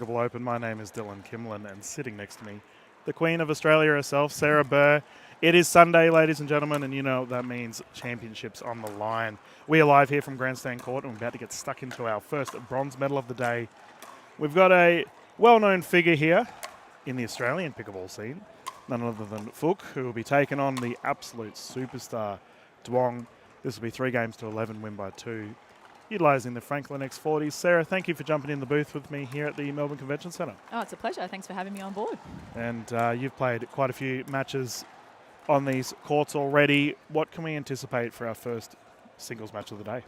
Pickleball Open. My name is Dylan Kimlin, and sitting next to me, the Queen of Australia herself, Sarah Burr. It is Sunday, ladies and gentlemen, and you know what that means, championships on the line. We are live here from Grandstand Court, and we're about to get stuck into our first bronze medal of the day. We've got a well-known figure here in the Australian pickleball scene, none other than Fook, who will be taking on the absolute superstar, Duong. This will be 3-11, win by 2. Utilising the Franklin X40. Sarah, thank you for jumping in the booth with me here at the Melbourne Convention Centre. Oh, it's a pleasure. Thanks for having me on board. And you've played quite a few matches on these courts already. What can we anticipate for our first singles match of the day?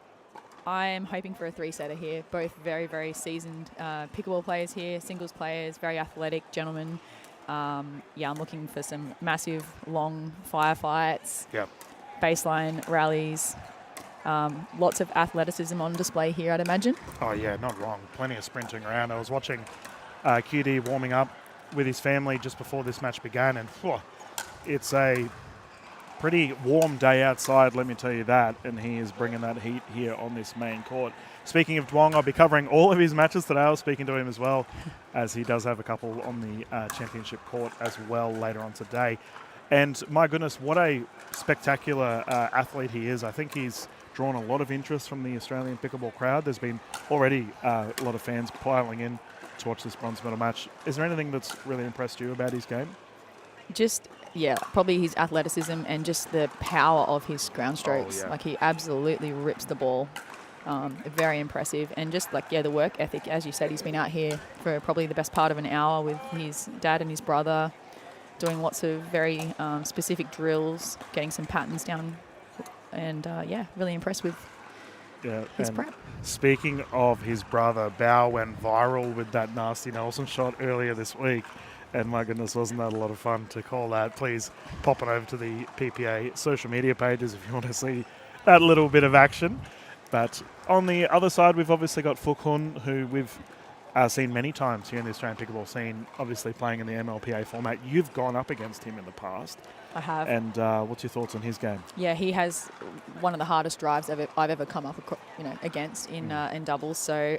I am hoping for a 3-setter here. Both very, very seasoned pickleball players here, singles players, very athletic gentlemen. I'm looking for some massive, long firefights, baseline rallies. Lots of athleticism on display here, I'd imagine. Oh, yeah, not wrong. Plenty of sprinting around. I was watching QD warming up with his family just before this match began, and it's a pretty warm day outside, let me tell you that, and he is bringing that heat here on this main court. Speaking of Duong, I'll be covering all of his matches today. I was speaking to him as well, as he does have a couple on the championship court as well later on today. And my goodness, what a spectacular athlete he is. I think he's drawn a lot of interest from the Australian pickleball crowd. There's been already a lot of fans piling in to watch this bronze medal match. Is there anything that's really impressed you about his game? Probably his athleticism and just the power of his ground strokes. Oh, yeah. Like, he absolutely rips the ball. Very impressive. And just the work ethic. As you said, he's been out here for probably the best part of an hour with his dad and his brother, doing lots of very specific drills, getting some patterns down. And really impressed with his prep. Speaking of his brother, Bao went viral with that nasty Nelson shot earlier this week. And my goodness, wasn't that a lot of fun to call that? Please pop on over to the PPA social media pages if you want to see that little bit of action. But on the other side, we've obviously got Fook Hun, who we've seen many times here in the Australian pickleball scene, obviously playing in the MLPA format. You've gone up against him in the past. I have. And what's your thoughts on his game? Yeah, he has one of the hardest drives I've ever come up against in doubles. So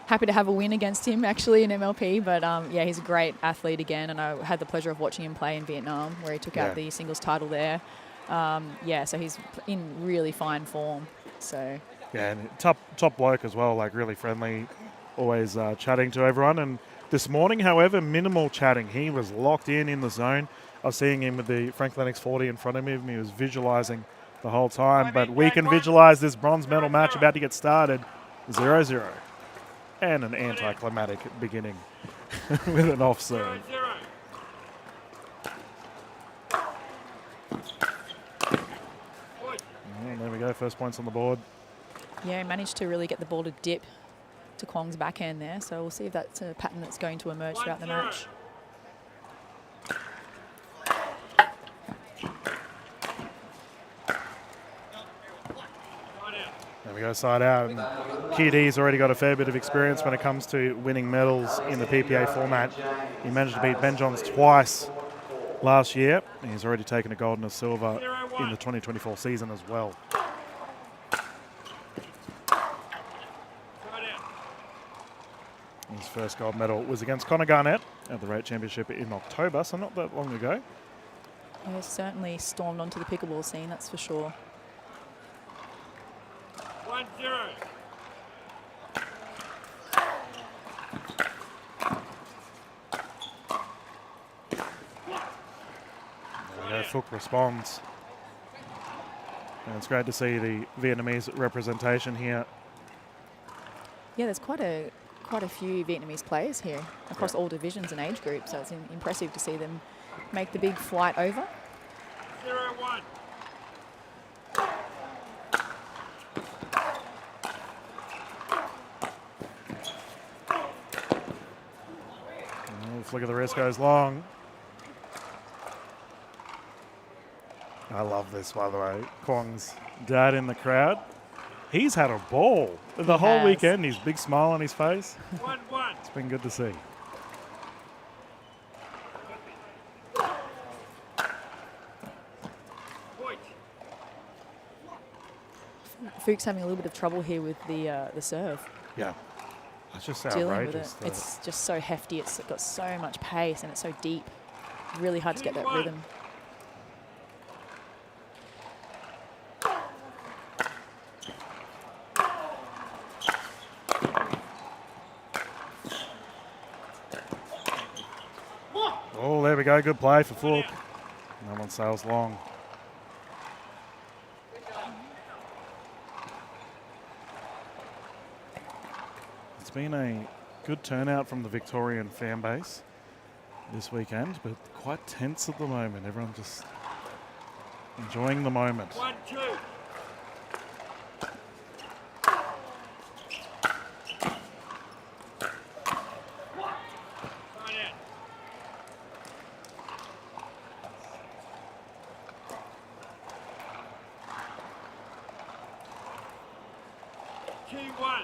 happy to have a win against him actually in MLP. But he's a great athlete again, and I had the pleasure of watching him play in Vietnam, where he took out the singles title there. So he's in really fine form. So and top bloke as well, like really friendly, always chatting to everyone. And this morning, however, minimal chatting. He was locked in the zone. I was seeing him with the Franklin X40 in front of him. He was visualising the whole time. But we can visualise this bronze medal match about to get started. 0-0. And an anticlimactic beginning with an off serve. And there we go, first points on the board. Yeah, managed to really get the ball to dip to Kwong's backhand there. So we'll see if that's a pattern that's going to emerge throughout the match. There we go, side out. And QD's already got a fair bit of experience when it comes to winning medals in the PPA format. He managed to beat Ben Johns twice last year. And he's already taken a gold and a silver in the 2024 season as well. His first gold medal was against Connor Garnett at the Rate Championship in October, so not that long ago. Yeah, certainly stormed onto the pickleball scene, that's for sure. 1-0. There we go, Fook responds. And it's great to see the Vietnamese representation here. Yeah, there's quite a few Vietnamese players here across all divisions and age groups, so it's impressive to see them make the big flight over. 0-1. Flick of the wrist goes long. I love this, by the way. Kwong's dad in the crowd. He's had a ball the whole weekend. He's big smile on his face. 1-1. It's been good to see. Point. Fook's having a little bit of trouble here with the serve. Yeah. It's just dealing with it. outrageous. It's just so hefty. It's got so much pace and it's so deep. Really hard to get that 2-1. rhythm. Oh, there we go. Good play for Fook. No one sails long. It's been a good turnout from the Victorian fan base this weekend, but quite tense at the moment. Everyone just enjoying the moment. 1-2. Side out. T1.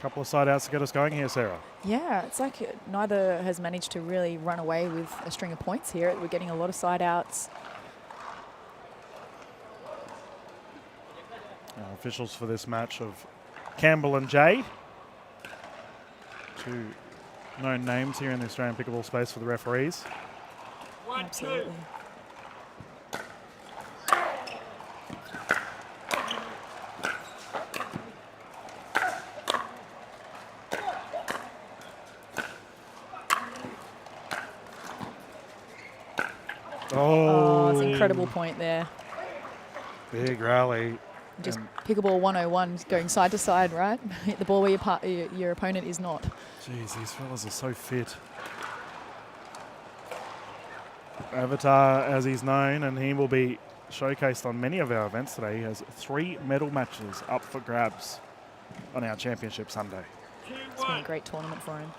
Couple of side outs to get us going here, Sarah. Yeah, it's like neither has managed to really run away with a string of points here. We're getting a lot of side outs. Officials for this match of Campbell and Jay. Two known names here in the Australian pickleball space for the referees. 1-2. Absolutely. Oh, it's an incredible point there. Big rally. Just And pickleball 101 going side to side, right? Hit the ball where your opponent is not. geez, these fellas are so fit. Avatar, as he's known, and he will be showcased on many of our events today. He has 3 medal matches up for grabs on our championship Sunday. It's been a great tournament for him.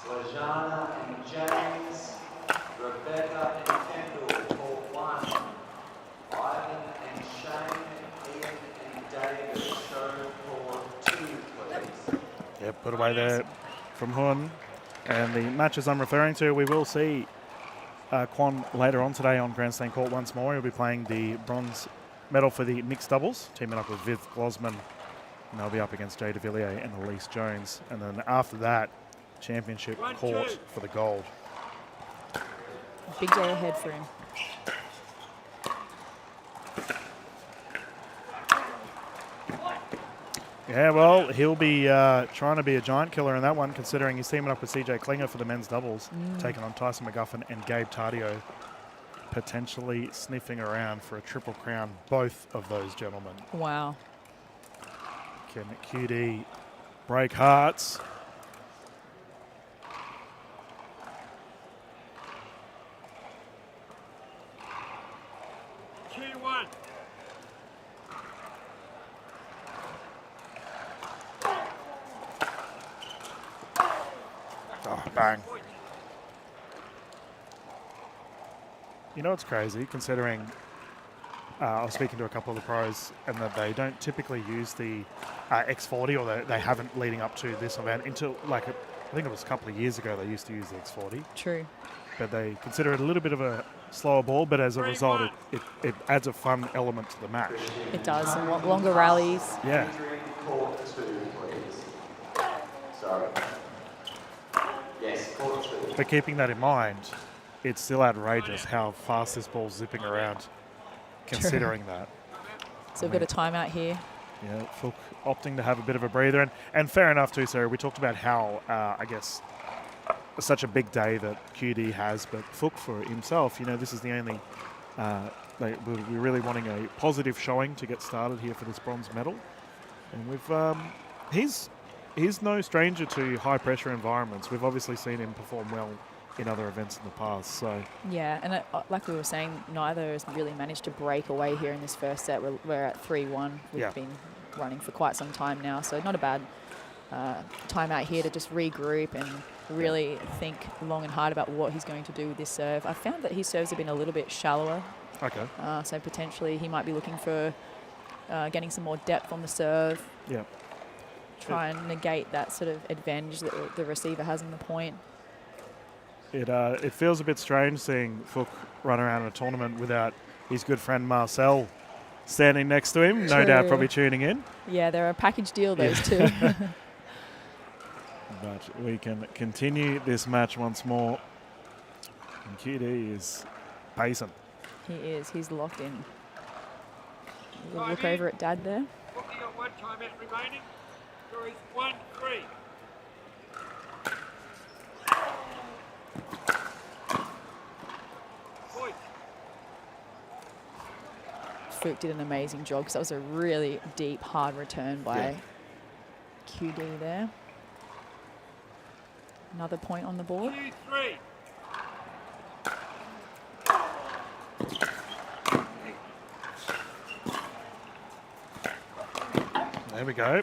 Slajana and James, Rebecca and Kendall, court 1. Ivan and Shane, Ian and David, show court 2, please. Yep, put away there from Hun. And the matches I'm referring to, we will see Quan later on today on Grandstand Court once more. He'll be playing the bronze medal for the mixed doubles, teaming up with Viv Glosman. And they'll be up against Jay DeVilliers and Elise Jones. And then after that, championship court for the gold. Big day ahead for him. Yeah, well, he'll be trying to be a giant killer in that one, considering he's teaming up with CJ Klinger for the men's doubles, taking on Tyson McGuffin and Gabe Tardio, potentially sniffing around for a triple crown, both of those gentlemen. Wow. Can QD break hearts? T1. Oh, bang. You know what's crazy, considering I was speaking to a couple of the pros and that they don't typically use the X40, or they haven't leading up to this event until, like, I think it was a couple of years ago they used to use the X40. True. But they consider it a little bit of a slower ball, but as a result, it adds a fun element to the match. It does. Some longer rallies. Yeah. Entering court 2, please. Sorry. Yes, court 2. But keeping that in mind, it's still outrageous how fast this ball's zipping around, considering that. So we've got a timeout here. Yeah, Fook opting to have a bit of a breather. And fair enough too, Sarah. We talked about how, I guess, such a big day that QD has, but Fook for himself, this is the only, we're really wanting a positive showing to get started here for this bronze medal. And he's no stranger to high pressure environments. We've obviously seen him perform well in other events in the past. So Yeah, and like we were saying, neither has really managed to break away here in this first set. We're at 3-1. We've been running for quite some time now, so not a bad timeout here to just regroup and really think long and hard about what he's going to do with this serve. I found that his serves have been a little bit shallower, okay. so potentially he might be looking for getting some more depth on the serve. Yeah. Try and negate that sort of advantage that the receiver has on the point. It feels a bit strange seeing Fook run around in a tournament without his good friend Marcel standing next to him. No doubt probably tuning in. Yeah, they're a package deal, those two. But we can continue this match once more. And QD is pacing. He is. He's locked in. We'll look over at Dad there. Looking at 1 timeout remaining. There is 1-3. Point. Fook did an amazing job because that was a really deep, hard return by QD there. Another point on the board. 2-3. There we go.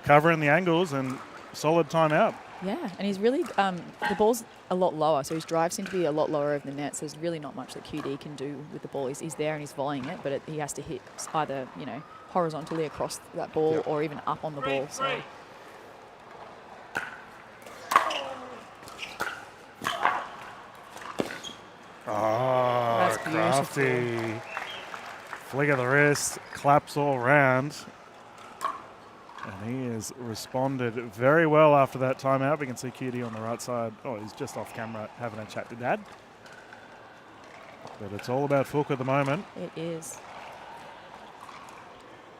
Covering the angles and solid timeout. Yeah, and he's really, the ball's a lot lower, so his drive seems to be a lot lower over the net, so there's really not much that QD can do with the ball. He's there and he's volleying it, but he has to hit either, you know, horizontally across that ball or even up on the ball. So. Oh, That's crafty. Flick of the wrist, claps all round. And he has responded very well after that timeout. We can see QD on the right side. Oh, he's just off camera having a chat to Dad. But it's all about Fook at the moment. It is.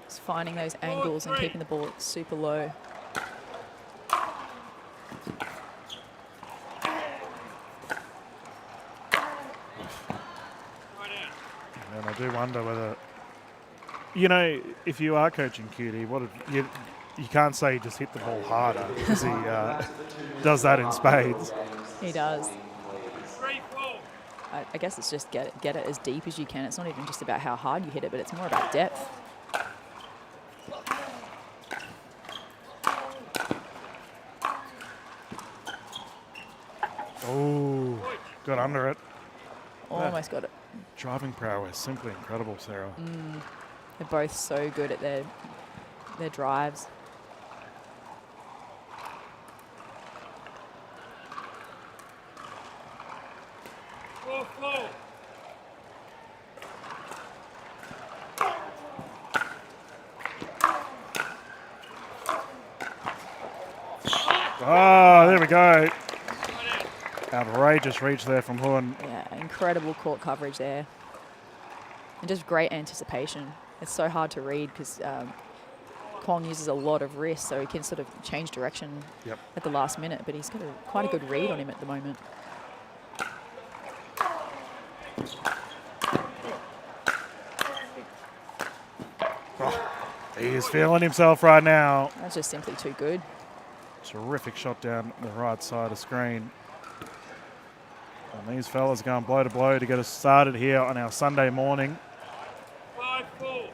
Just finding those angles and keeping the ball super low. And I do wonder whether, you know, if you are coaching QD, you can't say he just hit the ball harder because he does that in spades. He does. I guess it's just get it as deep as you can. It's not even just about how hard you hit it, but it's more about depth. Oh, got under it. Almost got it. Driving prowess, simply incredible, Sarah. They're both so good at their drives. Oh, there we go. Outrageous reach there from Huon. Yeah, incredible court coverage there. And just great anticipation. It's so hard to read because Kwong uses a lot of wrist, so he can sort of change direction at the last minute, but he's got quite a good read on him at the moment. Oh, he is feeling himself right now. That's just simply too good. Terrific shot down the right side of screen. And these fellas going blow to blow to get us started here on our Sunday morning. 5-4.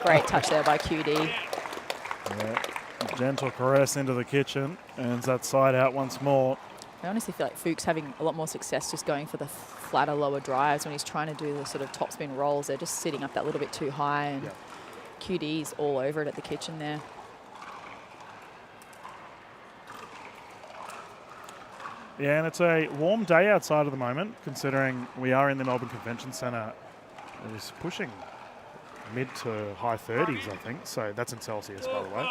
Great touch there by QD. Yeah. Gentle caress into the kitchen, and that side out once more. I honestly feel like Fook's having a lot more success just going for the flatter, lower drives when he's trying to do the sort of topspin rolls. They're just sitting up that little bit too high, and QD's all over it at the kitchen there. Yeah, and it's a warm day outside at the moment, considering we are in the Melbourne Convention Centre. It is pushing mid to high 30s, I think. So that's in Celsius, by the way.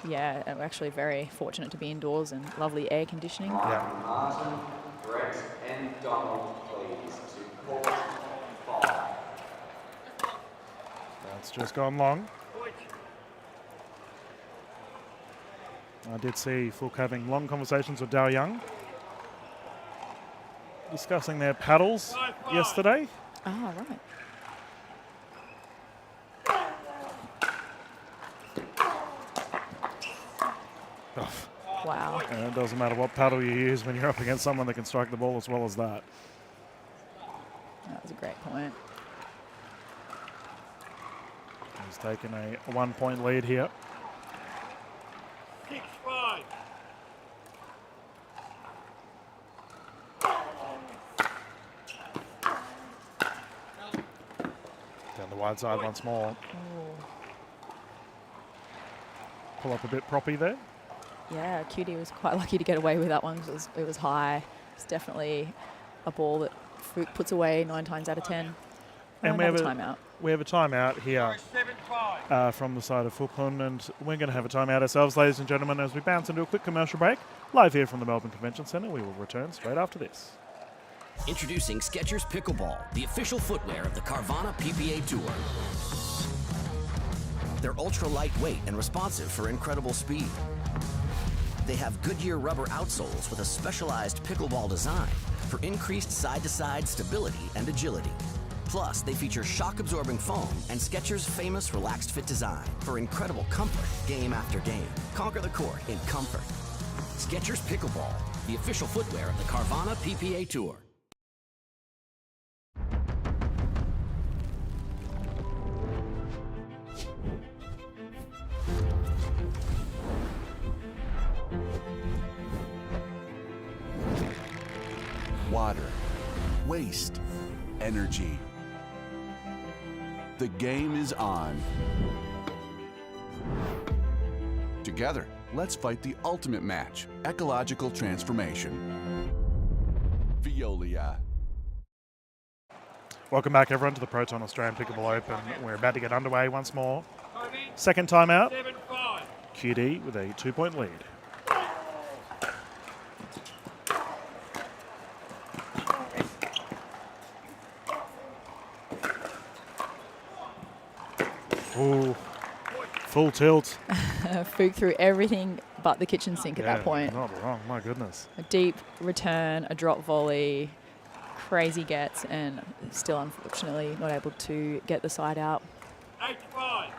Yeah, I'm actually very fortunate to be indoors and lovely air conditioning. Martin, Brett and Donald, please, to court 5. That's just gone long. I did see Fook having long conversations with Dao Young, discussing their paddles yesterday. Oh, right. Wow. And it doesn't matter what paddle you use when you're up against someone that can strike the ball as well as that. That was a great point. He's taken a 1-point lead here. 6-5. Down the wide side once more. Pull up a bit proppy there. Yeah, QD was quite lucky to get away with that one because it was high. It's definitely a ball that Fook puts away 9 times out of 10. And we have timeout. We have a timeout here 7-5. from the side of Fookland, and we're going to have a timeout ourselves, ladies and gentlemen, as we bounce into a quick commercial break. Live here from the Melbourne Convention Centre. We will return straight after this. Introducing Skechers Pickleball, the official footwear of the Carvana PPA Tour. They're ultra lightweight and responsive for incredible speed. They have Goodyear rubber outsoles with a specialized pickleball design for increased side-to-side stability and agility. Plus, they feature shock-absorbing foam and Skechers' famous relaxed fit design for incredible comfort game after game. Conquer the court in comfort. Skechers Pickleball, the official footwear of the Carvana PPA Tour. Water, waste, energy. The game is on. Together, let's fight the ultimate match, ecological transformation. Veolia. Welcome back, everyone, to the Proton Australian Pickleball Open. We're about to get underway once more. Second timeout. 7-5. QD with a 2-point lead. Ooh, full tilt. Fook threw everything but the kitchen sink at that point. Not wrong, my goodness. A deep return, a drop volley, crazy gets, and still unfortunately not able to get the side out. 8-5.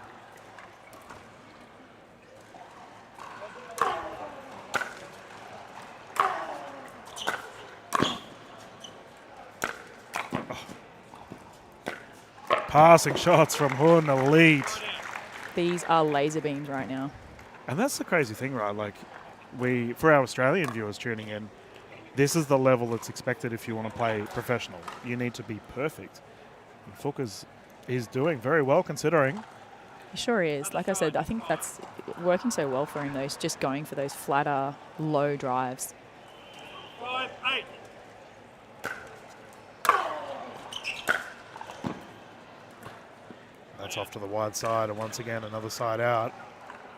Passing shots from Hun, elite. These are laser beams right now. And that's the crazy thing, right? Like, for our Australian viewers tuning in, this is the level that's expected if you want to play professional. You need to be perfect. And Fook is doing very well considering. He sure is. Like I said, I think that's working so well for him, though. He's just going for those flatter, low drives. 5-8. That's off to the wide side, and once again, another side out.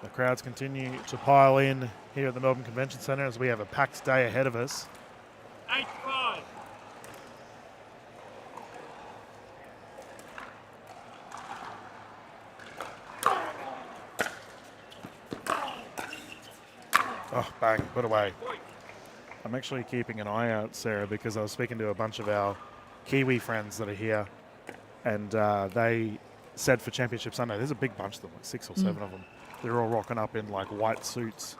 The crowds continue to pile in here at the Melbourne Convention Centre as we have a packed day ahead of us. 8-5. Oh, bang, put away. I'm actually keeping an eye out, Sarah, because I was speaking to a bunch of our Kiwi friends that are here, and they said for Championship Sunday, there's a big bunch of them, like 6 or 7 of them. They're all rocking up in like white suits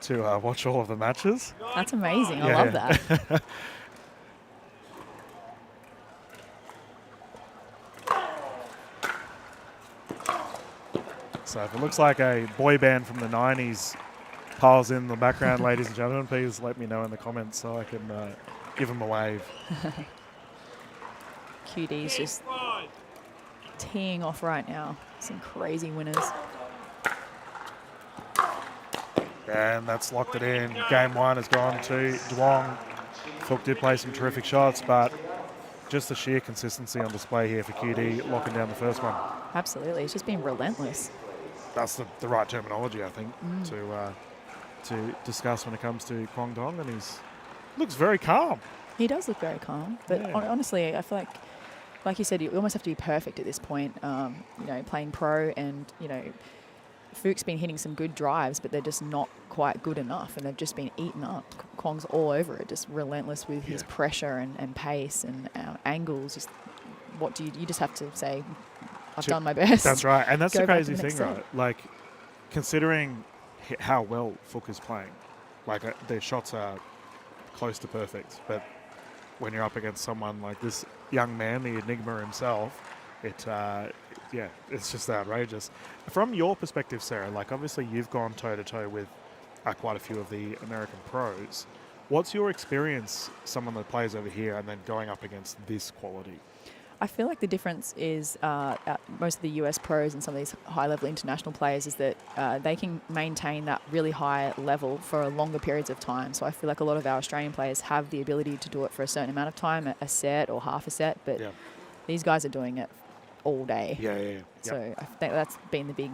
to watch all of the matches. That's amazing. I love that. So if it looks like a boy band from the 90s piles in the background, ladies and gentlemen, please let me know in the comments so I can give them a wave. QD's just 5. teeing off right now. Some crazy winners. And that's locked it in. Game 1 has gone to Duong. Fook did play some terrific shots, but just the sheer consistency on display here for QD, locking down the first one. Absolutely. It's just been relentless. That's the right terminology, I think, to discuss when it comes to Kwong Dong, and he's looks very calm. He does look very calm. But Yeah. honestly, I feel like you said, you almost have to be perfect at this point. Playing pro, and, Fook's been hitting some good drives, but they're just not quite good enough, and they've just been eaten up. Kwong's all over it, just relentless with his pressure and pace and angles. Just what do you just have to say, I've done my best. That's right, and that's Go the back to crazy the thing, next set. right? Like, considering how well Fook is playing, like their shots are close to perfect, but when you're up against someone like this young man, the enigma himself, yeah, it's just outrageous. From your perspective, Sarah, like obviously you've gone toe-to-toe with quite a few of the American pros. What's your experience, someone that plays over here and then going up against this quality? I feel like the difference is most of the US pros and some of these high-level international players is that they can maintain that really high level for longer periods of time. So I feel like a lot of our Australian players have the ability to do it for a certain amount of time, a set or half a set, but these guys are doing it all day. Yeah. So I think that's been the big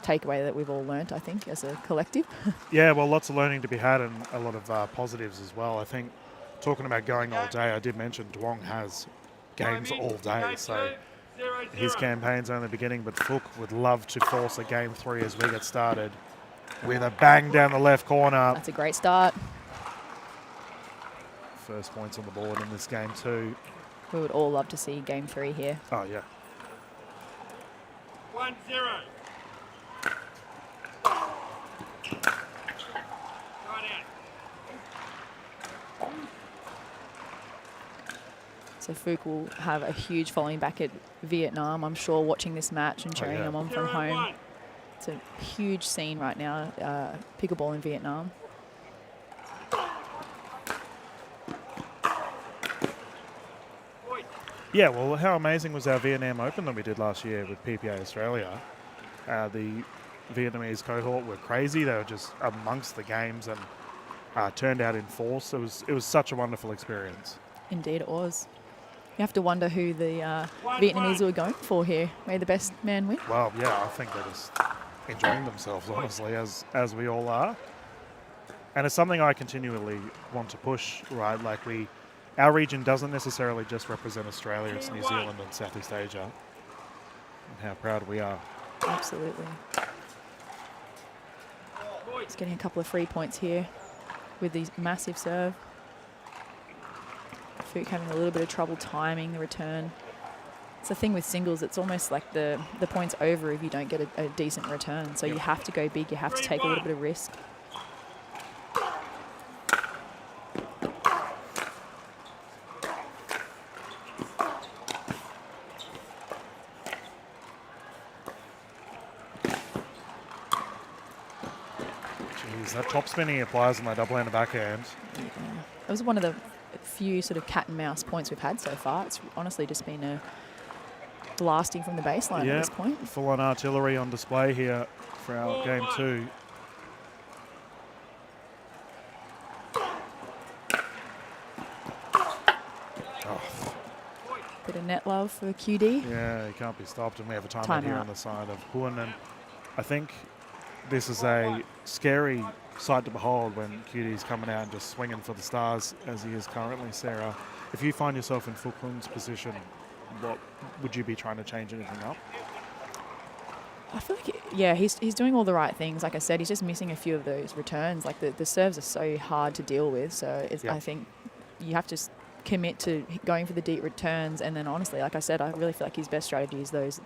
takeaway that we've all learnt, I think, as a collective. Yeah, well, lots of learning to be had and a lot of positives as well. I think talking about going all day, I did mention Duong has games all day, so his campaign's only beginning, but Fook would love to force a game 3 as we get started with a bang down the left corner. That's a great start. First points on the board in this game too. We would all love to see game 3 here. Oh, yeah. 1-0. So Fook will have a huge following back at Vietnam, I'm sure, watching this match and cheering them on from home. It's a huge scene right now, pickleball in Vietnam. Yeah, well, how amazing was our Vietnam Open that we did last year with PPA Australia? The Vietnamese cohort were crazy. They were just amongst the games and turned out in force. It was such a wonderful experience. Indeed, it was. You have to wonder who the Vietnamese were going for here. May the best man win. Well, yeah, I think they're just enjoying themselves, honestly, as we all are. And it's something I continually want to push, right? Like our region doesn't necessarily just represent Australia, it's New Zealand and Southeast Asia. And how proud we are. Absolutely. He's getting a couple of free points here with these massive serve. Fook having a little bit of trouble timing the return. It's the thing with singles, it's almost like the point's over if you don't get a decent return. So you have to go big, you have to take a little bit of risk. Jeez, that top spin he applies on my double-handed backhand. Yeah. It was one of the few sort of cat and mouse points we've had so far. It's honestly just been a blasting from the baseline at this point. Full-on artillery on display here for our game 2. Bit of net love for QD. Yeah, he can't be stopped, and we have a timeout here Timeout. on the side of Huon. And I think this is a scary sight to behold when QD's coming out and just swinging for the stars as he is currently. Sarah, if you find yourself in Fook Huon's position, what would you be trying to change anything up? I feel like, yeah, he's doing all the right things. Like I said, he's just missing a few of those returns. Like the serves are so hard to deal with. So I think you have to commit to going for the deep returns. And then honestly, like I said, I really feel like his best strategy is those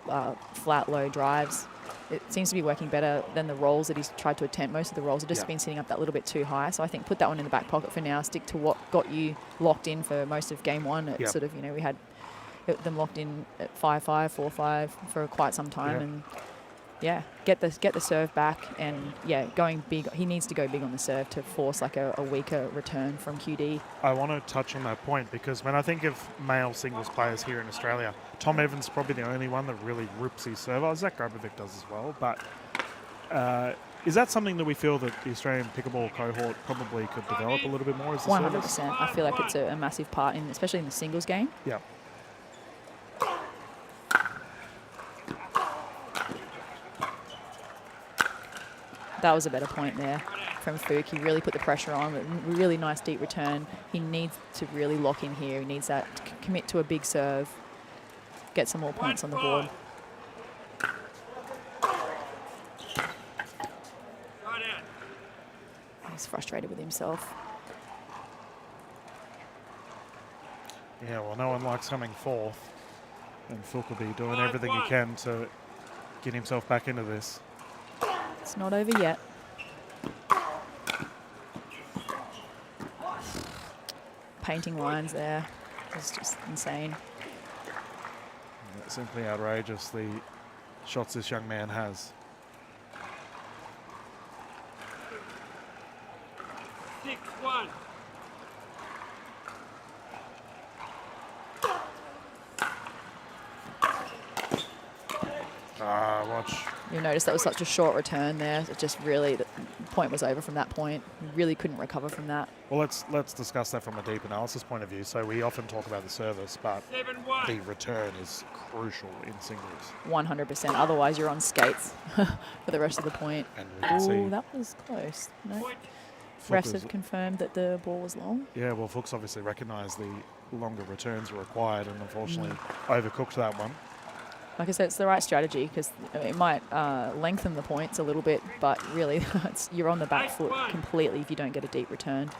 flat, low drives. It seems to be working better than the rolls that he's tried to attempt. Most of the rolls have just been sitting up that little bit too high. So I think put that one in the back pocket for now. Stick to what got you locked in for most of game 1. It's sort of, we had them locked in at 5-5, 4-5 for quite some time. And get the serve back and going big. He needs to go big on the serve to force like a weaker return from QD. I want to touch on that point because when I think of male singles players here in Australia, Tom Evans is probably the only one that really rips his serve. Zach Grabovic does as well, but is that something that we feel that the Australian pickleball cohort probably could develop a little bit more as a 100%. I feel like it's a massive part especially in the singles game. Yeah. That was a better point there from Fook. He really put the pressure on. Really nice deep return. He needs to really lock in here. He needs that to commit to a big serve. Get some more points on the board. He's frustrated with himself. Yeah, well, no one likes coming fourth. And Fook will be doing everything he can to get himself back into this. It's not over yet. Painting lines there. It's just insane. Simply outrageous. The shots this young man has. 6-1. Watch. You notice that was such a short return there. It just really, the point was over from that point. You really couldn't recover from that. Well, let's discuss that from a deep analysis point of view. So we often talk about the service, but 7-1. the return is crucial in singles. 100%. Otherwise, you're on skates for the rest of the point. And we can see Oh, that was close. No. Point. Refs Fuchs- have confirmed that the ball was long. Yeah, well, Fuchs obviously recognised the longer returns were required and unfortunately overcooked that one. Like I said, it's the right strategy because it might lengthen the points a little bit, but really you're on the back foot completely if you don't get a deep return.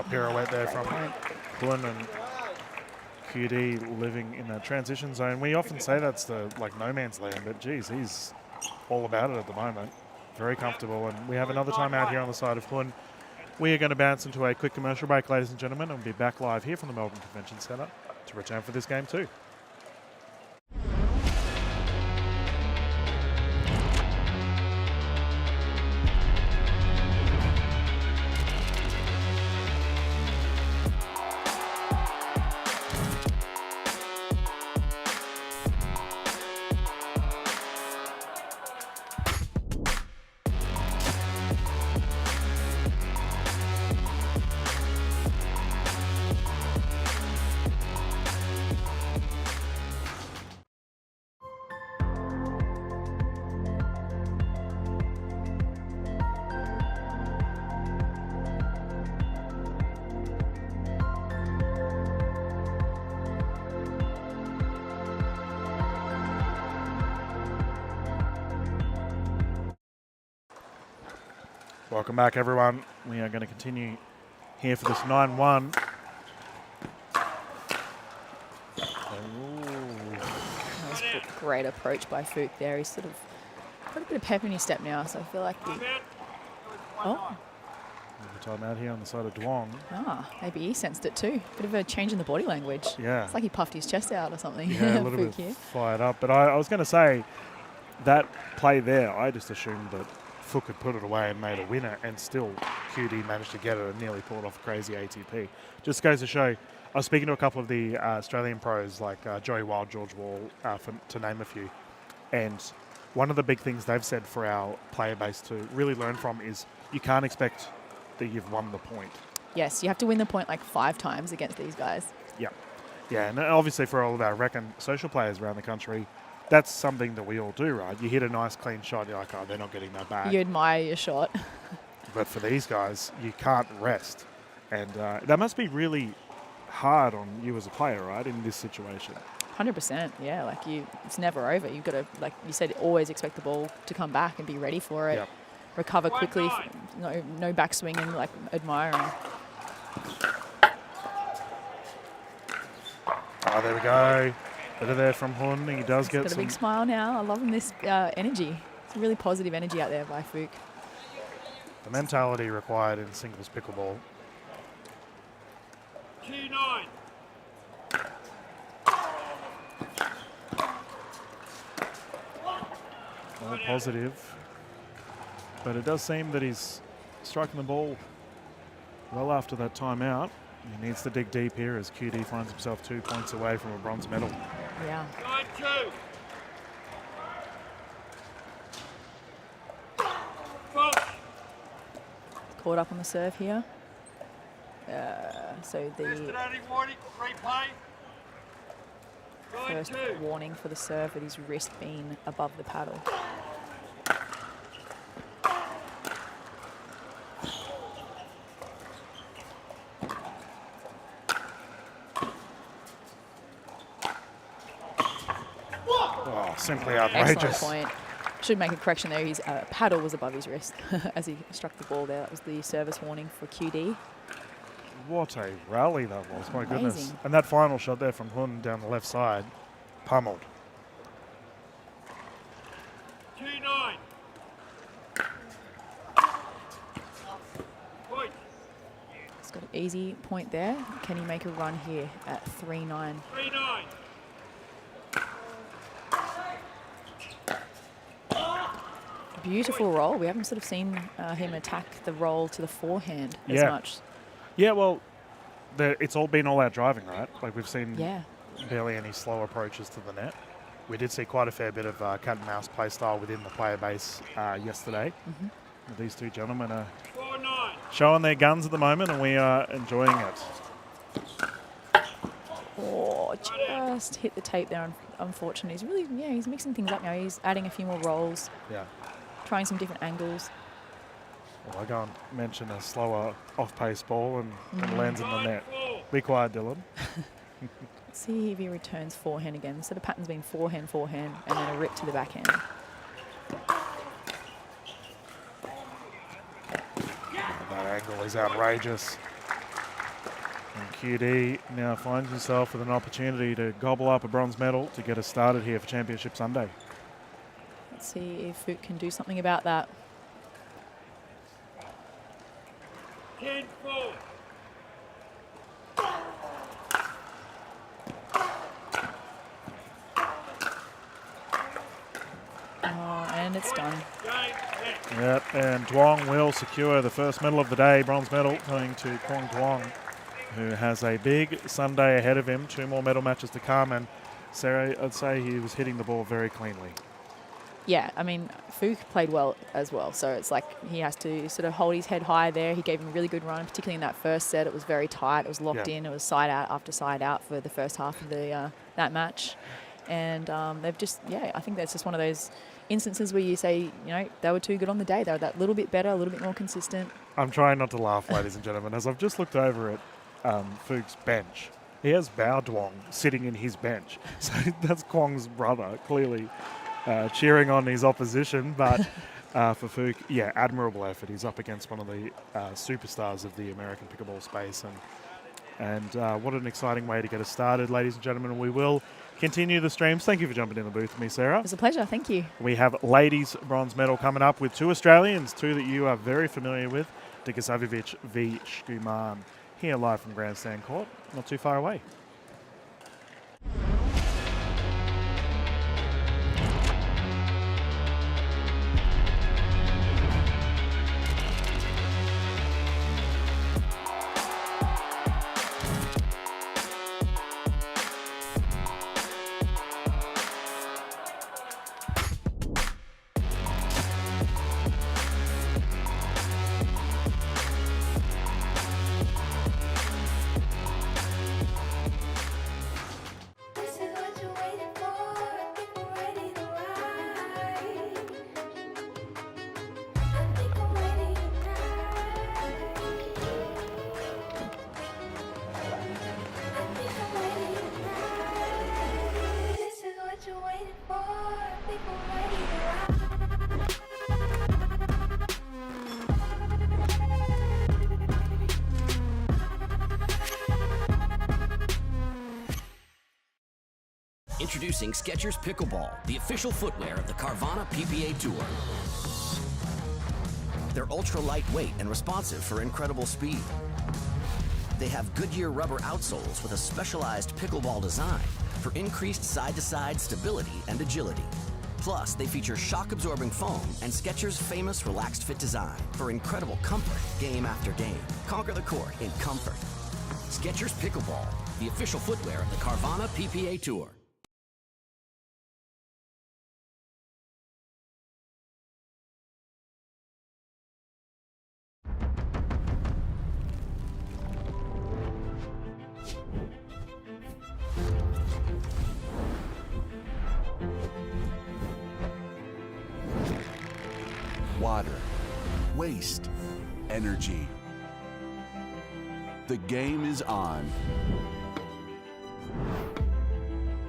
Pirouette there from Hun, and QD living in that transition zone. We often say that's the no man's land, but geez, he's all about it at the moment. Very comfortable, and we have another timeout here on the side of Hun. We are going to bounce into a quick commercial break, ladies and gentlemen, and we'll be back live here from the Melbourne Convention Centre to return for this game too. Welcome back, everyone. We are going to continue here for this 9-1. That was a great approach by Fook there. He's sort of got a bit of pep in his step now, so I feel like Timeout. oh, Timeout here on the side of Duong. maybe he sensed it too. Bit of a change in the body language. Yeah. It's like he puffed his chest out or something. Yeah, a little Fook bit here. fired up. But I was going to say, that play there, I just assumed that Fook had put it away and made a winner, and still QD managed to get it and nearly pulled off a crazy ATP. Just goes to show, I was speaking to a couple of the Australian pros like Joey Wild, George Wall, to name a few, and one of the big things they've said for our player base to really learn from is you can't expect that you've won the point. Yes, you have to win the point like 5 times against these guys. Yeah. Yeah, and obviously for all of our rec and social players around the country, that's something that we all do, right? You hit a nice clean shot, you're like, oh, they're not getting that back. You admire your shot. But for these guys, you can't rest. And that must be really hard on you as a player, right, in this situation. 100%, yeah. Like it's never over. You've got to, like you said, always expect the ball to come back and be ready for it. Yep. Recover quickly, no backswing and like admiring. Oh, there we go. Bit of there from Hun. He does get Got a some. big smile now. I love this energy. It's really positive energy out there by Fook. The mentality required in singles pickleball. 2-9. All positive. But it does seem that he's striking the ball well after that timeout. He needs to dig deep here as QD finds himself 2 points away from a bronze medal. Yeah. 9-2. Fox. Caught up on the serve here. So the Yesterday warning. Replay. first 9-2. warning for the serve with his wrist being above the paddle. Oh, simply Excellent outrageous. point. Should make a correction there. His paddle was above his wrist as he struck the ball there. That was the service warning for QD. What a rally that was, my goodness. Amazing. And that final shot there from Hun down the left side, pummeled. 2-9. Point. got an easy point there. Can he make a run here at 3-9? 3-9. Beautiful roll. We haven't sort of seen him attack the roll to the forehand as Yeah. much. Yeah, well, it's all been all-out driving, right? Like we've seen Yeah. barely any slow approaches to the net. We did see quite a fair bit of cat and mouse play style within the player base yesterday. These two gentlemen are 4-9. showing their guns at the moment, and we are enjoying it. Oh, just hit the tape there, unfortunately. He's really, he's mixing things up now. He's adding a few more rolls, Yeah. trying some different angles. Well, I go and mention a slower off-pace ball and it lands in the net. 9-4. Be quiet, Dylan. Let's see if he returns forehand again. Instead of pattern's been forehand, and then a rip to the backhand. That angle is outrageous. And QD now finds himself with an opportunity to gobble up a bronze medal to get us started here for Championship Sunday. Let's see if Fook can do something about that. 10-4. Oh, and it's done. Game net. Yep, and Duong will secure the first medal of the day, bronze medal, going to Kwong Duong, who has a big Sunday ahead of him. 2 more medal matches to come, and Sarah, I'd say he was hitting the ball very cleanly. Yeah, I mean, Fook played well as well, so it's like he has to sort of hold his head high there. He gave him a really good run, particularly in that first set. It was very tight. It was locked in. It was side out after side out for the first half of the that match. And they've just, I think that's just one of those instances where you say, they were too good on the day. They were that little bit better, a little bit more consistent. I'm trying not to laugh, ladies and gentlemen, as I've just looked over at Fook's bench. He has Bao Duong sitting in his bench. So that's Kwong's brother, clearly cheering on his opposition. But for Fook, admirable effort. He's up against one of the superstars of the American pickleball space. And what an exciting way to get us started, ladies and gentlemen. We will continue the streams. Thank you for jumping in the booth with me, Sarah. It was a pleasure. Thank you. We have ladies bronze medal coming up with 2 Australians, 2 that you are very familiar with. Dikasavic v. Shkuman. Here live from Grandstand Court, not too far away. This is what you're waiting for. I think we're ready to ride. I think I'm ready tonight. I think I'm ready tonight. This is what you're waiting for. I think we're ready to ride. Introducing Skechers Pickleball, the official footwear of the Carvana PPA Tour. They're ultra lightweight and responsive for incredible speed. They have Goodyear rubber outsoles with a specialized pickleball design for increased side-to-side stability and agility. Plus, they feature shock-absorbing foam and Skechers' famous relaxed fit design for incredible comfort game after game. Conquer the court in comfort. Skechers Pickleball, the official footwear of the Carvana PPA Tour. Water, waste, energy. The game is on.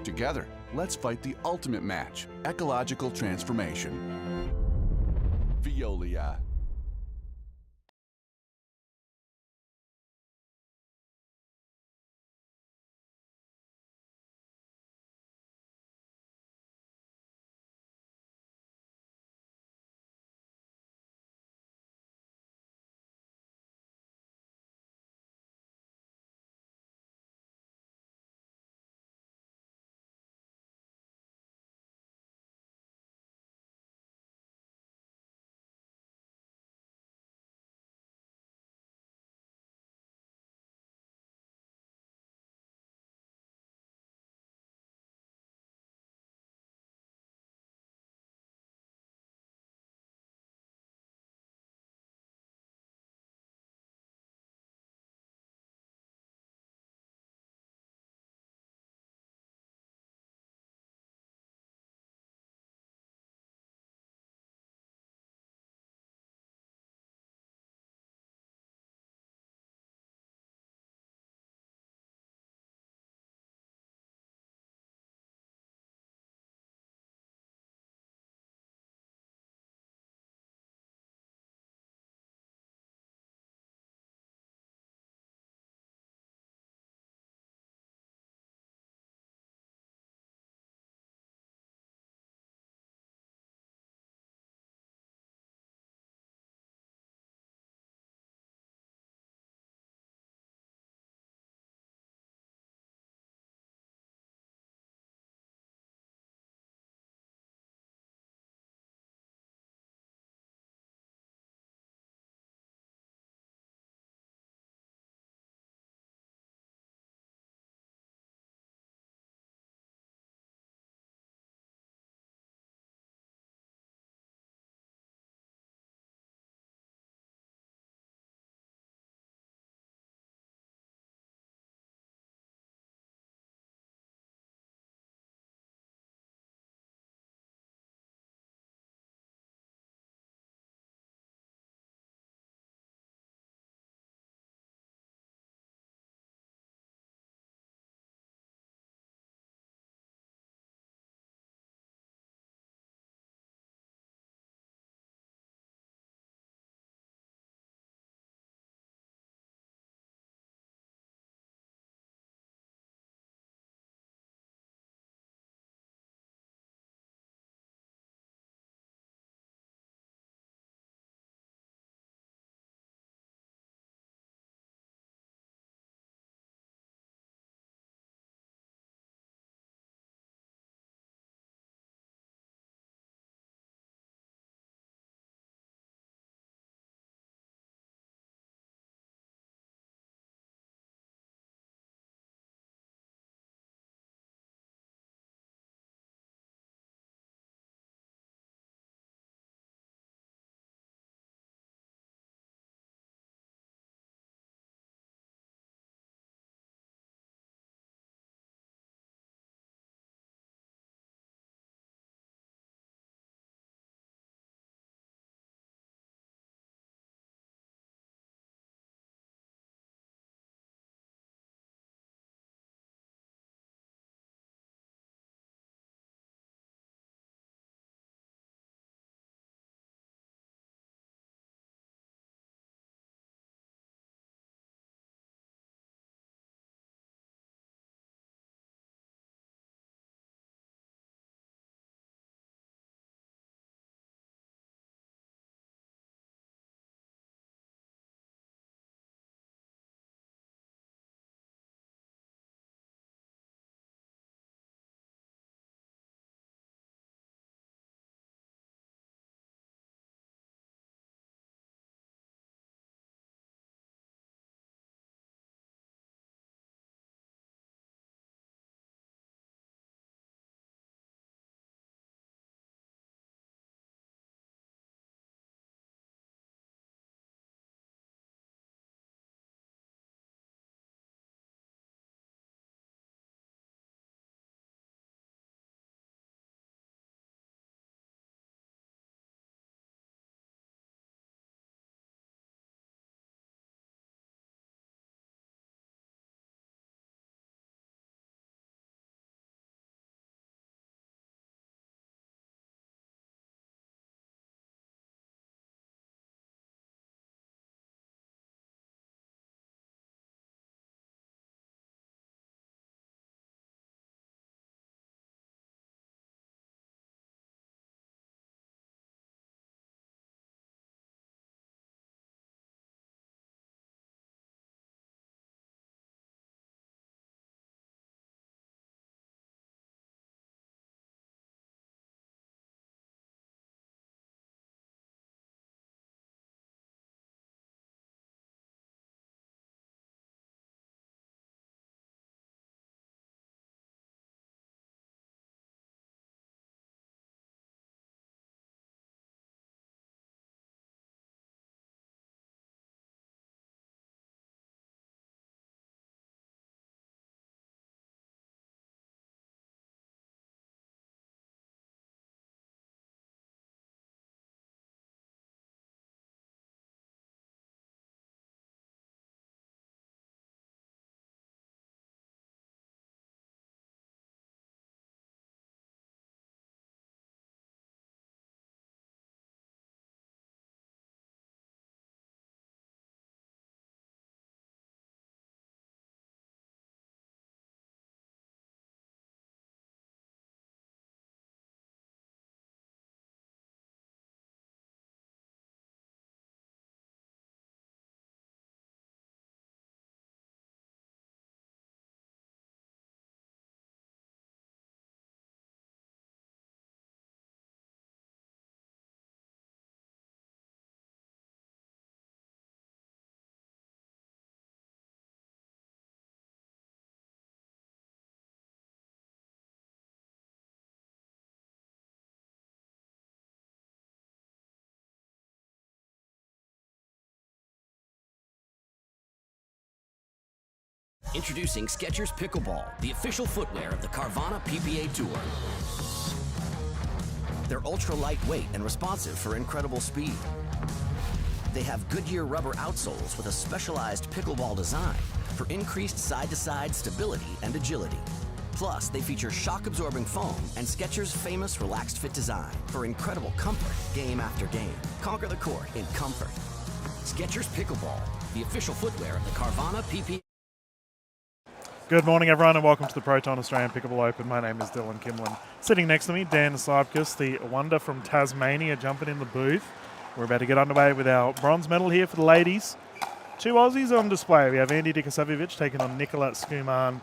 Together, let's fight the ultimate match, ecological transformation. Veolia. Introducing Skechers Pickleball, the official footwear of the Carvana PPA Tour. They're ultra lightweight and responsive for incredible speed. They have Goodyear rubber outsoles with a specialized pickleball design for increased side-to-side stability and agility. Plus, they feature shock-absorbing foam and Skechers' famous relaxed fit design for incredible comfort game after game. Conquer the court in comfort. Skechers Pickleball, the official footwear of the Carvana PPA. Good morning, everyone, and welcome to the Proton Australian Pickleball Open. My name is Dylan Kimlin. Sitting next to me, Dan Sybkus, the wonder from Tasmania, jumping in the booth. We're about to get underway with our bronze medal here for the ladies. Two Aussies on display. We have Andy Dikasavjevic taking on Nikola Skuman.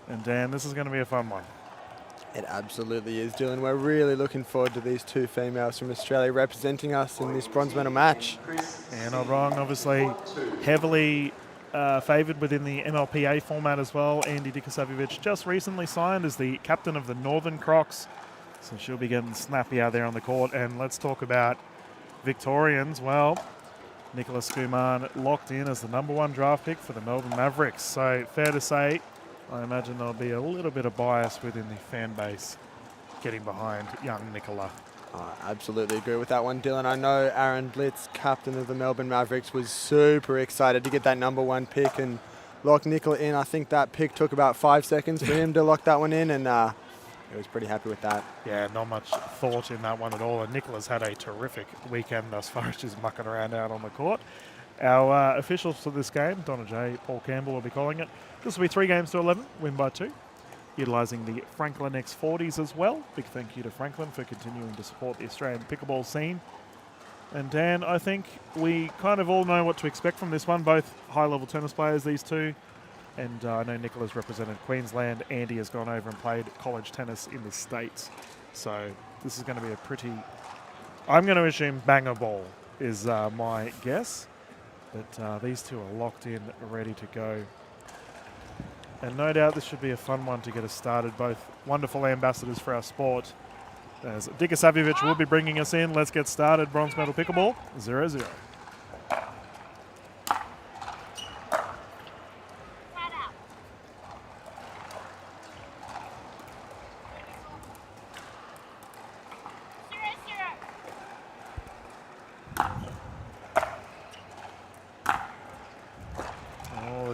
And Dan, this is going to be a fun one. It absolutely is, Dylan. We're really looking forward to these two females from Australia representing us in this bronze medal match. Yeah, not wrong. Obviously, heavily favoured within the MLPA format as well. Andy Dikasavjevic just recently signed as the captain of the Northern Crocs, so she'll be getting snappy out there on the court. And let's talk about Victorians. Well, Nikola Skuman locked in as the #1 draft pick for the Melbourne Mavericks. So fair to say, I imagine there'll be a little bit of bias within the fan base getting behind young Nikola. I absolutely agree with that one, Dylan. I know Aaron Blitz, captain of the Melbourne Mavericks, was super excited to get that #1 pick and lock Nikola in. I think that pick took about 5 seconds for him to lock that one in, and he was pretty happy with that. Yeah, not much thought in that one at all. And Nicola's had a terrific weekend thus far as she's mucking around out on the court. Our officials for this game, Donna J, Paul Campbell will be calling it. This will be 3 games to 11, win by 2. Utilising the Franklin X40s as well. Big thank you to Franklin for continuing to support the Australian pickleball scene. And Dan, I think we kind of all know what to expect from this one. Both high-level tennis players, these two. And I know Nicola's represented Queensland. Andy has gone over and played college tennis in the States. So this is going to be a pretty, I'm going to assume banger ball is my guess. But these two are locked in, ready to go. And no doubt this should be a fun one to get us started. Both wonderful ambassadors for our sport. As Dikasavjevic will be bringing us in. Let's get started. Bronze medal pickleball, 0-0.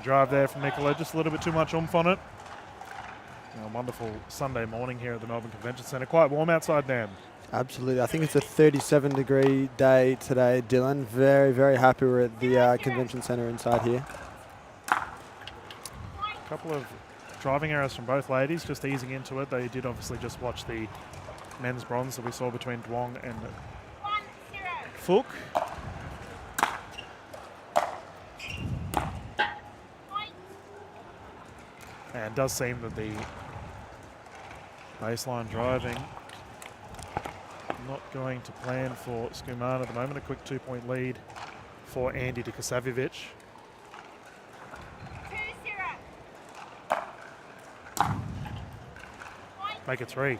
Drive there from Nikola, just a little bit too much oomph on it. A wonderful Sunday morning here at the Melbourne Convention Centre. Quite warm outside, Dan. Absolutely. I think it's a 37-degree day today, Dylan. Very, very happy we're at the Convention Centre inside here. A couple of driving errors from both ladies, just easing into it. They did obviously just watch the men's bronze that we saw between Duong and Fook. And it does seem that the baseline driving not going to plan for Skuman at the moment. A quick 2-point lead for Andy Dikasavjevic. 2-0. Make it 3.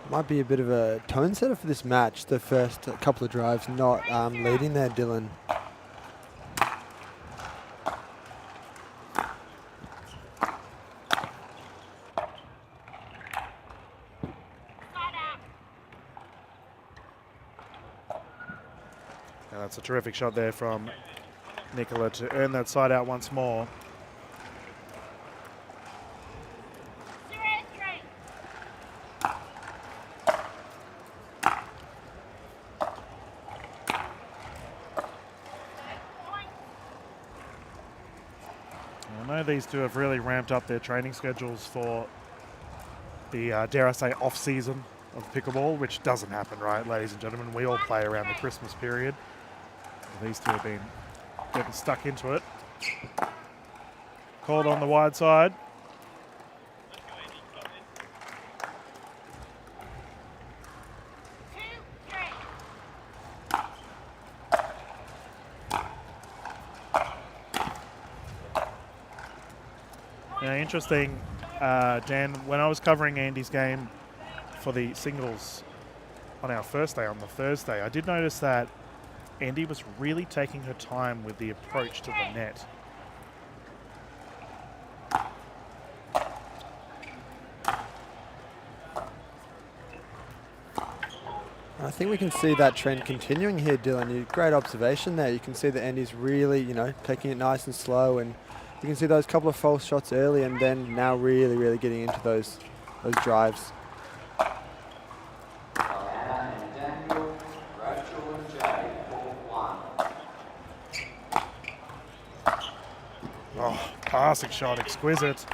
Might be a bit of a tone setter for this match. The first couple of drives not leading there, Dylan. That's a terrific shot there from Nikola to earn that side out once more. 0-3. I know these two have really ramped up their training schedules for the, dare I say, off-season of pickleball, which doesn't happen, right, ladies and gentlemen? We all play around the Christmas period. These two have been getting stuck into it. Called on the wide side. Now, interesting, Dan, when I was covering Andy's game for the singles on our first day, on the Thursday, I did notice that Andy was really taking her time with the approach to the net. I think we can see that trend continuing here, Dylan. Great observation there. You can see that Andy's really, taking it nice and slow, and you can see those couple of false shots early, and then now really, really getting into those drives. Diana and Daniel, Rachel and Jay, court 1. Oh, passing shot, exquisite.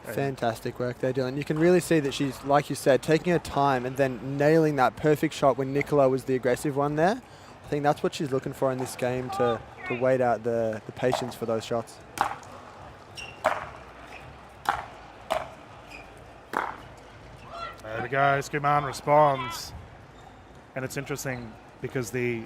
Fantastic work there, Dylan. You can really see that she's, like you said, taking her time and then nailing that perfect shot when Nicola was the aggressive one there. I think that's what she's looking for in this game, to wait out the patience for those shots. There we go, Skuman responds. And it's interesting because the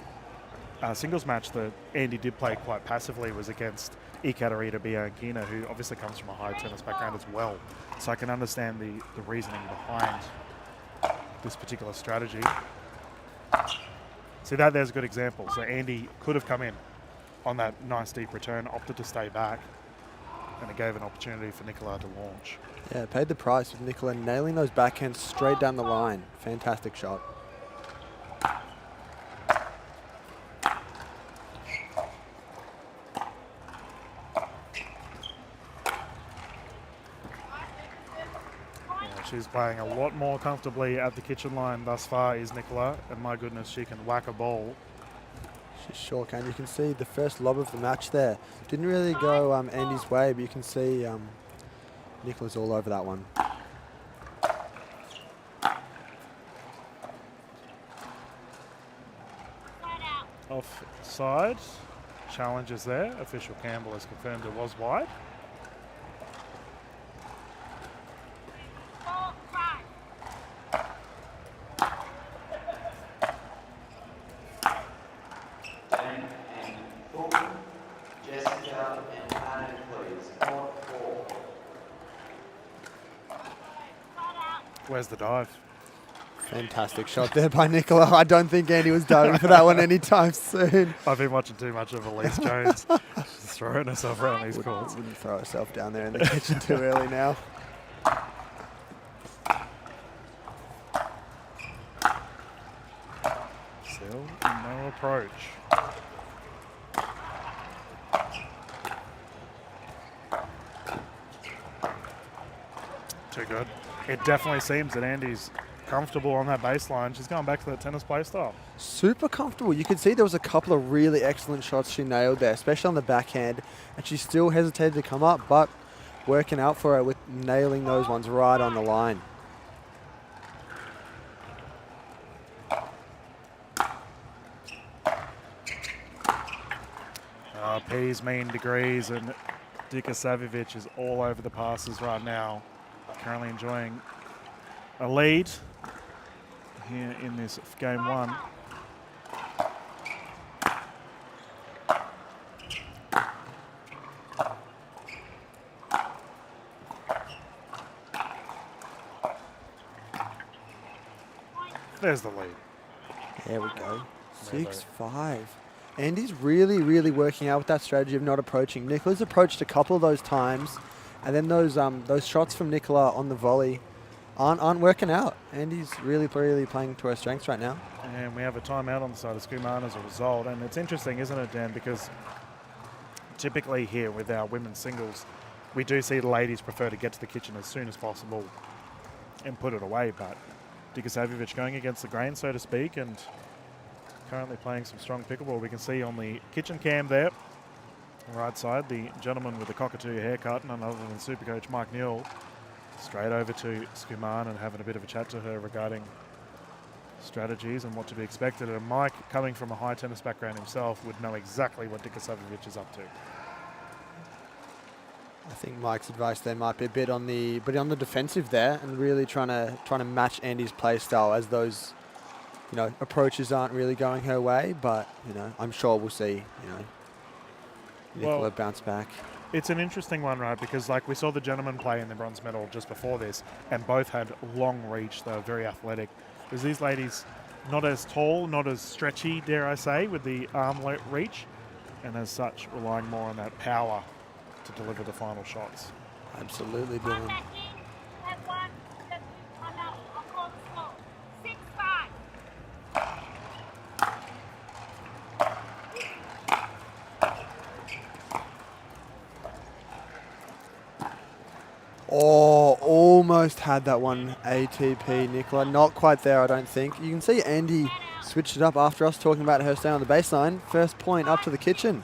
singles match that Andy did play quite passively was against Ekaterina Bianchina, who obviously comes from a high tennis background as well. So I can understand the reasoning behind this particular strategy. See, there's a good example. So Andy could have come in on that nice deep return, opted to stay back, and it gave an opportunity for Nicola to launch. Yeah, paid the price with Nicola nailing those backhands straight down the line. Fantastic shot. She's playing a lot more comfortably at the kitchen line thus far, is Nicola, and my goodness, she can whack a ball. She sure can. You can see the first lob of the match there. Didn't really go Andy's way, but you can see Nicola's all over that one. Offside. Challenges there. Official Campbell has confirmed it was wide. Where's the dive? Fantastic shot there by Nicola. I don't think Andy was diving for that one anytime soon. I've been watching too much of Elise Jones. She's throwing herself around these courts. Wouldn't throw herself down there in the kitchen too early now. Still no approach. Too good. It definitely seems that Andy's comfortable on that baseline. She's going back to that tennis play style. Super comfortable. You could see there was a couple of really excellent shots she nailed there, especially on the backhand, and she still hesitated to come up, but working out for her with nailing those ones right on the line. P's mean degrees, and Dika Savic is all over the passes right now. Currently enjoying a lead here in this game one. There's the lead. There we go. 6-5. Andy's really, really working out with that strategy of not approaching. Nicola's approached a couple of those times, and then those shots from Nicola on the volley aren't working out. Andy's really playing to her strengths right now. And we have a timeout on the side of Skuman as a result. And it's interesting, isn't it, Dan? Because typically here with our women's singles, we do see the ladies prefer to get to the kitchen as soon as possible and put it away. But Dika Savic going against the grain, so to speak, and currently playing some strong pickleball. We can see on the kitchen cam there, right side, the gentleman with the cockatoo haircut, none other than Supercoach Mike Newell, straight over to Skuman and having a bit of a chat to her regarding strategies and what to be expected. And Mike, coming from a high tennis background himself, would know exactly what Dika Savic is up to. I think Mike's advice there might be a bit on the defensive there, and really trying to match Andy's play style as those approaches aren't really going her way. But I'm sure we'll see Nicola bounce back. It's an interesting one, right? Because like we saw the gentleman play in the bronze medal just before this, and both had long reach. They were very athletic. Because these ladies, not as tall, not as stretchy, dare I say, with the arm reach, and as such, relying more on that power to deliver the final shots. Absolutely, Dylan. almost had that one ATP, Nicola. Not quite there, I don't think. You can see Andy switched it up after us talking about her staying on the baseline. First point up to the kitchen.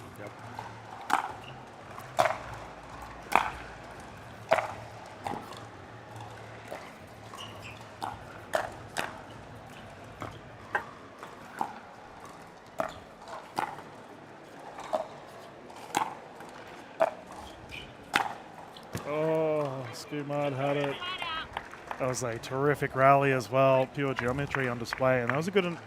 Oh, Skumard had it. That was a terrific rally as well. Pure geometry on display. And that was a good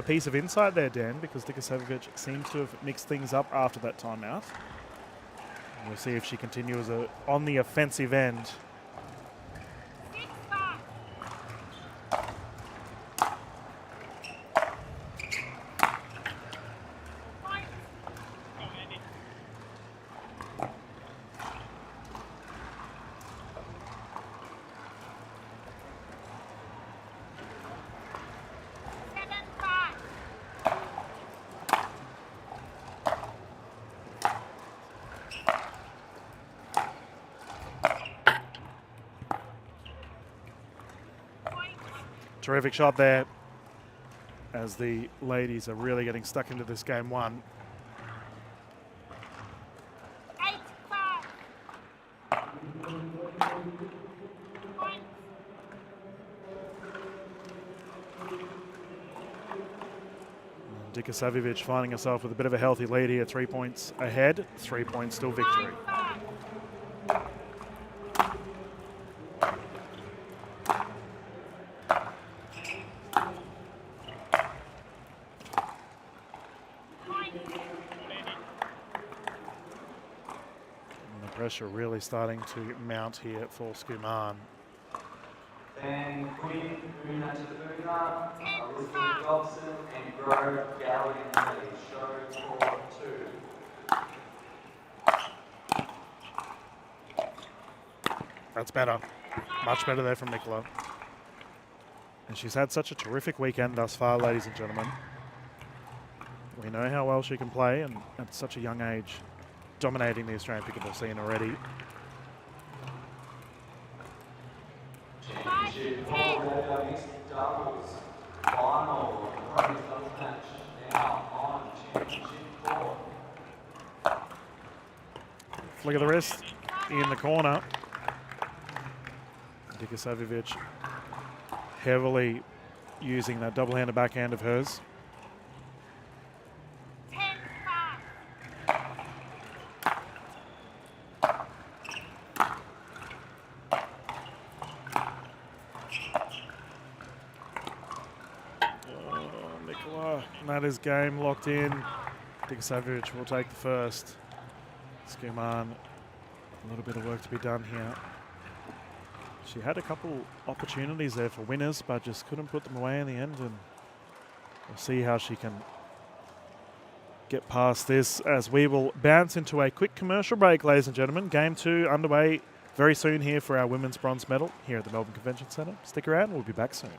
piece of insight there, Dan, because Dikasevic seems to have mixed things up after that timeout. We'll see if she continues on the offensive end. Terrific shot there as the ladies are really getting stuck into this game one. Dikasevic finding herself with a bit of a healthy lead here, 3 points ahead, 3 points still victory. Pressure really starting to mount here for Skuman. Then Queen, Una to Una, Elizabeth Dobson, and Grove Gallion lead. Show for 2. That's better. Much better there from Nicola. And she's had such a terrific weekend thus far, ladies and gentlemen. We know how well she can play, and at such a young age, dominating the Australian pickleball scene already. Championship All Mixed Doubles final. Proton match now on Championship court. Flick of the wrist in the corner. Dikasevic heavily using that double-handed backhand of hers. That is game locked in. Dikasevic will take the first. Skuman, a little bit of work to be done here. She had a couple opportunities there for winners, but just couldn't put them away in the end. And we'll see how she can get past this as we will bounce into a quick commercial break, ladies and gentlemen. Game 2 underway very soon here for our women's bronze medal here at the Melbourne Convention Centre. Stick around, we'll be back soon.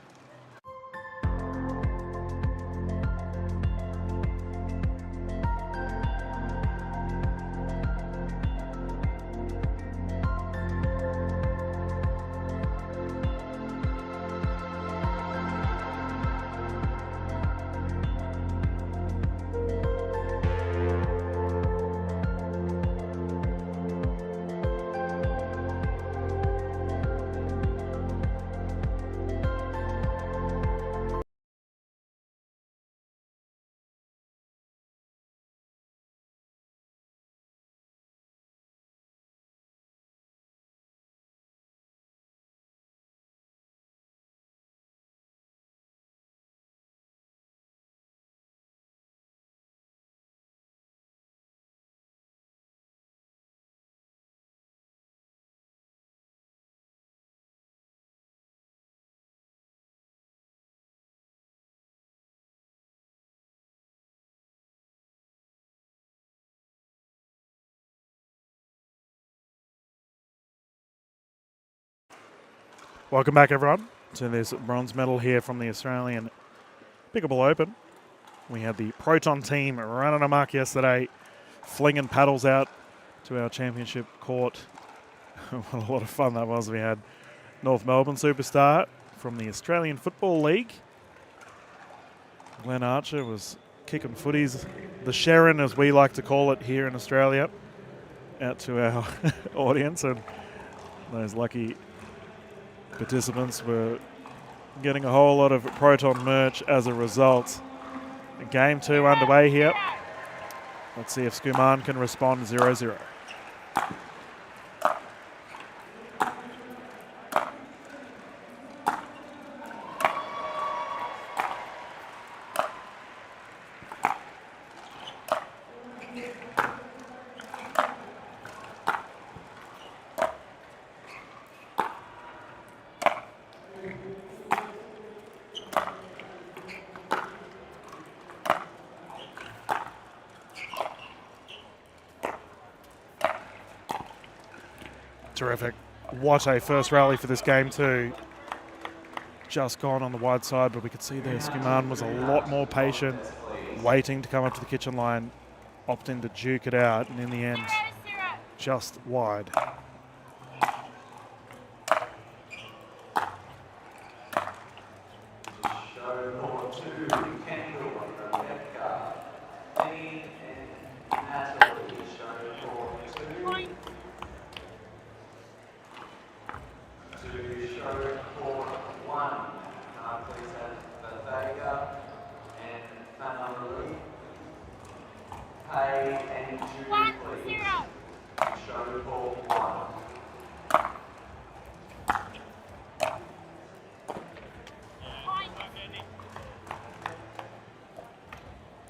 Welcome back, everyone, to this bronze medal here from the Australian Pickleball Open. We had the Proton team running amok yesterday, flinging paddles out to our championship court. What a lot of fun that was. We had North Melbourne superstar from the Australian Football League. Glenn Archer was kicking footies, the Sharon as we like to call it here in Australia, out to our audience, and those lucky participants were getting a whole lot of Proton merch as a result. Game 2 underway here. Let's see if Skuman can respond 0-0. Terrific. What a first rally for this game too. Just gone on the wide side, but we could see there Skuman was a lot more patient, waiting to come up to the kitchen line, opting to duke it out, and in the end, just wide.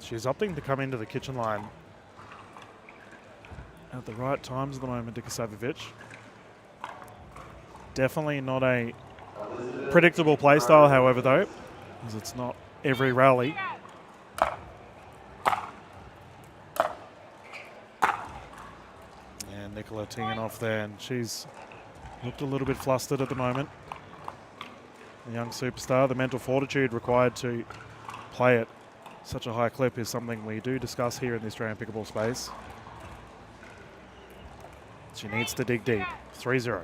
She's opting to come into the kitchen line at the right times at the moment, Dikasavic. Definitely not a predictable play style, however, though, because it's not every rally. And Nicola teeing off there, and she's looked a little bit flustered at the moment. The young superstar, the mental fortitude required to play at such a high clip is something we do discuss here in the Australian pickleball space. She needs to dig deep. 3-0.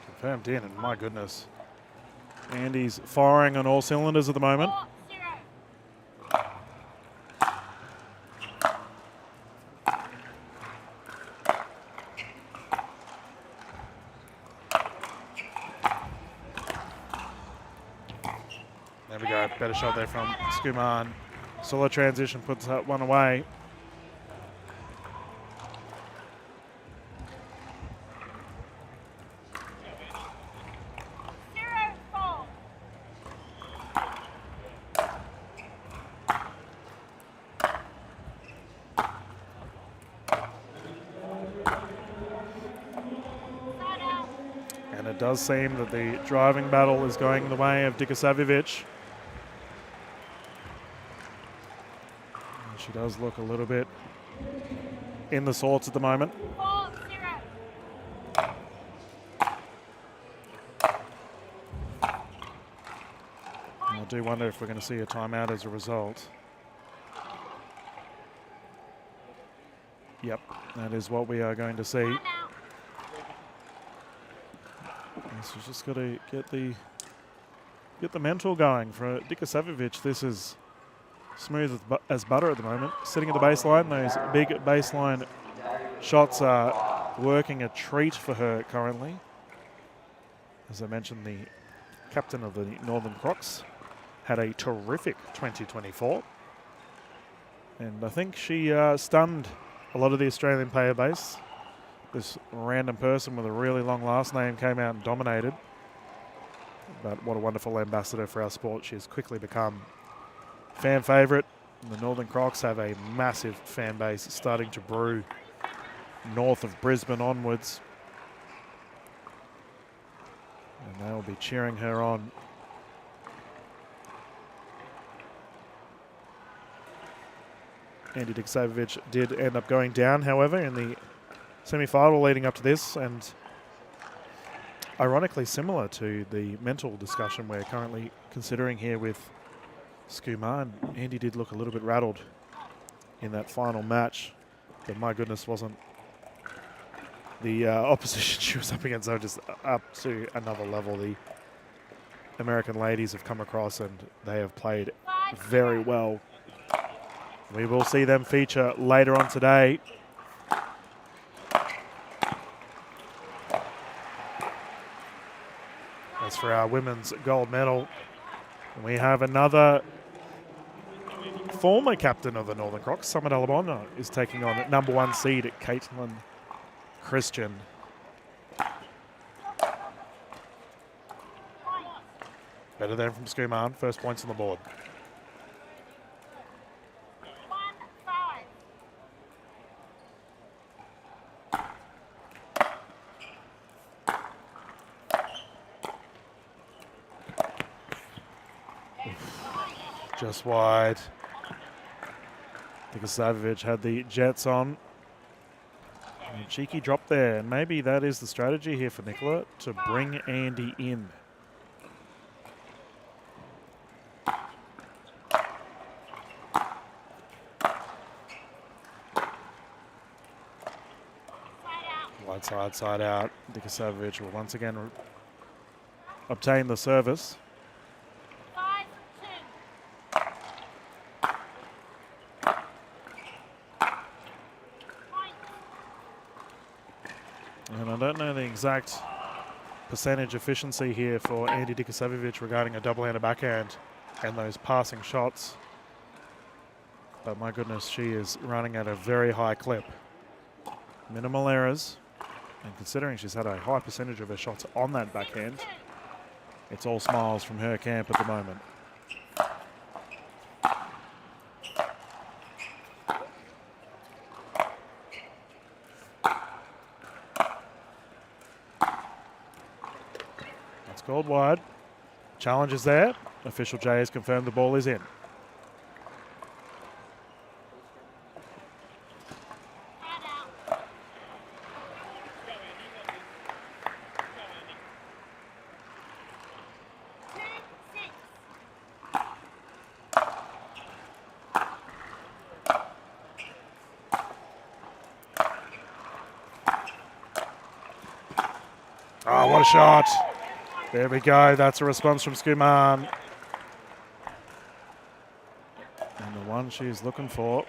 Confirmed in, and my goodness. Andy's firing on all cylinders at the moment. There we go, better shot there from Skuman. Solid transition, puts that one away. And it does seem that the driving battle is going the way of Dikasavic. She does look a little bit in the sorts at the moment. I do wonder if we're going to see a timeout as a result. Yep, that is what we are going to see. So she's just got to get the mental going for Dikasavic. This is smooth as butter at the moment. Sitting at the baseline, those big baseline shots are working a treat for her currently. As I mentioned, the captain of the Northern Crocs had a terrific 2024. And I think she stunned a lot of the Australian player base. This random person with a really long last name came out and dominated. But what a wonderful ambassador for our sport. She has quickly become fan favourite. The Northern Crocs have a massive fan base starting to brew north of Brisbane onwards. And they'll be cheering her on. Andy Dikasavic did end up going down, however, in the semi-final leading up to this, and ironically similar to the mental discussion we're currently considering here with Skuman. Andy did look a little bit rattled in that final match, but my goodness, wasn't the opposition she was up against, though, just up to another level. The American ladies have come across and they have played very well. We will see them feature later on today. As for our women's gold medal, we have another former captain of the Northern Crocs, Summit Alabama, is taking on #1 seed Caitlin Christian. Better than from Skuman. First points on the board. Just wide. Dikasavovich had the jets on. And a cheeky drop there. And maybe that is the strategy here for Nicola, to bring Andy in. Wide side, side out. Dikasavovich will once again obtain the service. And I don't know the exact percentage efficiency here for Andy Dikasavovich regarding a double-handed backhand and those passing shots. But my goodness, she is running at a very high clip. Minimal errors. And considering she's had a high percentage of her shots on that backhand, it's all smiles from her camp at the moment. That's called wide. Challenge is there. Official J has confirmed the ball is in. Oh, what a shot. There we go. That's a response from Skuman. And the one she's looking for.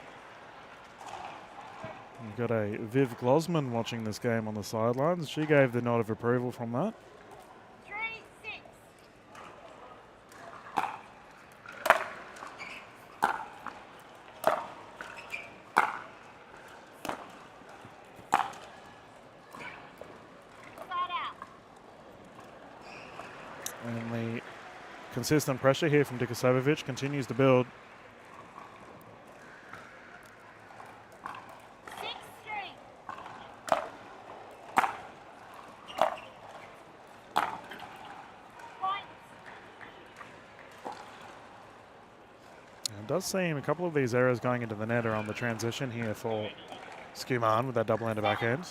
You've got a Viv Glosman watching this game on the sidelines. She gave the nod of approval from that. And the consistent pressure here from Dikasavovich continues to build. And it does seem a couple of these errors going into the net are on the transition here for Skuman with that double-handed backhand.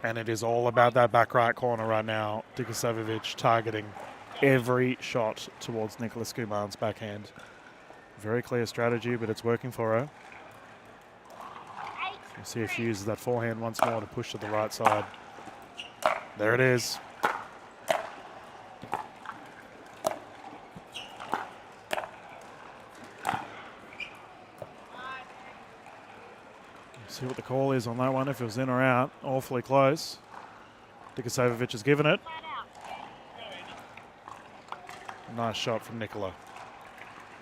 And it is all about that back right corner right now. Dikasavovich targeting every shot towards Nicholas Skuman's backhand. Very clear strategy, but it's working for her. We'll see if she uses that forehand once more to push to the right side. There it is. See what the call is on that one, if it was in or out. Awfully close. Dikasavovich has given it. Nice shot from Nicola.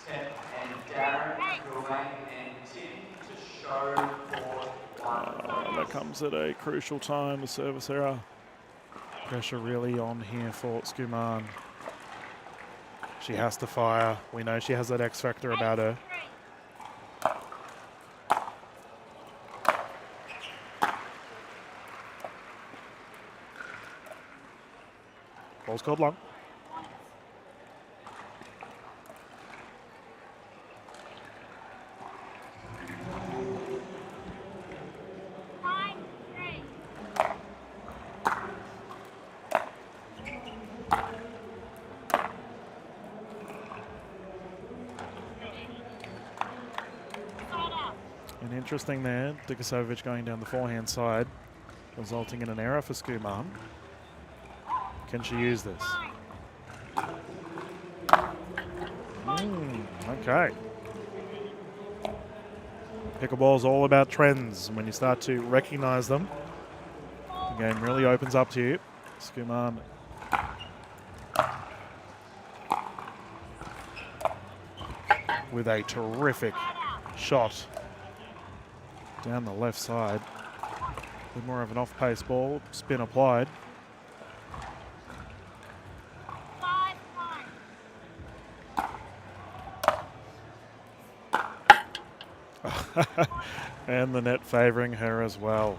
Tim and Darren, Ruane and Tim to show for one. That comes at a crucial time, the service error. Pressure really on here for Skuman. She has to fire. We know she has that X factor about her. Ball's called long. And interesting there, Dikasovic going down the forehand side, resulting in an error for Skuman. Can she use this? Okay. Pickleball is all about trends. When you start to recognize them, the game really opens up to you. Skuman with a terrific shot down the left side. A bit more of an off-pace ball, spin applied. And the net favouring her as well.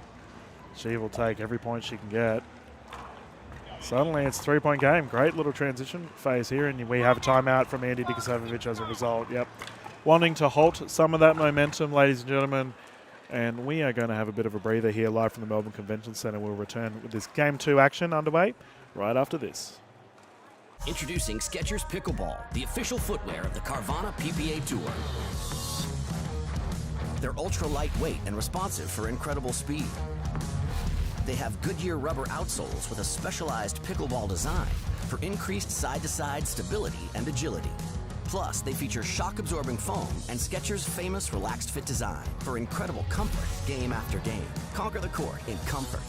She will take every point she can get. Suddenly it's a 3-point game. Great little transition phase here, and we have a timeout from Andy Dikasovic as a result. Yep. Wanting to halt some of that momentum, ladies and gentlemen. And we are going to have a bit of a breather here live from the Melbourne Convention Centre. We'll return with this Game 2 action underway right after this. Introducing Skechers Pickleball, the official footwear of the Carvana PPA Tour. They're ultra lightweight and responsive for incredible speed. They have Goodyear rubber outsoles with a specialized pickleball design for increased side-to-side stability and agility. Plus, they feature shock-absorbing foam and Skechers' famous relaxed fit design for incredible comfort game after game. Conquer the court in comfort.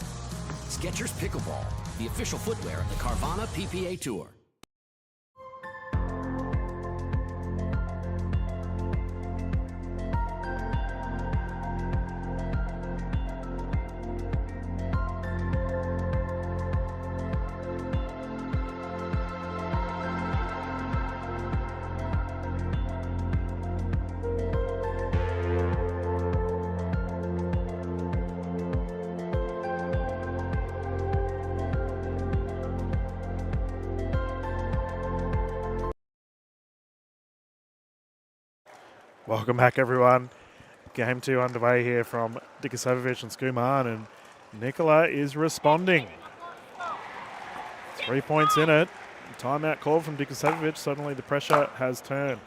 Skechers Pickleball, the official footwear of the Carvana PPA Tour. Welcome back, everyone. Game 2 underway here from Dikasovic and Skuman, and Nicola is responding. 3 points in it. Timeout call from Dikasovic. Suddenly the pressure has turned.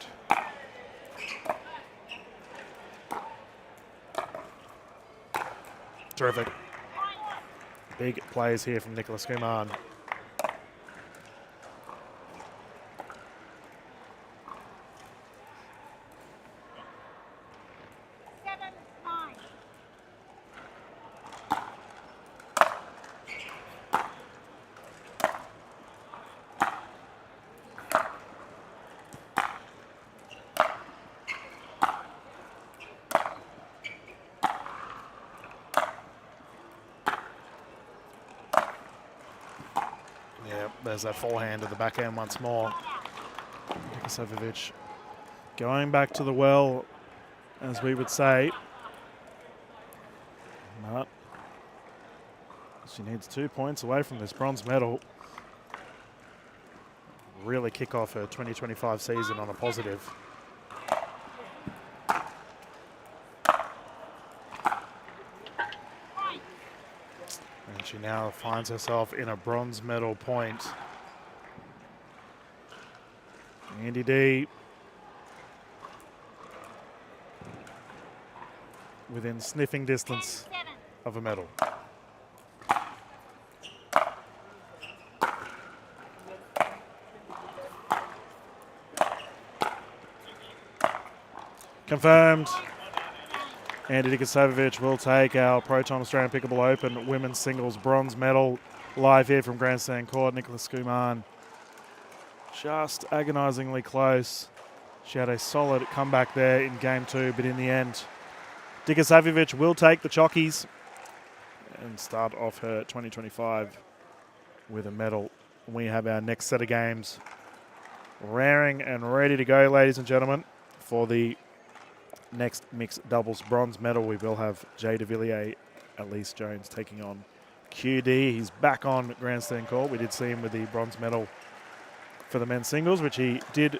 Terrific. Big plays here from Nicola Skuman. There's that forehand to the backhand once more. Dikasovic going back to the well, as we would say. But she needs 2 points away from this bronze medal. Really kick off her 2025 season on a positive. And she now finds herself in a bronze medal point. Andy D within sniffing distance of a medal. Confirmed. Andy Dikasovic will take our Proton Australian Pickleball Open Women's Singles Bronze Medal live here from Grandstand Court. Nicola Skuman just agonisingly close. She had a solid comeback there in Game 2, but in the end, Dikasovic will take the chockies and start off her 2025 with a medal. We have our next set of games raring and ready to go, ladies and gentlemen, for the next mixed doubles bronze medal. We will have Jay de Villiers, Elise Jones taking on QD. He's back on grandstand court. We did see him with the bronze medal for the men's singles, which he did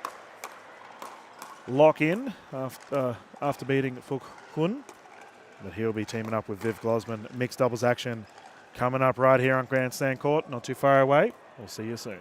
lock in after beating Fook Hun. But he'll be teaming up with Viv Glosman. Mixed doubles action coming up right here on grandstand court, not too far away. We'll see you soon.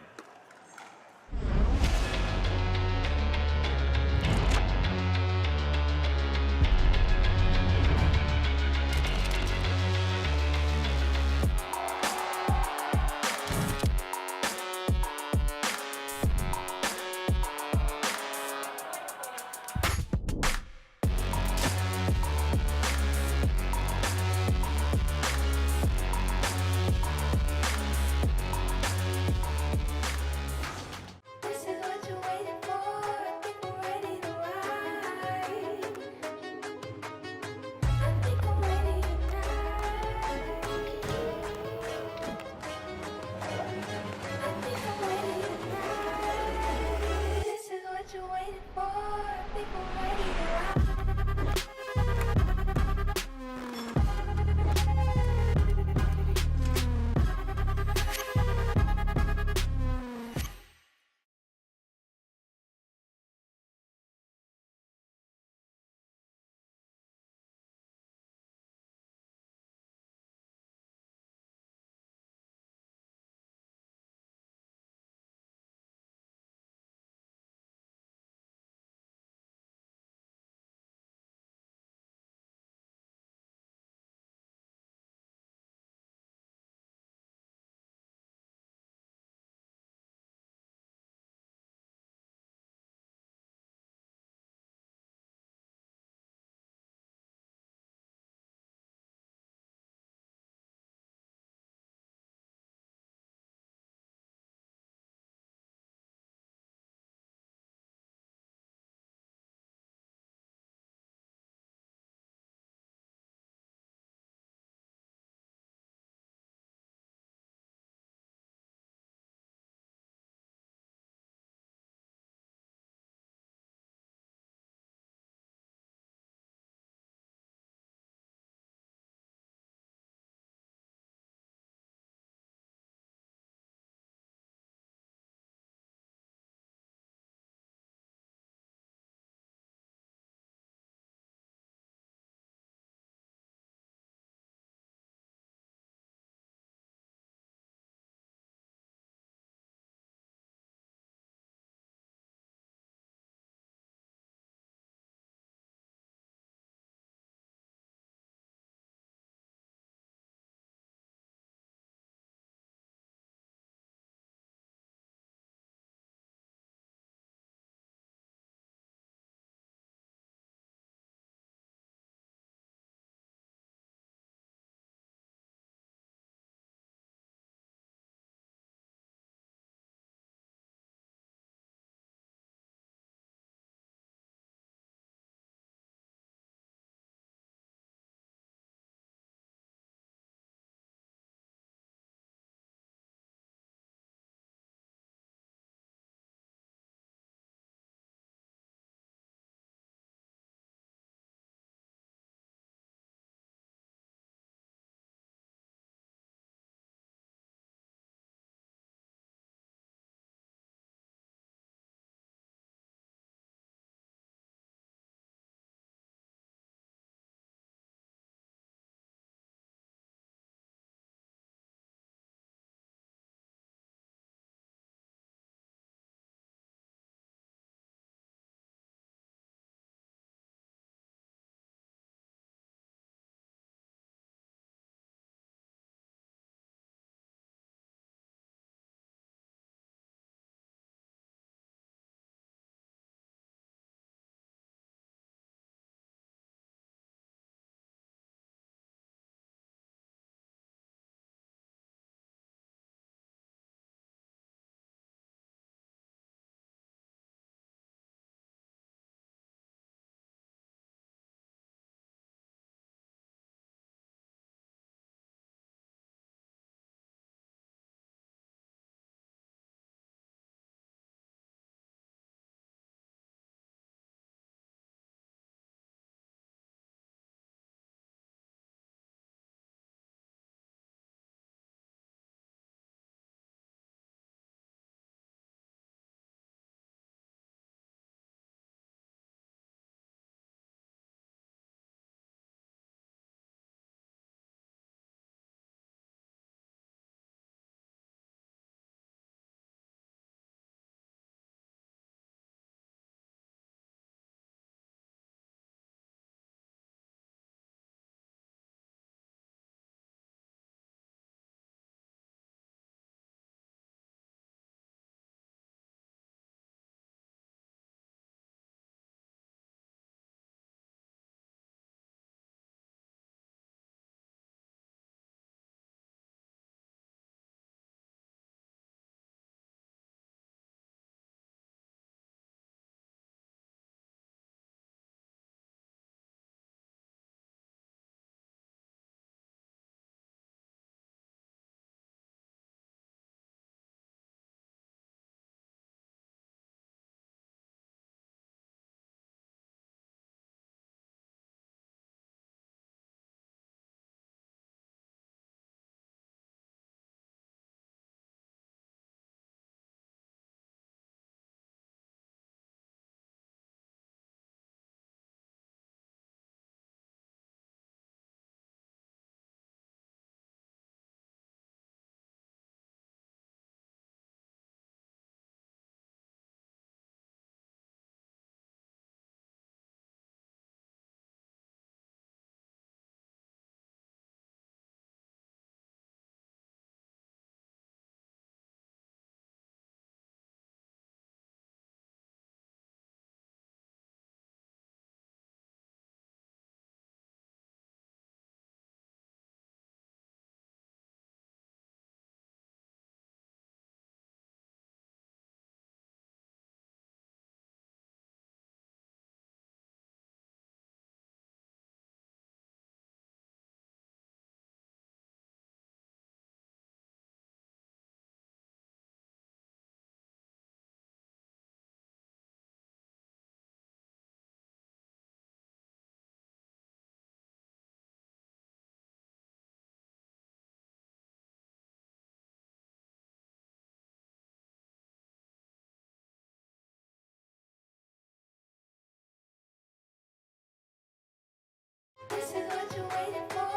This is what you're waiting for.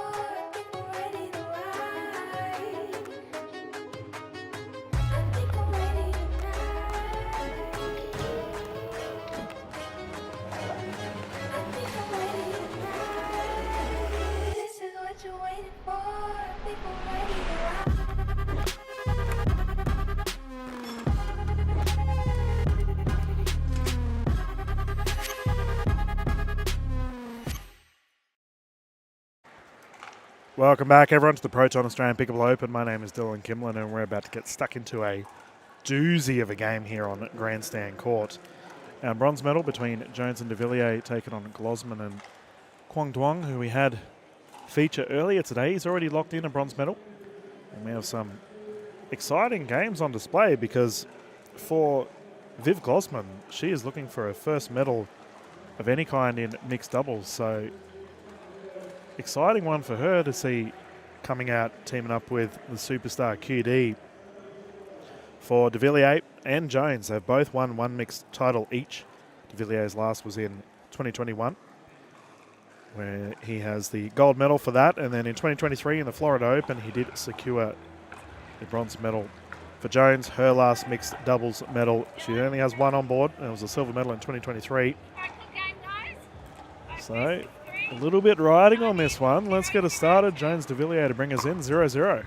People ready to ride. I think I'm ready tonight. I think I'm ready tonight. This is what you're waiting for. People ready to ride. Welcome back, everyone, to the Proton Australian Pickleball Open. My name is Dylan Kimlin, and we're about to get stuck into a doozy of a game here on Grandstand Court. Our bronze medal between Jones and de Villiers taken on Glosman and Quang Duong, who we had feature earlier today. He's already locked in a bronze medal. And we have some exciting games on display because for Viv Glosman, she is looking for her first medal of any kind in mixed doubles. So exciting one for her to see coming out, teaming up with the superstar QD. For de Villiers and Jones, they've both won one mixed title each. De Villiers' last was in 2021, where he has the gold medal for that. And then in 2023 in the Florida Open, he did secure the bronze medal. For Jones, her last mixed doubles medal, she only has one on board, and it was a silver medal in 2023. So a little bit riding on this one. Let's get us started. Jones de Villiers to bring us in 0-0.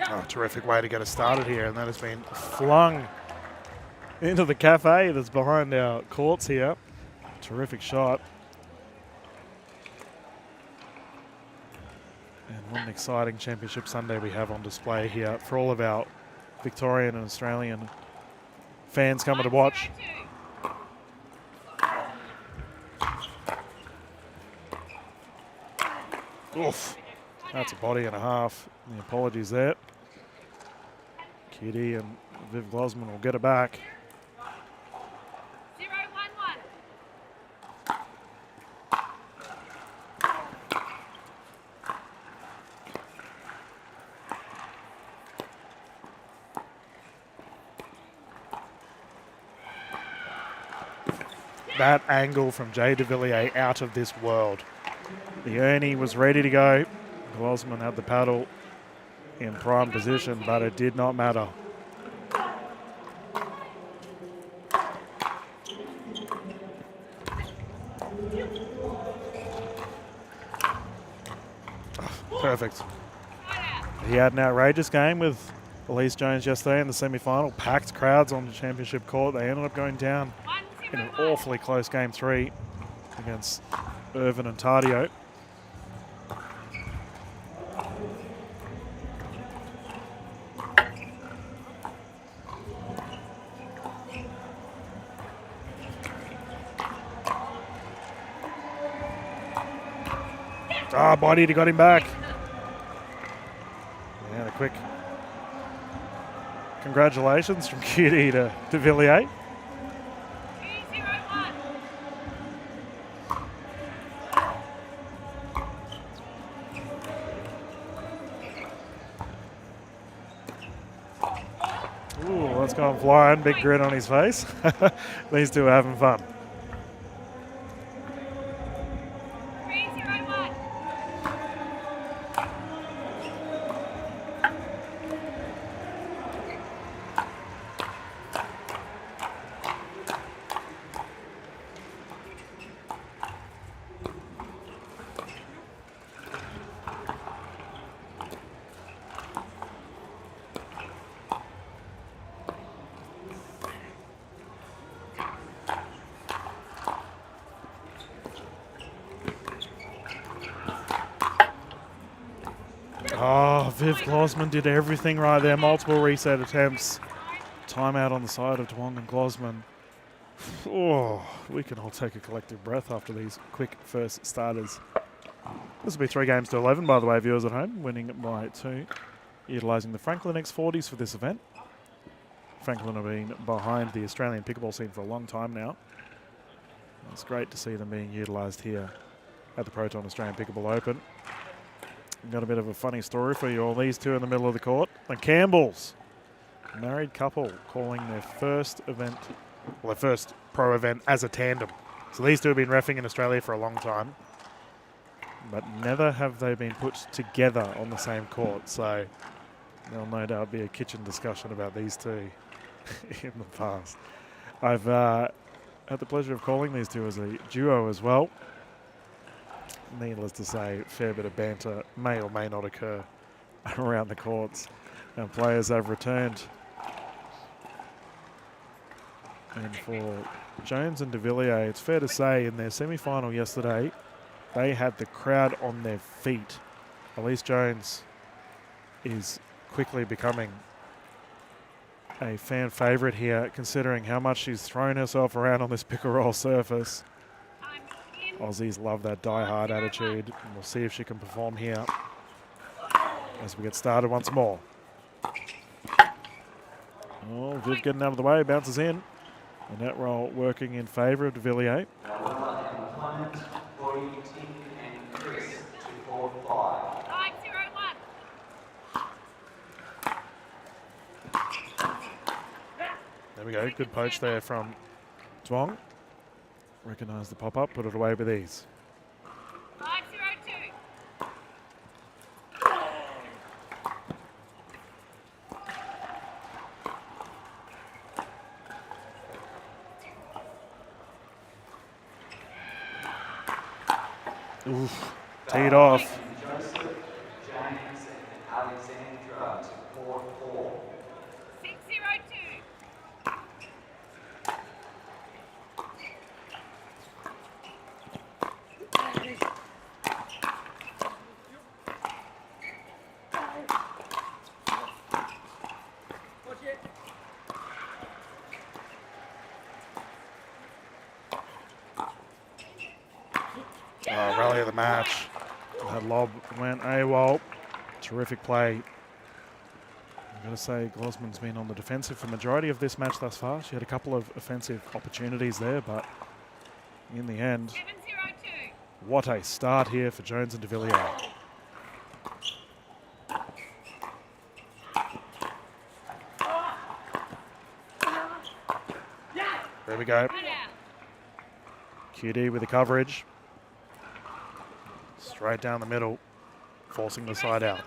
Oh, terrific way to get us started here, and that has been flung into the cafe that's behind our courts here. Terrific shot. And what an exciting Championship Sunday we have on display here for all of our Victorian and Australian fans coming to watch. Oof, that's a body and a half. The apologies there. Kitty and Viv Glosman will get it back. 0-1-1. That angle from Jay de Villiers out of this world. The Ernie was ready to go. Glosman had the paddle in prime position, but it did not matter. Oh, perfect. He had an outrageous game with Elise Jones yesterday in the semi-final. Packed crowds on the championship court. They ended up going down in an awfully close game 3 against Irvin and Tardio. Ah, bodied, he got him back. And a quick congratulations from QD to de Villiers. 2-0-1. Ooh, let's go flying. Big grin on his face. These two are having fun. 3-0-1. Oh, Viv Glosman did everything right there. Multiple reset attempts. Timeout on the side of Duong and Glosman. Oh, we can all take a collective breath after these quick first starters. This will be 3 games to 11, by the way, viewers at home, winning by 2. utilising the Franklin X40s for this event. Franklin have been behind the Australian pickleball scene for a long time now. It's great to see them being utilised here at the Proton Australian Pickleball Open. Got a bit of a funny story for you all. These two in the middle of the court. The Campbells, married couple, calling their first event, well, their first pro event as a tandem. So these two have been reffing in Australia for a long time, but never have they been put together on the same court. So there'll no doubt be a kitchen discussion about these two in the past. I've had the pleasure of calling these two as a duo as well. Needless to say, a fair bit of banter may or may not occur around the courts. And players have returned. And for Jones and de Villiers, it's fair to say in their semi-final yesterday, they had the crowd on their feet. Elise Jones is quickly becoming a fan favourite here, considering how much she's thrown herself around on this pick-and-roll surface. Aussies love that die-hard attitude, and we'll see if she can perform here as we get started once more. Oh, Viv getting out of the way, bounces in. The net roll working in favour of de Villiers. There we go, good poach there from Duong. Recognise the pop-up, put it away with ease. 502. Oof, teed off. Joseph, James, and Alexandra to court 4. 602. Rally of the match. That lob went AWOL. Terrific play. I've got to say, Glosman's been on the defensive for the majority of this match thus far. She had a couple of offensive opportunities there, but in the end, 702. what a start here for Jones and de Villiers. There we go. QD with the coverage. Straight down the middle, forcing the side out.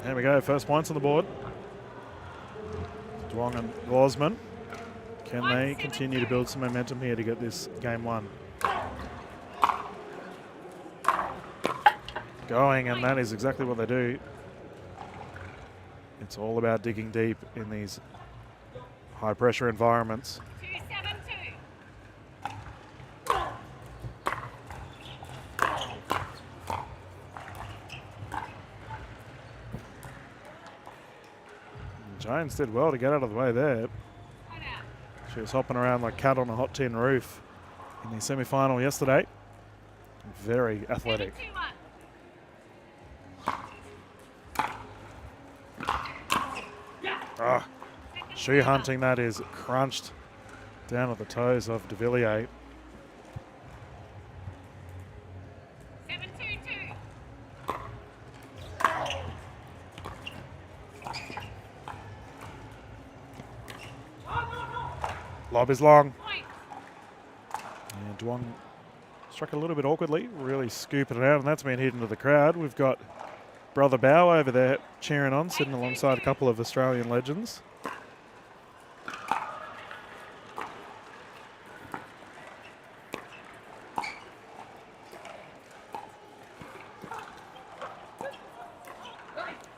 There we go, first points on the board. Duong and Glosman. Can they continue to build some momentum here to get this game won? Going, and that is exactly what they do. It's all about digging deep in these high pressure environments. 272. Jones did well to get out of the way there. She was hopping around like cat on a hot tin roof in the semi-final yesterday. Very athletic. 721. Shoe hunting, that is crunched down at the toes of de Villiers. 722. Lob is long. Point. And Duong struck a little bit awkwardly, really scooping it out, and that's been hidden to the crowd. We've got Brother Bow over there cheering on, sitting alongside a couple of Australian legends.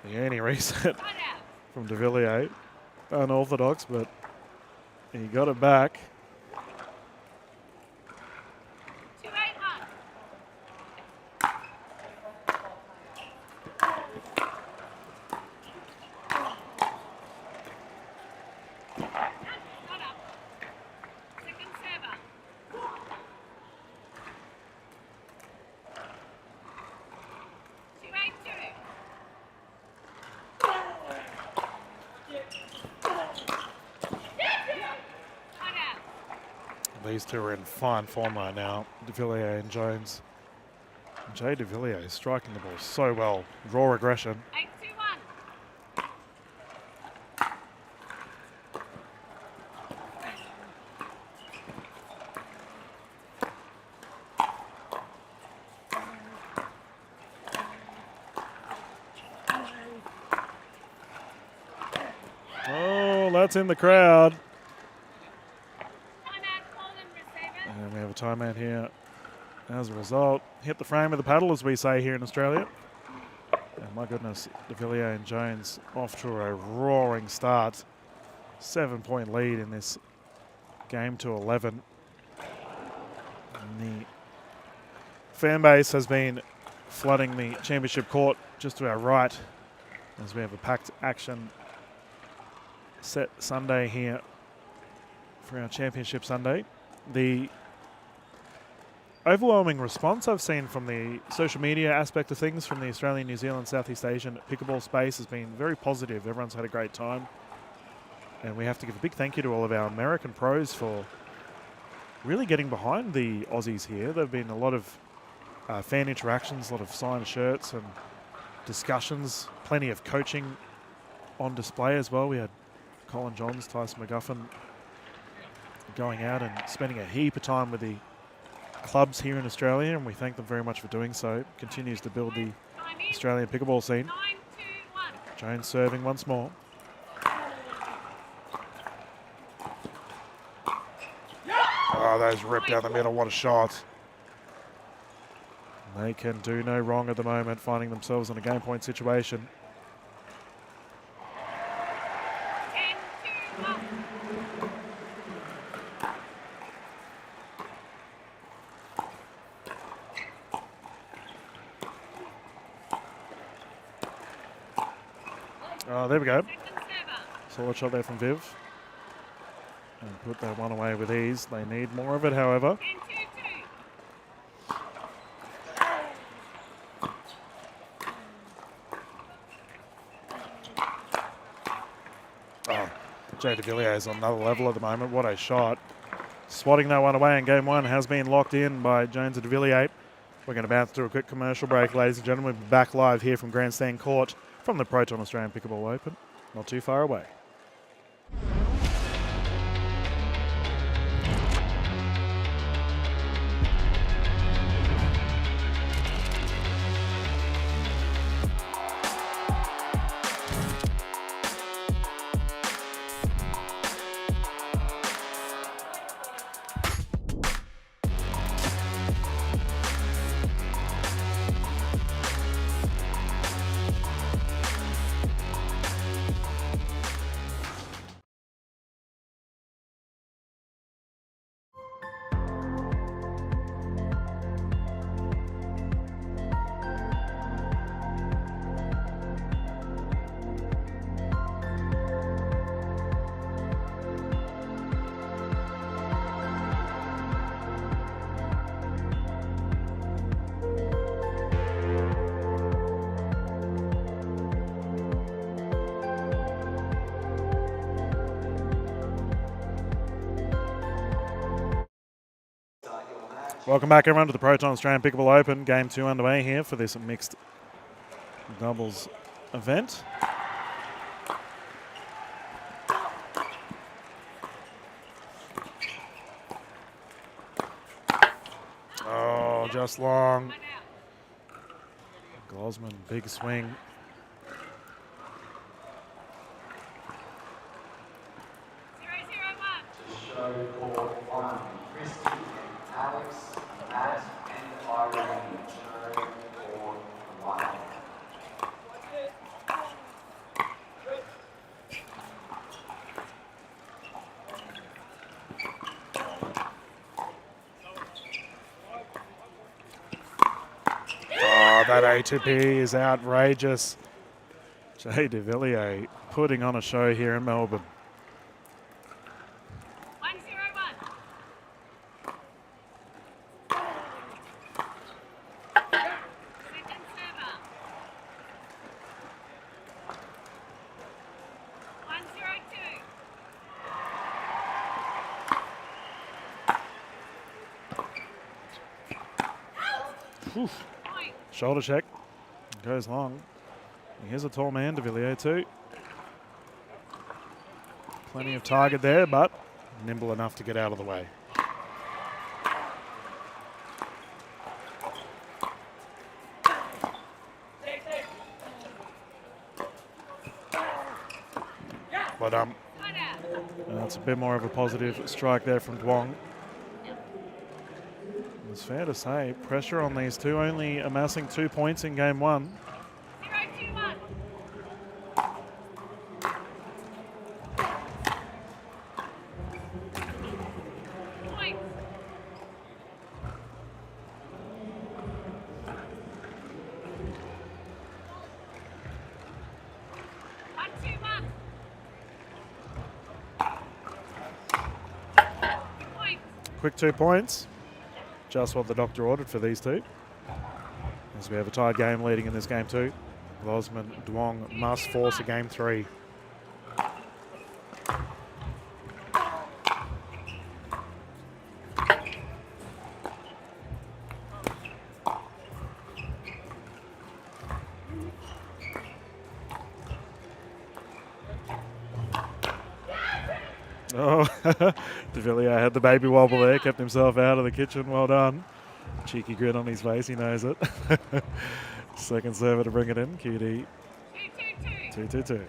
The Annie reset from De Villiers. Unorthodox, but he got it back. These two are in fine form right now, De Villiers and Jones. Jay De Villiers striking the ball so well. Raw aggression. Oh, that's in the crowd. And we have a timeout here. As a result, hit the frame of the paddle, as we say here in Australia. And my goodness, De Villiers and Jones off to a roaring start. 7-point lead in this game to 11. And the fan base has been flooding the championship court just to our right as we have a packed action set Sunday here for our championship Sunday. The overwhelming response I've seen from the social media aspect of things from the Australian, New Zealand, Southeast Asian pickleball space has been very positive. Everyone's had a great time. And we have to give a big thank you to all of our American pros for really getting behind the Aussies here. There have been a lot of fan interactions, a lot of signed shirts and discussions, plenty of coaching on display as well. We had Colin Johns, Tyson McGuffin going out and spending a heap of time with the clubs here in Australia, and we thank them very much for doing so. Continues to build the Australian pickleball scene. Jones serving once more. Oh, those ripped down the middle. What a shot. They can do no wrong at the moment, finding themselves in a game point situation. Oh, there we go. Solid shot there from Viv. And put that one away with ease. They need more of it, however. Oh, Jay De Villiers on another level at the moment. What a shot. Swatting that one away in game one has been locked in by Jones De Villiers. We're going to bounce to a quick commercial break, ladies and gentlemen. We'll be back live here from Grandstand Court from the Proton Australian Pickleball Open. Not too far away. Welcome back, everyone, to the Proton Australian Pickleball Open. Game 2 underway here for this mixed doubles event. Oh, just long. Gosman, big swing. Show court one, Christy, Alex, Matt, and Irene. Show court one. Oh, that ATP is outrageous. Jay de Villiers putting on a show here in Melbourne. 101. Second server. 102. Point. Shoulder check. Goes long. Here's a tall man, de Villiers too. Plenty of target there, but nimble enough to get out of the way. But that's a bit more of a positive strike there from Duong. It's fair to say, pressure on these two, only amassing 2 points in game one. 021. Point. One, two, one. Point. Quick 2 points. Just what the doctor ordered for these two. As we have a tied game leading in this game too. Losman Duong must force a game 3. Oh, de Villiers had the baby wobble there, kept himself out of the kitchen. Well done. Cheeky grin on his face, he knows it. Second server to bring it in, QD 2-2-2.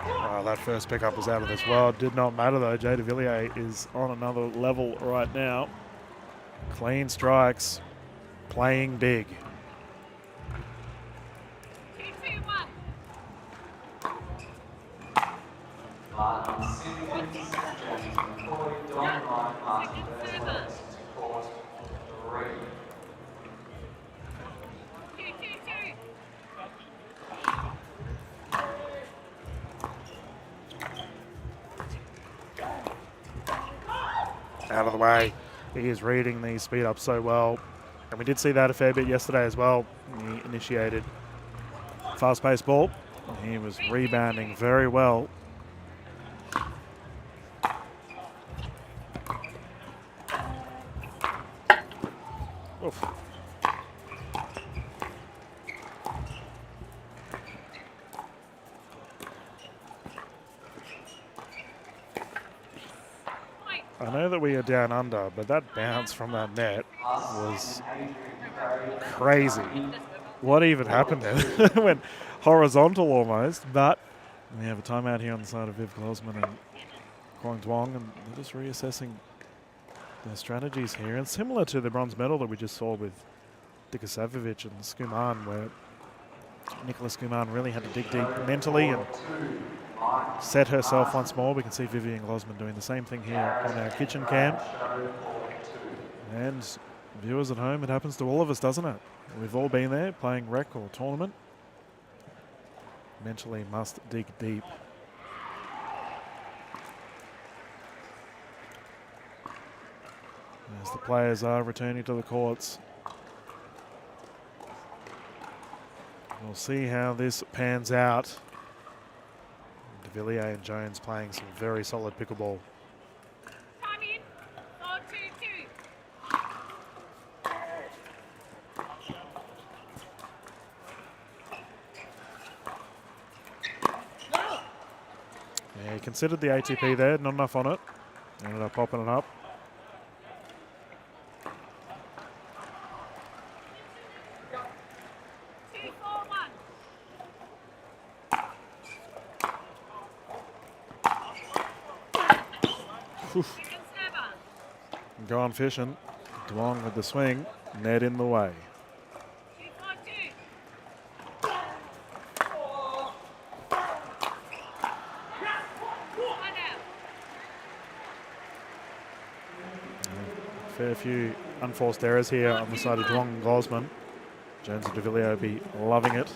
Oh, that first pickup was out of this world. Did not matter though. Jay de Villiers is on another level right now. Clean strikes, playing big. 2-2-1. Martin Simmons, James McCoy, Don Wright, Martin Bertolets to court 3. 2-2-2. Out of the way. He is reading these speed ups so well. And we did see that a fair bit yesterday as well. He initiated fast-paced ball. He was rebounding very well. Oof. I know that we are down under, but that bounce from that net was crazy. What even happened there? It went horizontal almost, but we have a timeout here on the side of Viv Klosman and Kwong Duong, and they're just reassessing their strategies here. And similar to the bronze medal that we just saw with Dikasavovich and Skuman, where Nicola Skuman really had to dig deep mentally and set herself once more. We can see Vivian Glosman doing the same thing here on our kitchen cam. And viewers at home, it happens to all of us, doesn't it? We've all been there playing rec or tournament. Mentally must dig deep. As the players are returning to the courts. We'll see how this pans out. De Villiers and Jones playing some very solid pickleball. Time in. 4-2-2. Yeah, he considered the ATP there, not enough on it. Ended up popping it up. Gone fishing. Duong with the swing. Net in the way. 2-4-2. One out. fair few unforced errors here on the side of Duong and Gosman. Jones and de Villiers will be loving it.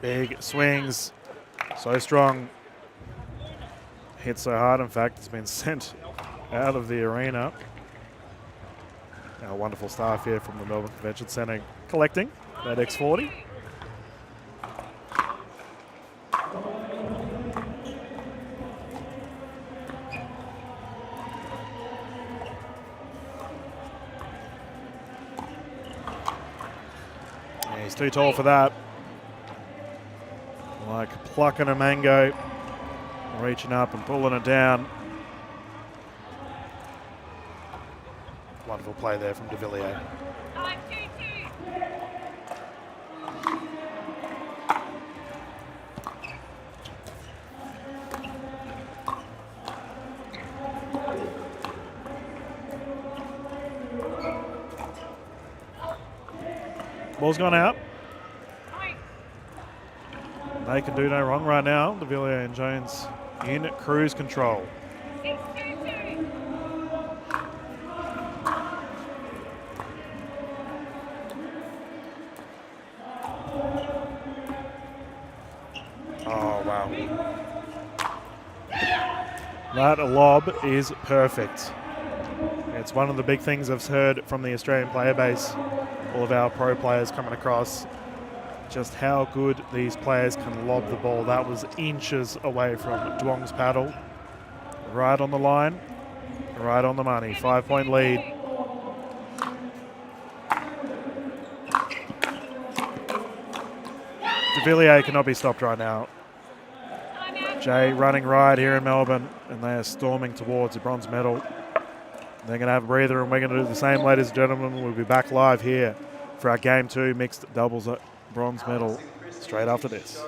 Big swings, so strong, hit so hard, in fact, it's been sent out of the arena. Our wonderful staff here from the Melbourne Convention Centre collecting that X40. Yeah, he's too tall for that. Like plucking a mango, reaching up and pulling it down. Wonderful play there from de Villiers. Ball's gone out. They can do no wrong right now. De Villiers and Jones in cruise control. Oh, wow. That lob is perfect. It's one of the big things I've heard from the Australian player base. All of our pro players coming across. Just how good these players can lob the ball. That was inches away from Duong's paddle. Right on the line, right on the money. 5-point lead. De Villiers cannot be stopped right now. Jay running right here in Melbourne, and they are storming towards the bronze medal. They're going to have a breather, and we're going to do the same, ladies and gentlemen. We'll be back live here for our Game 2 mixed doubles bronze medal straight after this.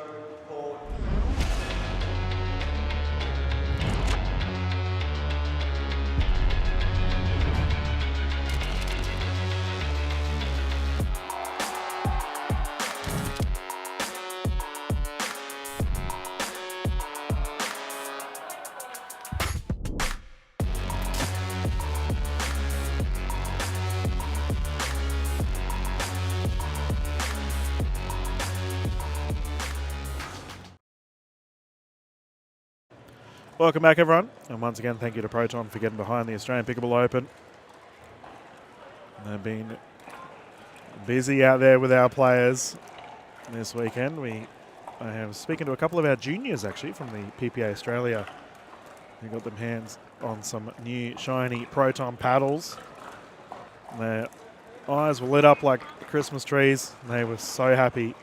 Welcome back, everyone. And once again, thank you to Proton for getting behind the Australian Pickleball Open. They've been busy out there with our players this weekend. I am speaking to a couple of our juniors, actually, from the PPA Australia. They got them hands on some new shiny Proton paddles. Their eyes were lit up like Christmas trees. They were so happy.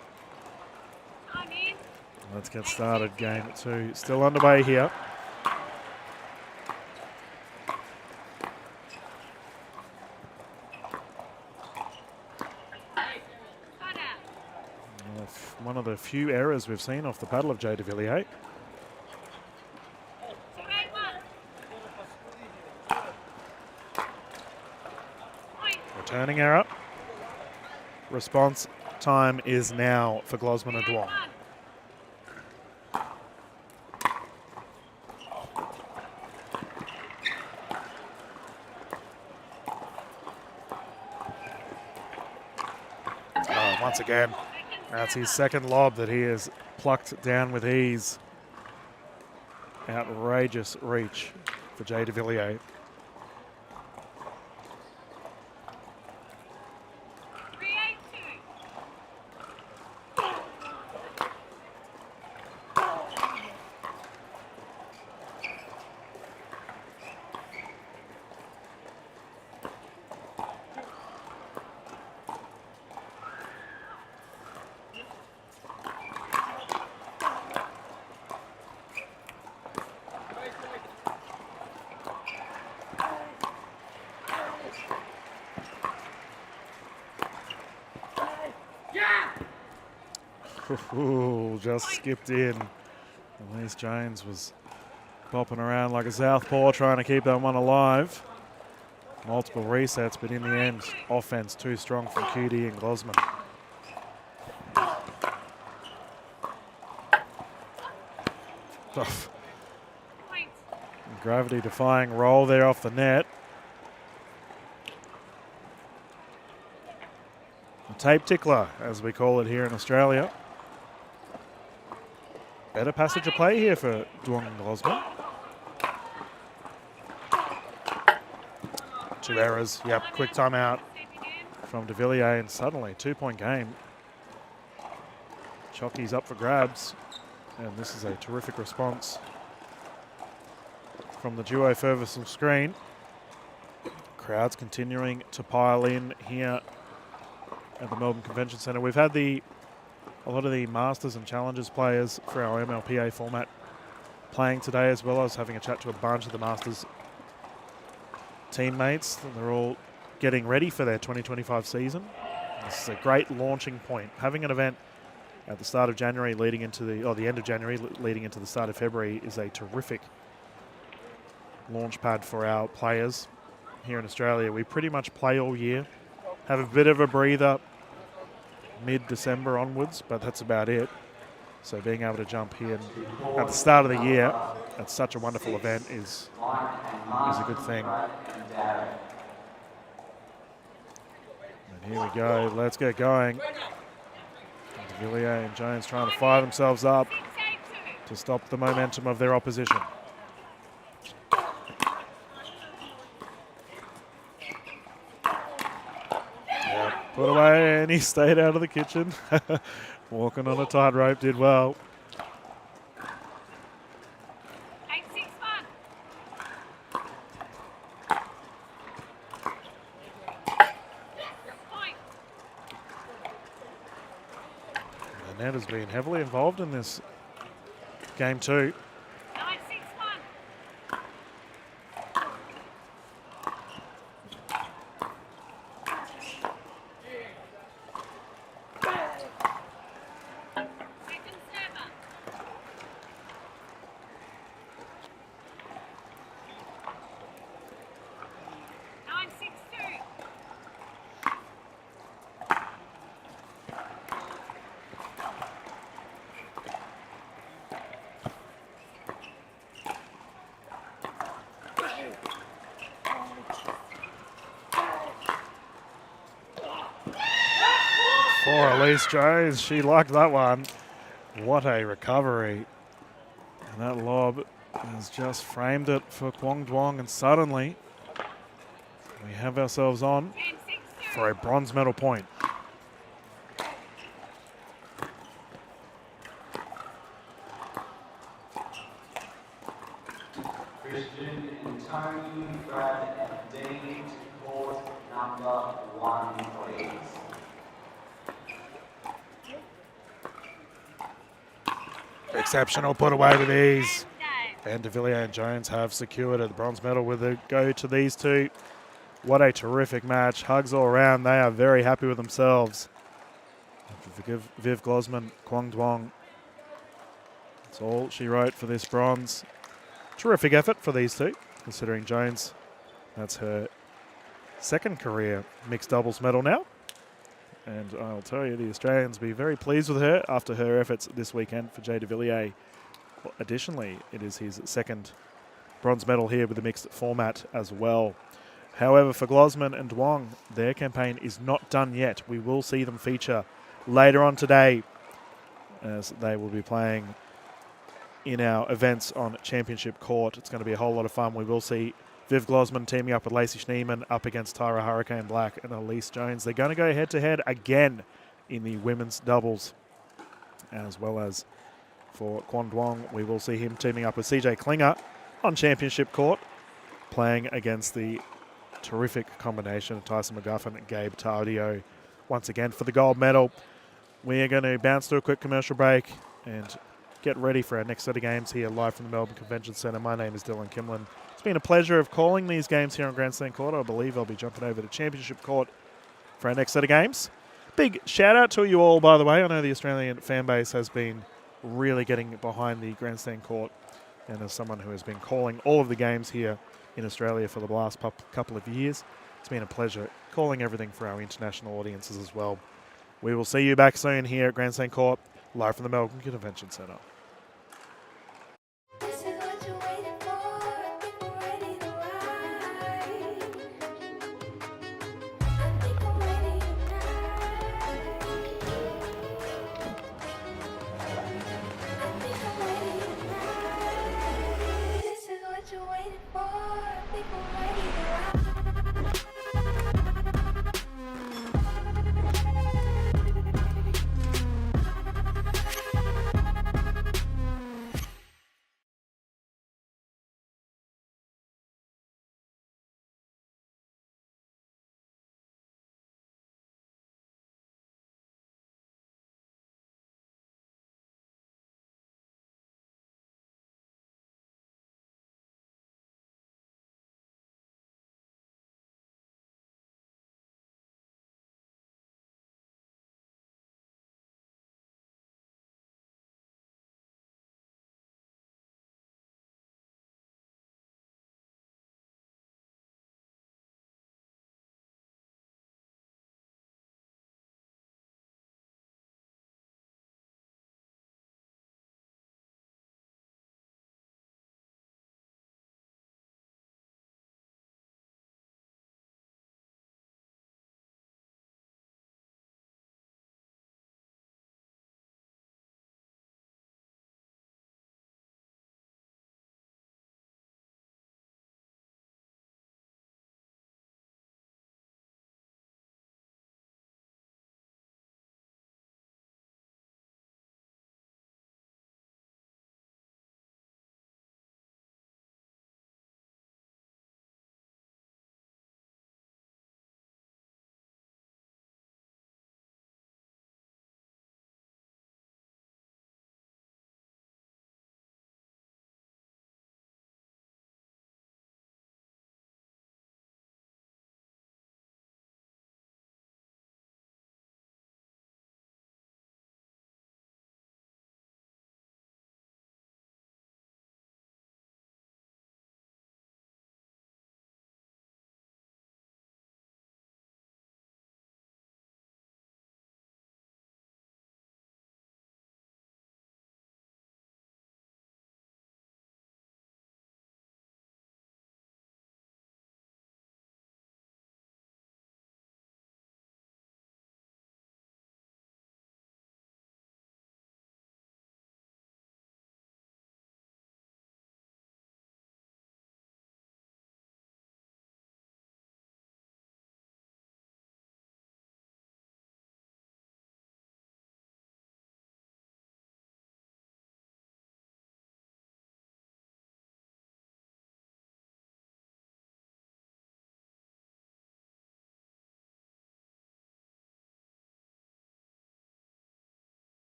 Let's get started. Game 2 still underway here. One of the few errors we've seen off the paddle of Jay de Villiers. Returning error. Response time is now for Gosman and Duong. Once again, that's his second lob that he has plucked down with ease. Outrageous reach for Jay de Villiers. Ooh, just skipped in. Elise Jones was bopping around like a southpaw trying to keep that one alive. Multiple resets, but in the end, offense too strong from QD and Glosman. Gravity-defying roll there off the net. A tape tickler, as we call it here in Australia. Better passage of play here for Duong and Glosman. 2 errors. Yep, quick timeout from De Villiers, and suddenly 2-point game. Chocky's up for grabs, and this is a terrific response from the duo furthest from screen. Crowds continuing to pile in here at the Melbourne Convention Centre. We've had a lot of the Masters and Challengers players for our MLPA format playing today, as well as having a chat to a bunch of the Masters teammates. And they're all getting ready for their 2025 season. This is a great launching point. Having an event at the start of January leading into the end of January leading into the start of February is a terrific launch pad for our players here in Australia. We pretty much play all year, have a bit of a breather mid-December onwards, but that's about it. So being able to jump here at the start of the year at such a wonderful event is a good thing. And here we go, let's get going. De Villiers and Jones trying to fire themselves up to stop the momentum of their opposition. Put away, and he stayed out of the kitchen. Walking on a tightrope, did well. The net has been heavily involved in this game too. For Elise Jones, she liked that one. What a recovery. And that lob has just framed it for Kwong Duong, and suddenly we have ourselves on for a bronze medal point. Christian and Tony, Brad and Dean to court number 1, please. Exceptional put away with ease. And De Villiers and Jones have secured a bronze medal with a go to these two. What a terrific match. Hugs all around. They are very happy with themselves. Viv Glosman, Kwong Duong. That's all she wrote for this bronze. Terrific effort for these two, considering Jones, that's her second career mixed doubles medal now. And I'll tell you, the Australians will be very pleased with her after her efforts this weekend for Jay De Villiers. Additionally, it is his second bronze medal here with the mixed format as well. However, for Glosman and Duong, their campaign is not done yet. We will see them feature later on today as they will be playing in our events on Championship Court. It's going to be a whole lot of fun. We will see Viv Glosman teaming up with Lacey Schneeman up against Tyra Hurricane Black and Elise Jones. They're going to go head-to-head again in the women's doubles, as well as for Kwong Duong, we will see him teaming up with CJ Klinger on Championship Court, playing against the terrific combination of Tyson McGuffin and Gabe Tardio once again for the gold medal. We are going to bounce to a quick commercial break and get ready for our next set of games here live from the Melbourne Convention Centre. My name is Dylan Kimlin. It's been a pleasure of calling these games here on Grandstand Court. I believe I'll be jumping over to Championship Court for our next set of games. Big shout out to you all, by the way. I know the Australian fan base has been really getting behind the Grandstand Court, and as someone who has been calling all of the games here in Australia for the last couple of years. It's been a pleasure calling everything for our international audiences as well. We will see you back soon here at Grandstand Court, live from the Melbourne Convention Centre. This is what you're waiting for. People ready to ride. I think I'm ready tonight. I think I'm ready tonight. This is what you're waiting for. People ready to ride.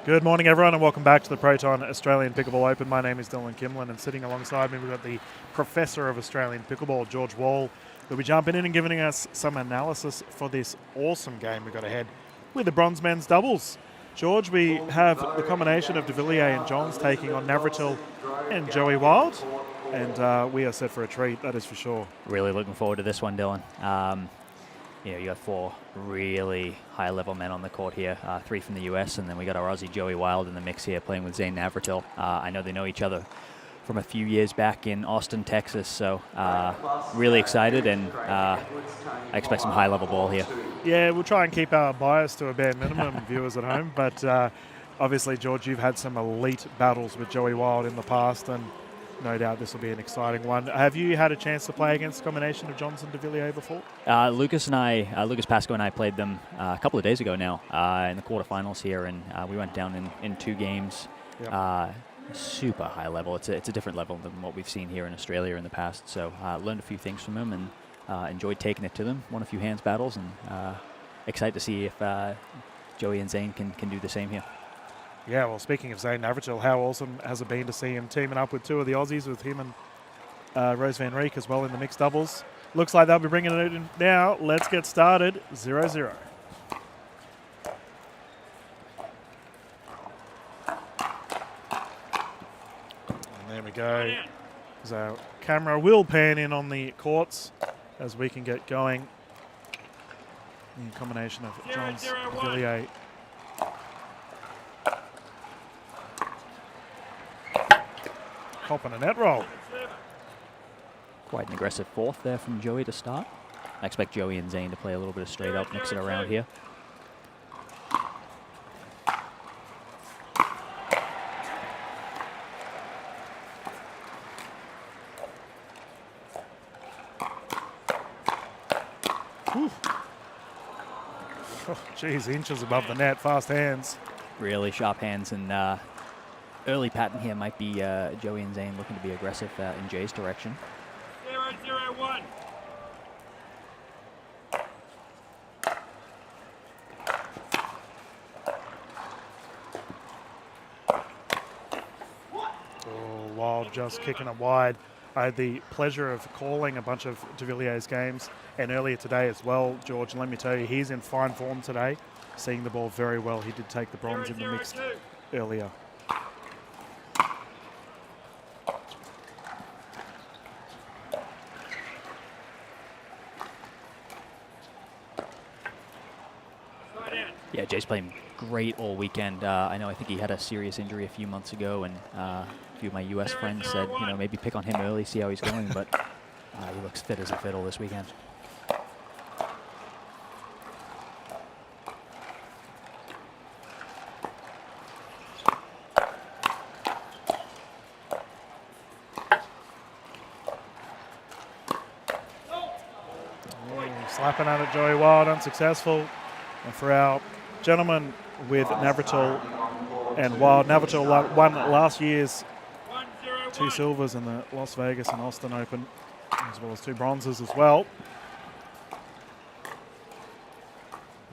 Good morning, everyone, and welcome back to the Proton Australian Pickleball Open. My name is Dylan Kimlin, and sitting alongside me, we've got the Professor of Australian Pickleball, George Wall, who'll be jumping in and giving us some analysis for this awesome game we've got ahead with the bronze men's doubles. George, we have the combination of De Villiers and Johns taking on Navratil and Joey Wild, and we are set for a treat, that is for sure. Really looking forward to this one, Dylan. You got 4 really high-level men on the court here, 3 from the US, and then we got our Aussie Joey Wild in the mix here playing with Zane Navratil. I know they know each other from a few years back in Austin, Texas, so really excited, and I expect some high-level ball here. Yeah, we'll try and keep our bias to a bare minimum, viewers at home, but obviously, George, you've had some elite battles with Joey Wild in the past, and no doubt this will be an exciting one. Have you had a chance to play against a combination of Johns and De Villiers before? Lucas Pascoe and I played them a couple of days ago now in the quarterfinals here, and we went down in 2 games. Yep. Super high level. It's a different level than what we've seen here in Australia in the past. So learned a few things from them and enjoyed taking it to them. Won a few hands battles, and excited to see if Joey and Zane can do the same here. Yeah, well, speaking of Zane Navratil, how awesome has it been to see him teaming up with 2 of the Aussies, with him and Rose Van Rieck as well in the mixed doubles. Looks like they'll be bringing it in now. Let's get started. 0-0. And there we go. So our camera will pan in on the courts as we can get going. The combination of Johns, De Villiers. Copping a net roll. Quite an aggressive 4th there from Joey to start. I expect Joey and Zane to play a little bit of straight up, mix it around here. Oh, geez, inches above the net, fast hands. Really sharp hands, and early pattern here might be Joey and Zane looking to be aggressive in Jay's direction. 0-0-1. Oh, Wild just kicking it wide. I had the pleasure of calling a bunch of De Villiers games, and earlier today as well, George, and let me tell you, he's in fine form today, seeing the ball very well. He did take the bronze in the mixed earlier. Yeah, Jay's playing great all weekend. I think he had a serious injury a few months ago, and a few of my U.S. friends said, maybe pick on him early, see how he's going, but he looks fit as a fiddle this weekend. Slapping at it, Joey Wild, unsuccessful. And for our gentleman with Navratil and Wild, Navratil won last year's 2 silvers in the Las Vegas and Austin Open, as well as 2 bronzes as well.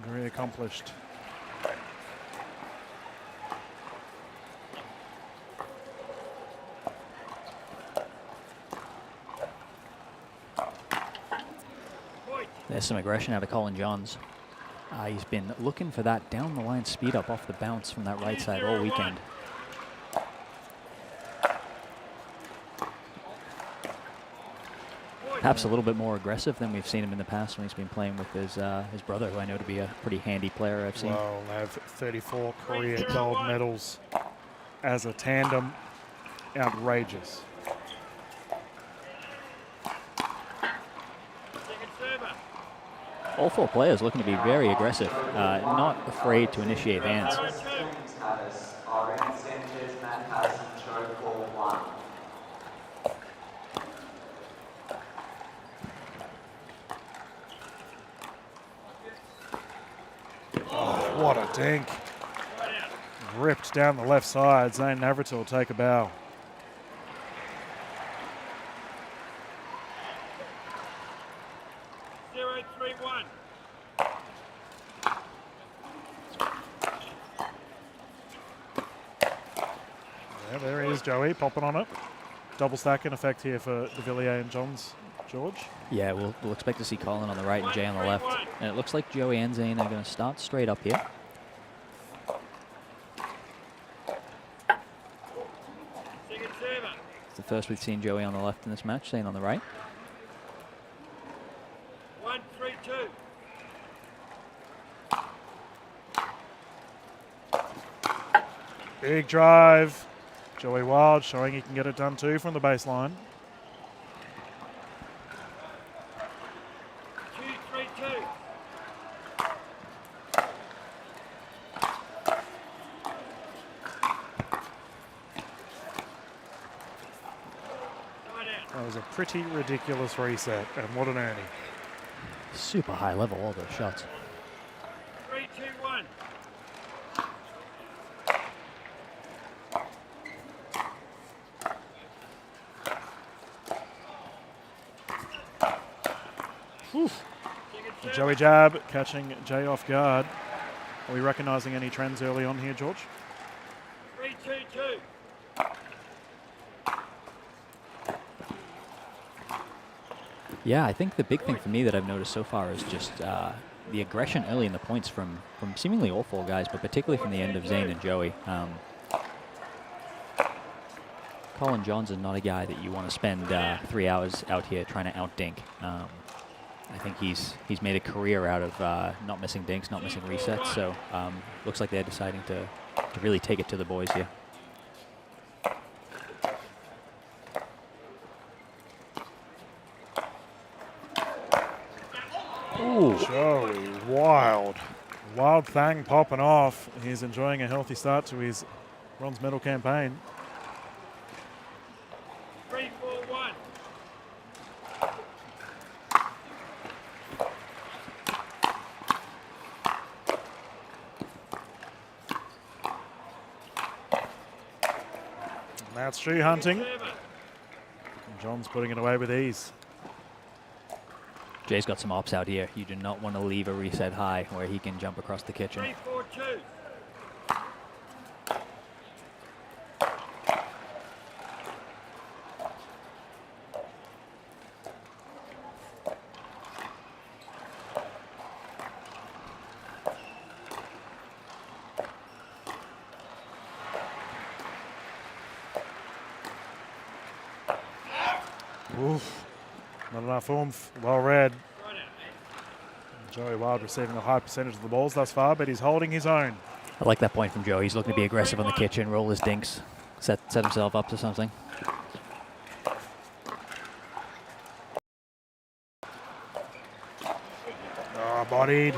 Very accomplished. There's some aggression out of Colin Johns. He's been looking for that down the line speed up off the bounce from that right side all weekend. Perhaps a little bit more aggressive than we've seen him in the past when he's been playing with his brother, who I know to be a pretty handy player I've seen. Well, they have 34 career gold medals as a tandem. Outrageous. All 4 players looking to be very aggressive, not afraid to initiate hands. Oh, what a dink. Ripped down the left side. Zane Navratil will take a bow. Joey, popping on it. Double stack in effect here for De Villiers and Johns, George. Yeah, we'll expect to see Colin on the right and Jay on the left. And it looks like Joey and Zane are going to start straight up here. Second server. It's the first we've seen Joey on the left in this match, Zane on the right. 1-3-2. Big drive. Joey Wild showing he can get it done too from the baseline. 2-3-2. That was a pretty ridiculous reset, and what an earning. Super high level, all those shots. 3-2-1. Joey jab catching Jay off guard. Are we recognising any trends early on here, George? 3-2-2. Yeah, I think the big thing for me that I've noticed so far is just the aggression early in the points from seemingly all four guys, but particularly from the end of Zane and Joey. Colin Johns is not a guy that you want to spend 3 hours out here trying to outdink. I think he's made a career out of not missing dinks, not missing resets. So looks like they're deciding to really take it to the boys here. Ooh. Joey Wild. Wild thing popping off. He's enjoying a healthy start to his bronze medal campaign. 3-4-1. And that's shoe hunting. And John's putting it away with ease. Jay's got some ops out here. You do not want to leave a reset high where he can jump across the kitchen. 3-4-2. Oof. Not enough oomph. Well read. Joey Wild receiving a high percentage of the balls thus far, but he's holding his own. I like that point from Joe. He's looking to be aggressive on the kitchen, roll his dinks, set himself up to something. Oh, bodied.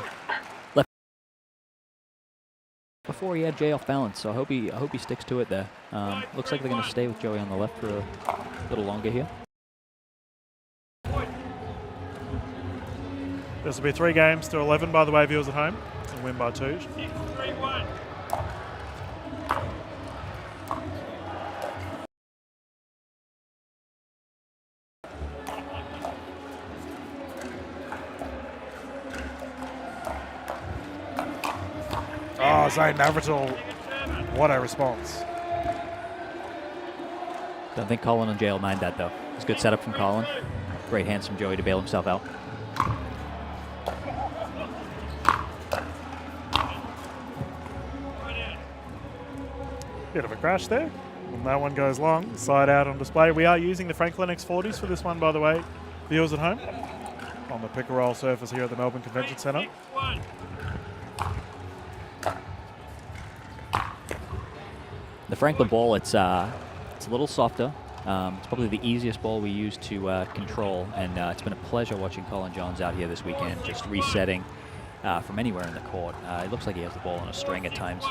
Before he had Jay off balance, so I hope he sticks to it there. Looks like they're going to stay with Joey on the left for a little longer here. This will be 3 games to 11, by the way, viewers at home. And win by 2. 6-3-1. Oh, Zane Navratil. What a response. Don't think Colin and Jay will mind that, though. It's a good setup from Colin. Great hands from Joey to bail himself out. Bit of a crash there. And that one goes long. Side out on display. We are using the Franklin X40s for this one, by the way, viewers at home. On the Pickleball surface here at the Melbourne Convention Centre. 6-1. The Franklin ball, it's a little softer. It's probably the easiest ball we use to control, and it's been a pleasure watching Colin Johns out here this weekend, just resetting from anywhere in the court. It looks like he has the ball on a string at times.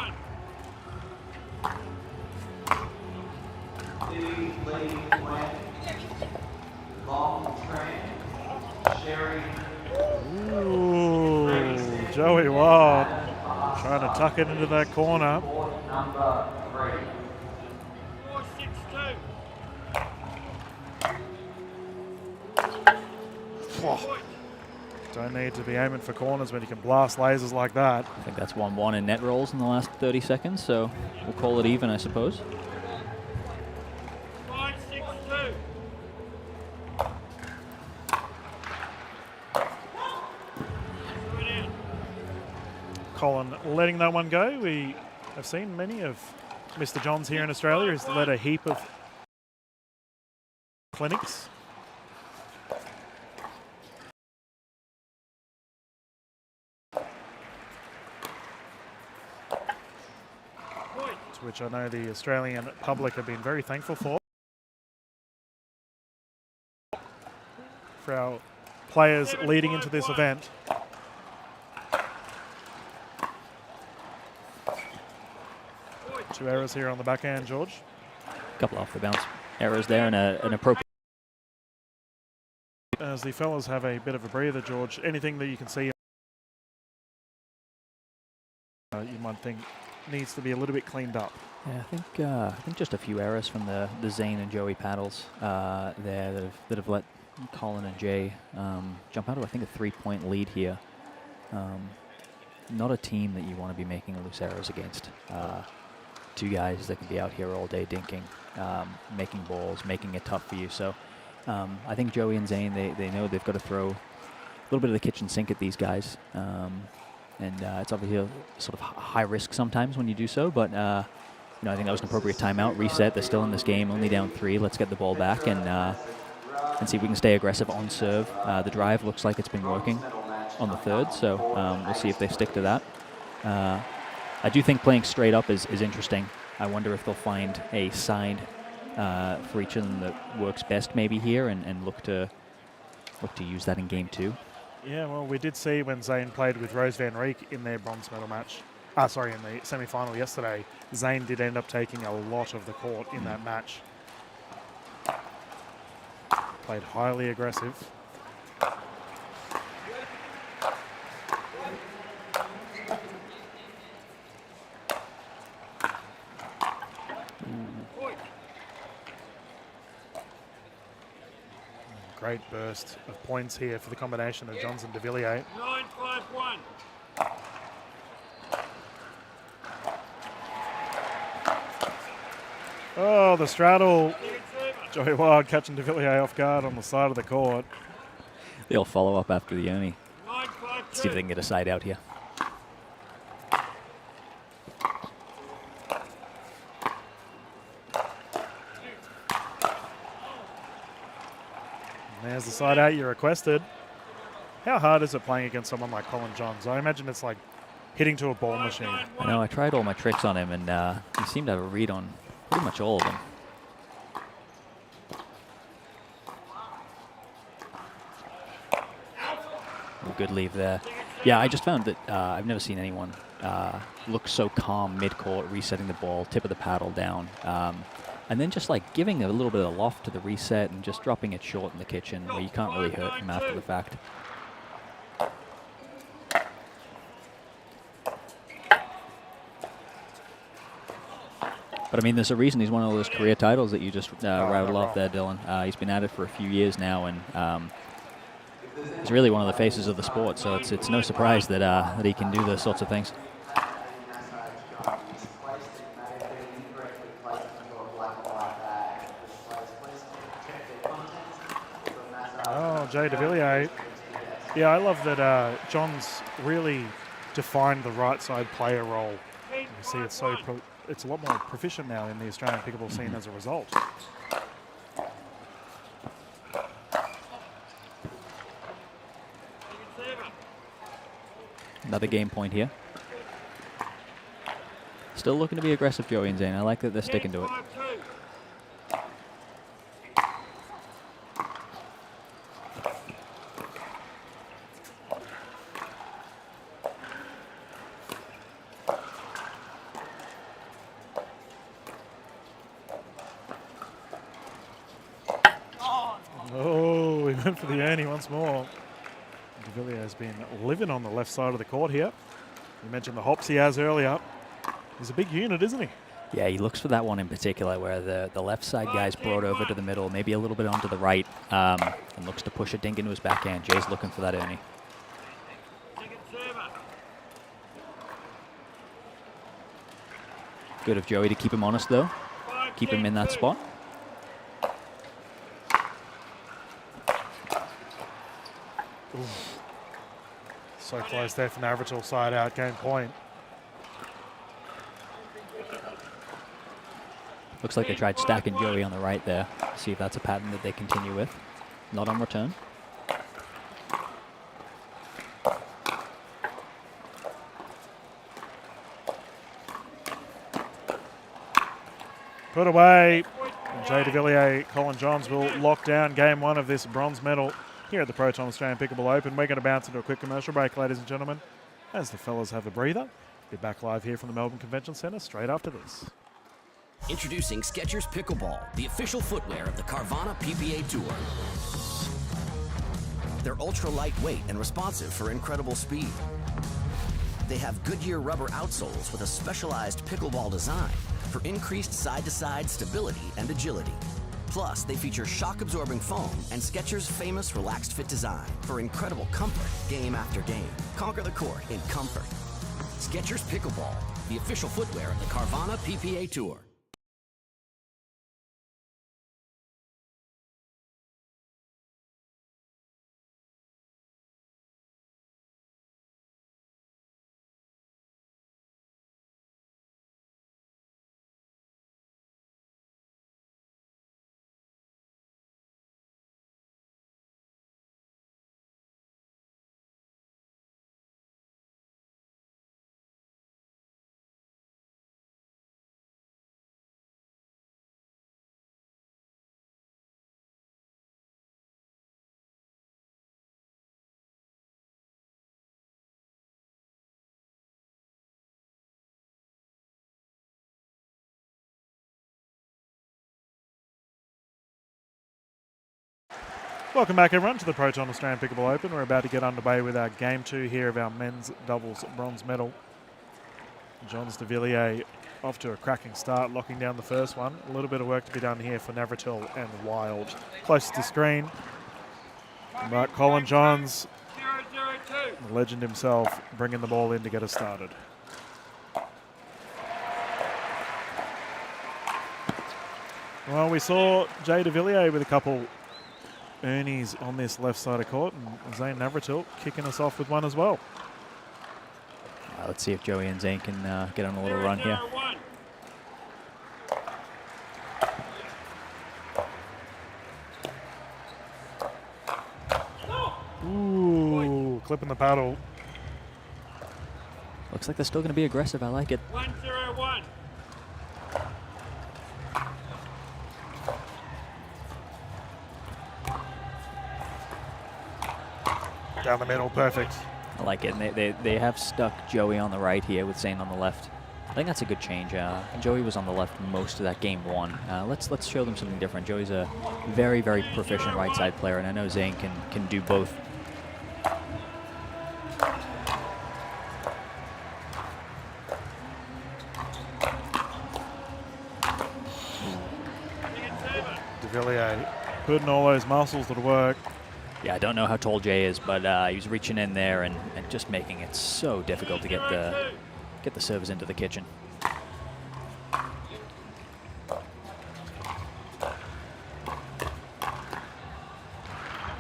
Ooh, Joey Wild trying to tuck it into that corner. 4-6-2. Don't need to be aiming for corners when you can blast lasers like that. I think that's 1-1 in net rolls in the last 30 seconds, so we'll call it even, I suppose. Colin letting that one go. We have seen many of Mr. Johns here in Australia. He's led a heap of clinics. To which I know the Australian public have been very thankful for our players leading into this event. Two errors here on the backhand, George. A couple off the bounce errors there and an appropriate. As the fellas have a bit of a breather, George, anything that you can see you might think needs to be a little bit cleaned up. Yeah, I think just a few errors from the Zane and Joey paddles there that have let Colin and Jay jump out of, I think, a 3-point lead here. Not a team that you want to be making loose errors against. Two guys that can be out here all day dinking, making balls, making it tough for you. So I think Joey and Zane, they know they've got to throw a little bit of the kitchen sink at these guys. And it's obviously a sort of high risk sometimes when you do so, but I think that was an appropriate timeout, reset. They're still in this game, only down 3. Let's get the ball back and see if we can stay aggressive on serve. The drive looks like it's been working on the third, so we'll see if they stick to that. I do think playing straight up is interesting. I wonder if they'll find a side for each of them that works best maybe here and look to use that in game 2. Yeah, well, we did see when Zane played with Rose Van Reek in their bronze medal match. In the semi-final yesterday, Zane did end up taking a lot of the court in that match. Played highly aggressive. Great burst of points here for the combination of Johns and de Villiers. 9-5-1. Oh, the straddle. Joey Wild catching de Villiers off guard on the side of the court. They'll follow up after the Oni. 9-5-2. See if they can get a side out here. There's the side out you requested. How hard is it playing against someone like Colin Johns? I imagine it's like hitting to a ball machine. I know, I tried all my tricks on him, and he seemed to have a read on pretty much all of them. Good leave there. Yeah, I just found that I've never seen anyone look so calm mid-court, resetting the ball, tip of the paddle down. And then just like giving a little bit of loft to the reset and just dropping it short in the kitchen where you can't really hurt him after the fact. But I mean, there's a reason he's won all those career titles that you just rattled off there, Dylan. He's been at it for a few years now, and he's really one of the faces of the sport. So it's no surprise that that he can do those sorts of things. Oh, Jay de Villiers. Yeah, I love that Johns really defined the right side player role. You see, it's a lot more proficient now in the Australian pickleball scene as a result. Another game point here. Still looking to be aggressive, Joey and Zane. I like that they're sticking to it. 10-5-2. Oh, we went for the Ernie once more. De Villiers has been living on the left side of the court here. You mentioned the hops he has earlier. He's a big unit, isn't he? Yeah, he looks for that one in particular where the left side guy's brought over to the middle, maybe a little bit onto the right, and looks to push a dink into his backhand. Jay's looking for that Ernie. Good of Joey to keep him honest, though. Keep him in that spot. So close close there for Navratil, side out, game point. Looks like they tried stacking Joey on the right there. See if that's a pattern that they continue with. Not on return. Put away. Jay De Villiers, Colin Johns will lock down game one of this bronze medal here at the Proton Australian Pickleball Open. We're going to bounce into a quick commercial break, ladies and gentlemen, as the fellas have a breather. Be back live here from the Melbourne Convention Centre straight after this. Introducing Skechers Pickleball, the official footwear of the Carvana PPA Tour. They're ultra lightweight and responsive for incredible speed. They have Goodyear rubber outsoles with a specialized pickleball design for increased side-to-side stability and agility. Plus, they feature shock-absorbing foam and Skechers' famous relaxed fit design for incredible comfort game after game. Conquer the court in comfort. Skechers Pickleball, the official footwear of the Carvana PPA Tour. Welcome back, everyone, to the Proton Australian Pickleball Open. We're about to get underway with our game two here of our men's doubles bronze medal. Johns De Villiers off to a cracking start, locking down the first one. A little bit of work to be done here for Navratil and Wild. Close to screen. But Colin Johns, 0-0-2. the legend himself, bringing the ball in to get us started. Well, we saw Jay De Villiers with a couple Ernie's on this left side of court, and Zane Navratil kicking us off with one as well. Let's see if Joey and Zane can get on a little run here. 0-0-1. Ooh, clipping the paddle. Looks like they're still going to be aggressive. I like it. 1-0-1. Down the middle, perfect. I like it. And they have stuck Joey on the right here with Zane on the left. I think that's a good change. Joey was on the left most of that game one. Let's show them something different. Joey's a very, very proficient right side player, and I know Zane can do both. De Villiers putting all those muscles to work. Yeah, I don't know how tall Jay is, but he was reaching in there and just making it so difficult to get the servers into the kitchen.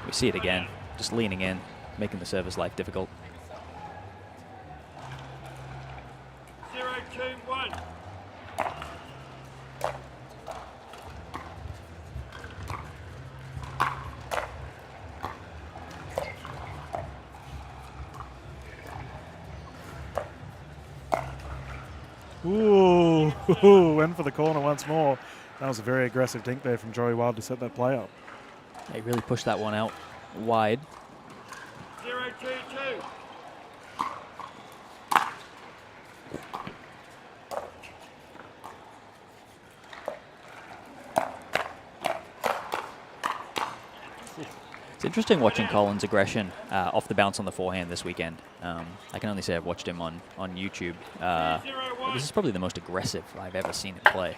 We see it again, just leaning in, making the server's life difficult. 0-2-1. Ooh, went for the corner once more. That was a very aggressive dink there from Joey Wild to set that play up. They really pushed that one out wide. 0-2-2. It's interesting watching Colin's aggression off the bounce on the forehand this weekend. I can only say I've watched him on YouTube. This is probably the most aggressive I've ever seen him play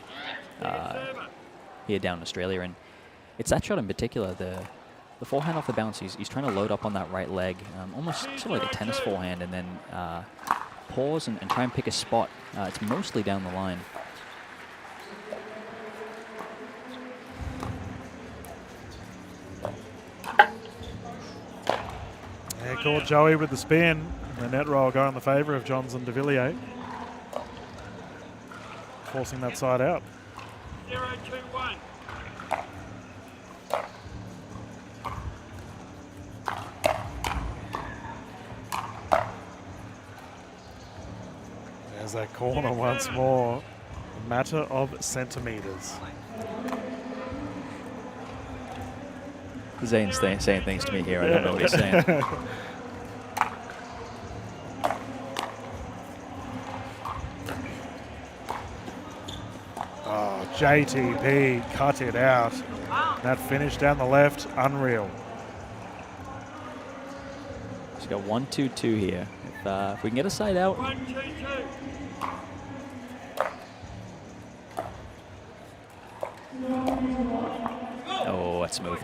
here down in Australia. And it's that shot in particular, the forehand off the bounce, he's trying to load up on that right leg, almost sort of like a tennis forehand, and then pause and try and pick a spot. It's mostly down the line. Yeah, caught Joey with the spin. The net roll going in the favour of Johns and de Villiers, forcing that side out. 0-2-1. There's that corner once more. A matter of centimetres. Zane's saying things to me here. I don't know what he's saying. Oh, JTP cut it out. That finish down the left, unreal. He's got 1-2-2 here. If we can get a side out. 1-2-2. Oh, that's smooth.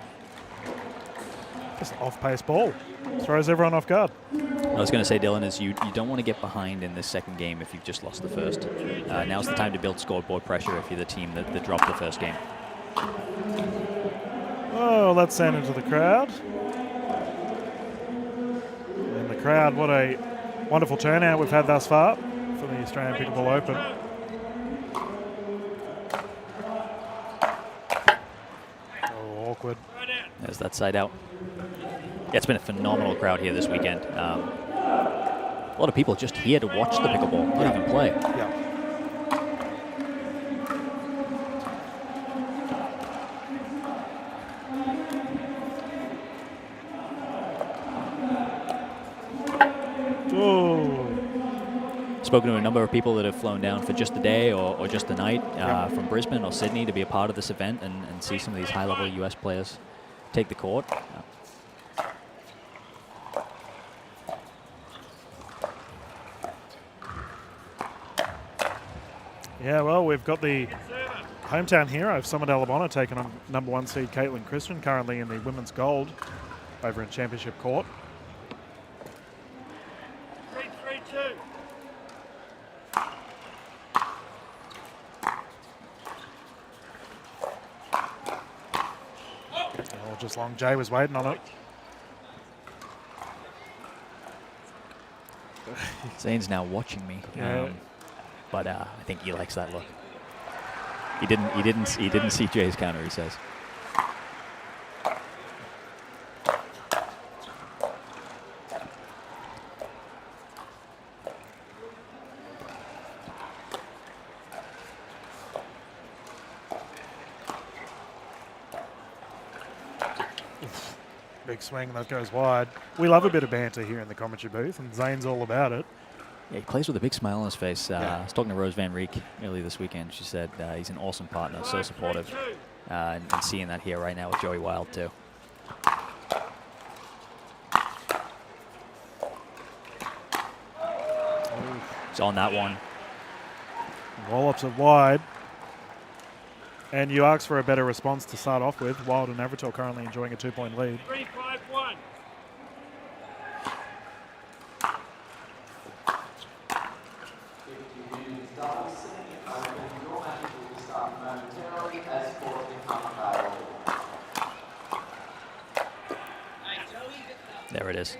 Just an off-pace ball. Throws everyone off guard. I was going to say, Dylan, is you don't want to get behind in this second game if you've just lost the first. Now's the time to build scoreboard pressure if you're the team that dropped the first game. Oh, that's sent into the crowd. And the crowd, what a wonderful turnout we've had thus far for the Australian Pickleball Open. Oh, awkward. There's that side out. Yeah, it's been a phenomenal crowd here this weekend. A lot of people just here to watch the pickleball, not even play. Yeah. Spoken to a number of people that have flown down for just the day or just the night from Brisbane or Sydney to be a part of this event and see some of these high-level US players take the court. Yeah, well, we've got the hometown hero of Summit Alabama taking on number 1 seed Caitlin Christian, currently in the women's gold over in Championship Court. 3-3-2. Oh, just long. Jay was waiting on it. Zane's now watching me, but I think he likes that look. He didn't see Jay's counter. He says. Big swing that goes wide. We love a bit of banter here in the commentary booth, and Zane's all about it. Yeah, he plays with a big smile on his face. I was talking to Rose Van Reek earlier this weekend. She said he's an awesome partner, so supportive. And seeing that here right now with Joey Wild, too. He's on that one. Wallops it wide. And you asked for a better response to start off with. Wild and Avatel currently enjoying a 2-point lead. 3-5-1. There it is.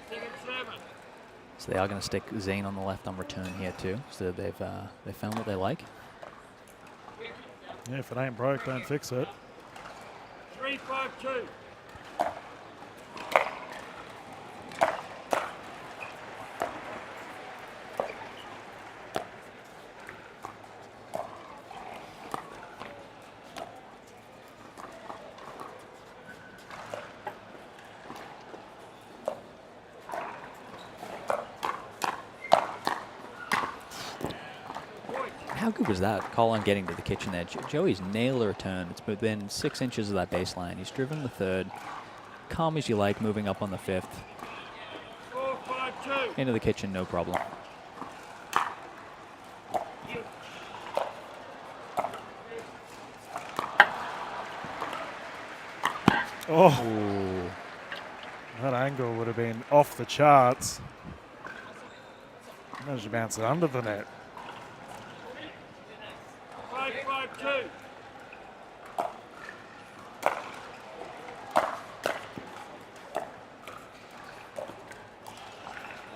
So they are going to stick Zane on the left on return here too. So they've found what they like. Yeah, if it ain't broke, don't fix it. 3-5-2. How good was that call on getting to the kitchen edge? Joey's nailed the return. It's within 6 inches of that baseline. He's driven the third. Calm as you like, moving up on the fifth. 4-5-2. Into the kitchen, no problem. Oh, Ooh. that angle would have been off the charts. Managed to bounce it under the net. 5-5-2.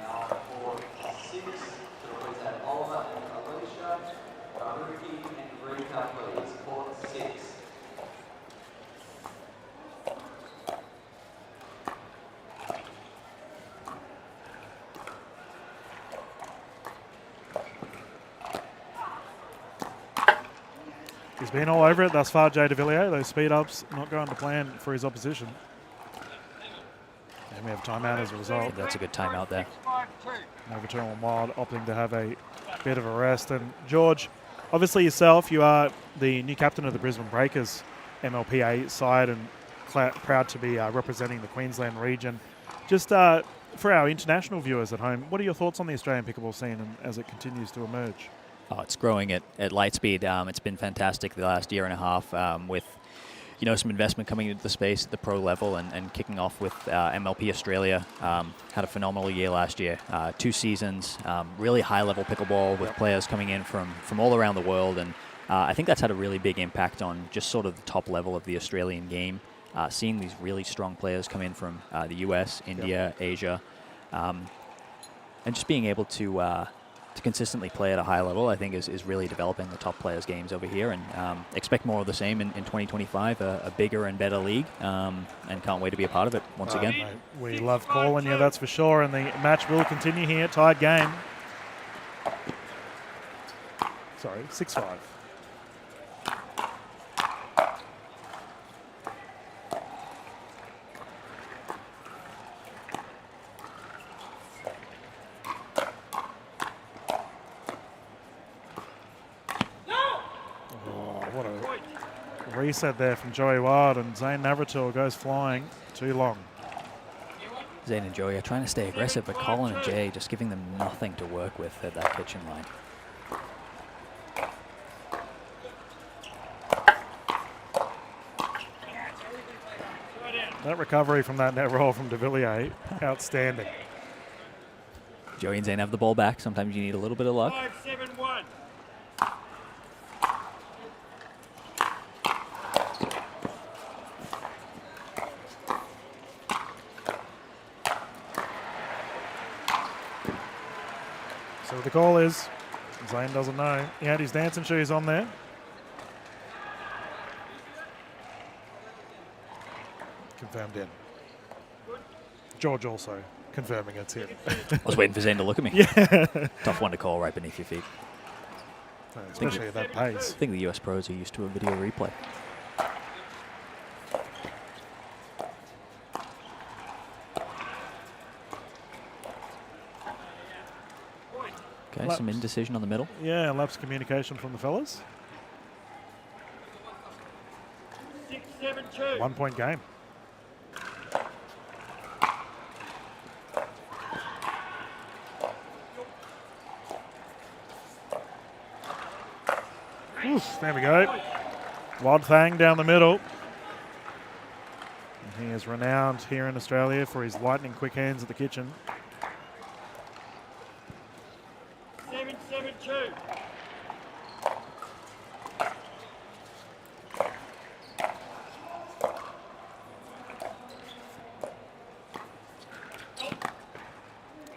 Now for He's been all over it thus far, Jay de Villiers. Those speed ups not going to plan for his opposition. And we have timeout as a I result. think that's a good timeout there. 6-5-2. Overturn on Wild opting to have a bit of a rest. And George, obviously yourself, you are the new captain of the Brisbane Breakers MLPA side and proud to be representing the Queensland region. Just for our international viewers at home, what are your thoughts on the Australian pickleball scene and as it continues to emerge? Oh, it's growing at light speed. It's been fantastic the last year and a half with, some investment coming into the space at the pro level and kicking off with MLP Australia. Had a phenomenal year last year. 2 seasons, really high-level pickleball with players coming in from all around the world. And I think that's had a really big impact on just sort of the top level of the Australian game. Seeing these really strong players come in from the US, India, Asia, and just being able to consistently play at a high level, I think is really developing the top players' games over here, and expect more of the same in 2025, a bigger and better league, and can't wait to be a part of it once again. Mate, we love calling you, that's for sure, and the match will continue here, tied game. Sorry, 6-5. Reset there from Joey Wild, and Zane Navratil goes flying too long. Zane and Joey are trying to stay aggressive, but Colin and Jay just giving them nothing to work with at that kitchen line. That recovery from that net roll from de Villiers, outstanding. Joey and Zane have the ball back. Sometimes you need a little bit of luck. 5-7-1. So the call is, Zane doesn't know. He had his dancing shoes on there. Confirmed in. George also confirming it's him. I was waiting for Zane to look at me. Yeah. Tough one to call right beneath your feet. Especially at that pace. I think the US pros are used to a video replay. Okay, some indecision on the middle. Yeah, lapse communication from the fellas. 6-7-2. 1 point game. Oof, there we go. Wild Thang down the middle. And he is renowned here in Australia for his lightning quick hands at the kitchen. 7-7-2.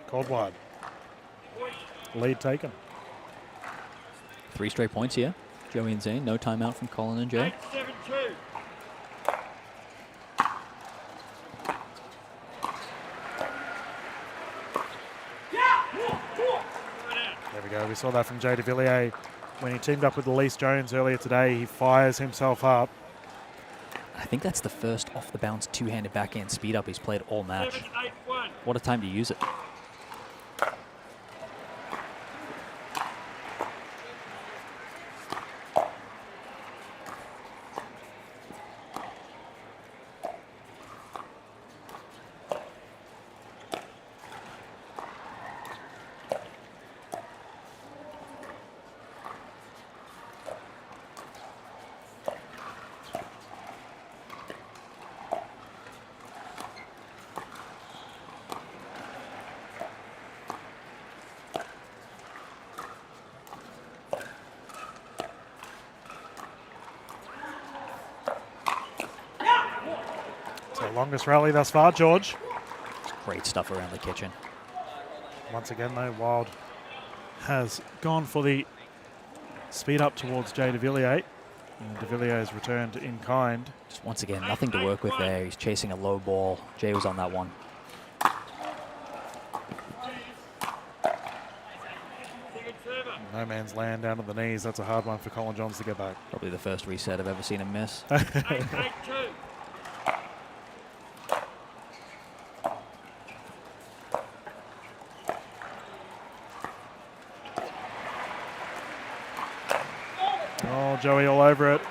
Called wide. Lead taken. 3 straight points here. Joey and Zane, no timeout from Colin and Jay. 8-7-2. There we go. We saw that from Jay de Villiers when he teamed up with Elise Jones earlier today. He fires himself up. I think that's the first off-the-bounce two-handed backhand speed up he's played all match. 7-8-1. What a time to use it. Longest rally thus far, George. Great stuff around the kitchen. Once again, though, Wild has gone for the speed up towards Jay de Villiers. And de Villiers has returned in kind. Just once again, nothing to work with there. He's chasing a low ball. Jay was on that one. No man's land down at the knees. That's a hard one for Colin Johns to get back. Probably the first reset I've ever seen him miss. 8-8-2. Oh, Joey all over it.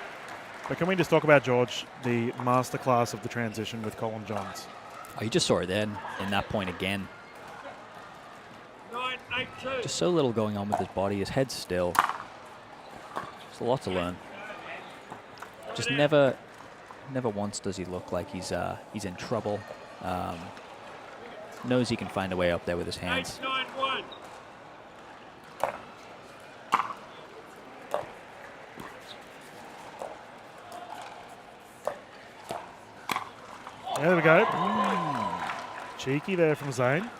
But can we just talk about, George, the masterclass of the transition with Colin Johns? Oh, you just saw it then in that point again. 9-8-2. Just so little going on with his body. His head's still. There's a lot to learn. Just never once does he look like he's in trouble. Knows he can find a way up there with his hands. 8-9-1. There we go. Cheeky there from Zane.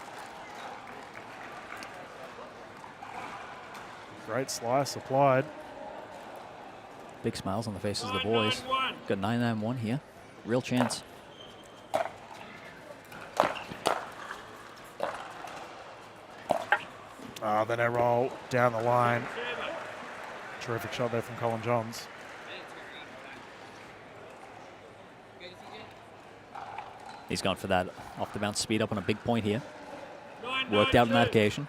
Great slice applied. Big smiles on the faces of the boys. 9-9-1. Got 9-9-1 here. Real chance. Then a roll down the line. Terrific shot there from Colin Johns. He's gone for that off the bounce speed up on a big point here. 9-9-2. Worked out on that occasion.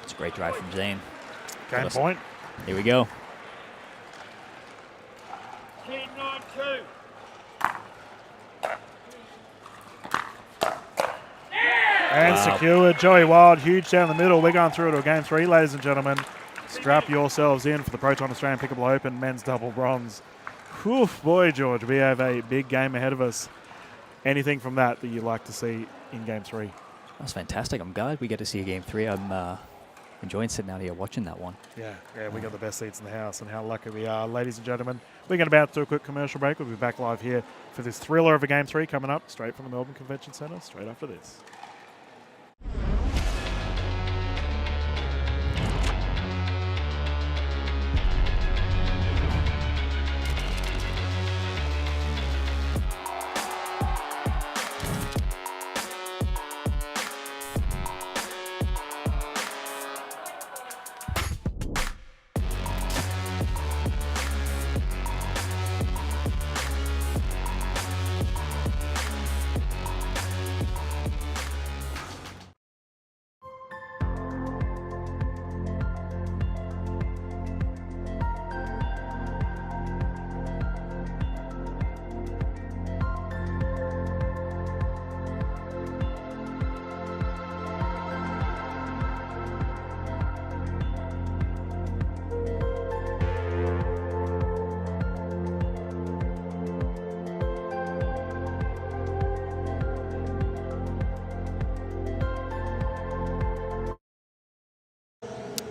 It's a great drive from Zane. Game Listen. point. Here we go. 10-9-2. And Wow. secured. Joey Wild, huge down the middle. We're going through to game 3, ladies and gentlemen. Strap yourselves in for the Proton Australian Pickleball Open men's double bronze. Whew, boy, George, we have a big game ahead of us. Anything from that you'd like to see in game 3? That's fantastic. I'm glad we get to see a game 3. I'm enjoying sitting out here watching that one. Yeah, we got the best seats in the house, and how lucky we are. Ladies and gentlemen, we're going to about to do a quick commercial break. We'll be back live here for this thriller of a game 3 coming up straight from the Melbourne Convention Centre, straight after this.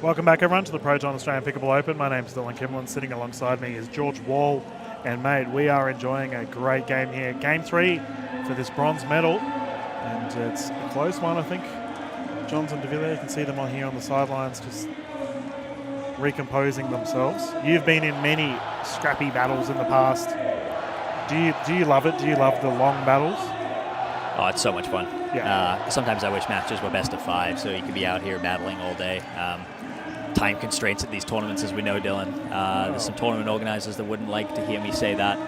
Welcome back, everyone, to the Proton Australian Pickleball Open. My name's Dylan Kimlin. Sitting alongside me is George Wall. And, mate, we are enjoying a great game here. Game 3 for this bronze medal. And it's a close one, I think. Johns and De Villiers, you can see them on here on the sidelines just recomposing themselves. You've been in many scrappy battles in the past. Do you love it? Do you love the long battles? Oh, it's so much fun. Yeah. Sometimes I wish matches were best of 5, so you could be out here battling all day. Time constraints at these tournaments, as we know, Dylan. There's some tournament organizers that wouldn't like to hear me say that,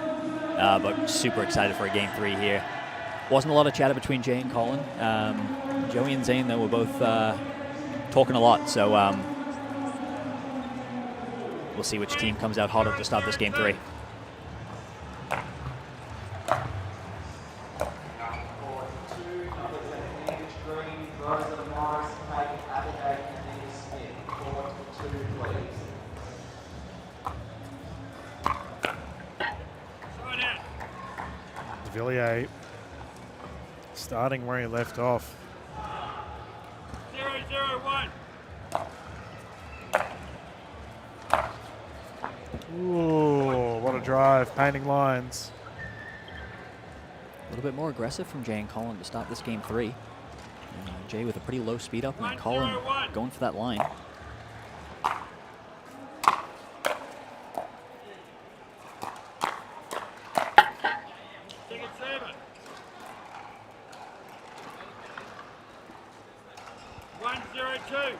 but super excited for a game 3 here. Wasn't a lot of chatter between Jay and Colin. Joey and Zane, though, were both talking a lot, so we'll see which team comes out hotter to start this game 3. De Villiers starting where he left off. 0-0-1. Ooh, what a drive, painting lines. A little bit more aggressive from Jay and Colin to start this game 3. Jay with a pretty low speed up, and Colin going for that line. 1-0-2.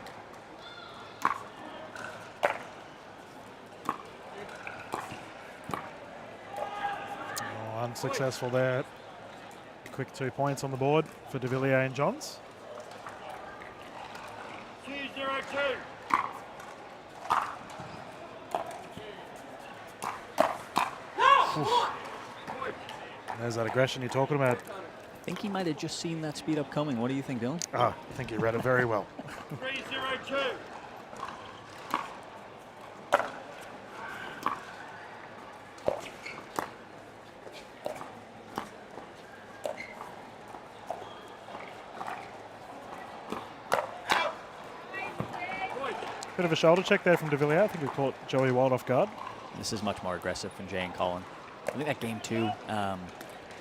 Oh, unsuccessful there. Quick 2 points on the board for De Villiers and Johns. 2-0-2. There's that aggression you're talking about. I think he might have just seen that speed up coming. What do you think, Dylan? I think you read it very well. 3-0-2. Bit of a shoulder check there from De Villiers. I think we caught Joey Wild off guard. This is much more aggressive from Jay and Colin. I think that game two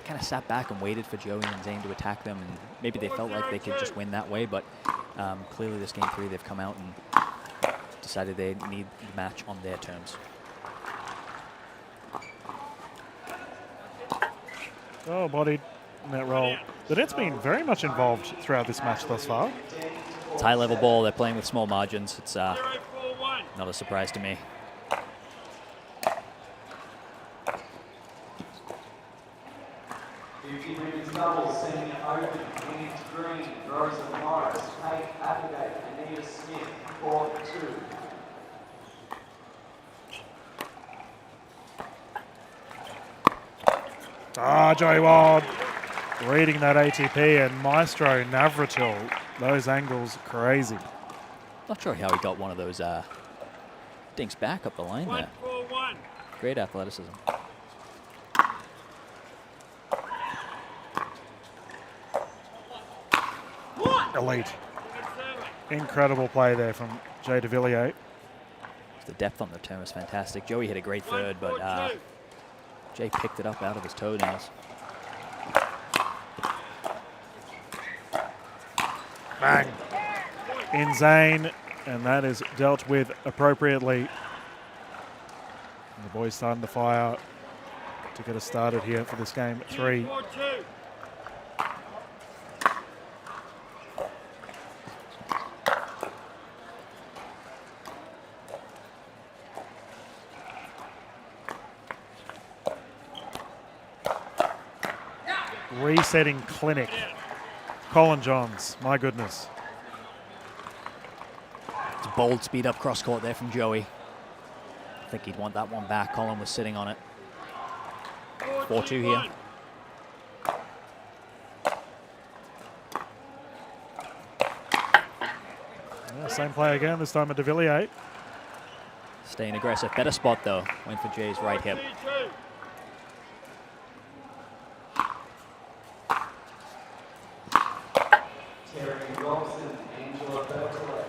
kind of sat back and waited for Joey and Zane to attack them, and maybe they felt like they could just win that way, but clearly this game three they've come out and decided they need the match on their terms. Oh, bodied net roll. The net's been very much involved throughout this match thus far. It's high level ball, they're playing with small margins. It's 0-4-1. not a surprise to me. Women's doubles sending it open. Annie Green, Rosa Morris, Kate Applegate, Anita Smith, court 2. Joey Wild reading that ATP, and Maestro Navratil. Those angles crazy. Not sure how he got one of those dinks back up the line there. 1-4-1. Great athleticism. Elite. Incredible play there from Jay De Villiers. The depth on the turn was fantastic. Joey hit a great third, but Jay picked it up out of his toenails. Bang. In Zane, and that is dealt with appropriately. And the boys starting to fire to get us started here for this game 3. 4-2. Resetting clinic. Colin Johns, my goodness. It's a bold speed up cross court there from Joey. I think he'd want that one back. Colin was sitting on it. 4-2 here. Yeah, same play again, this time at De Villiers. Staying aggressive. Better spot though. Went for Jay's right hip. 2-2. Terry Robson, Angela Berkeley.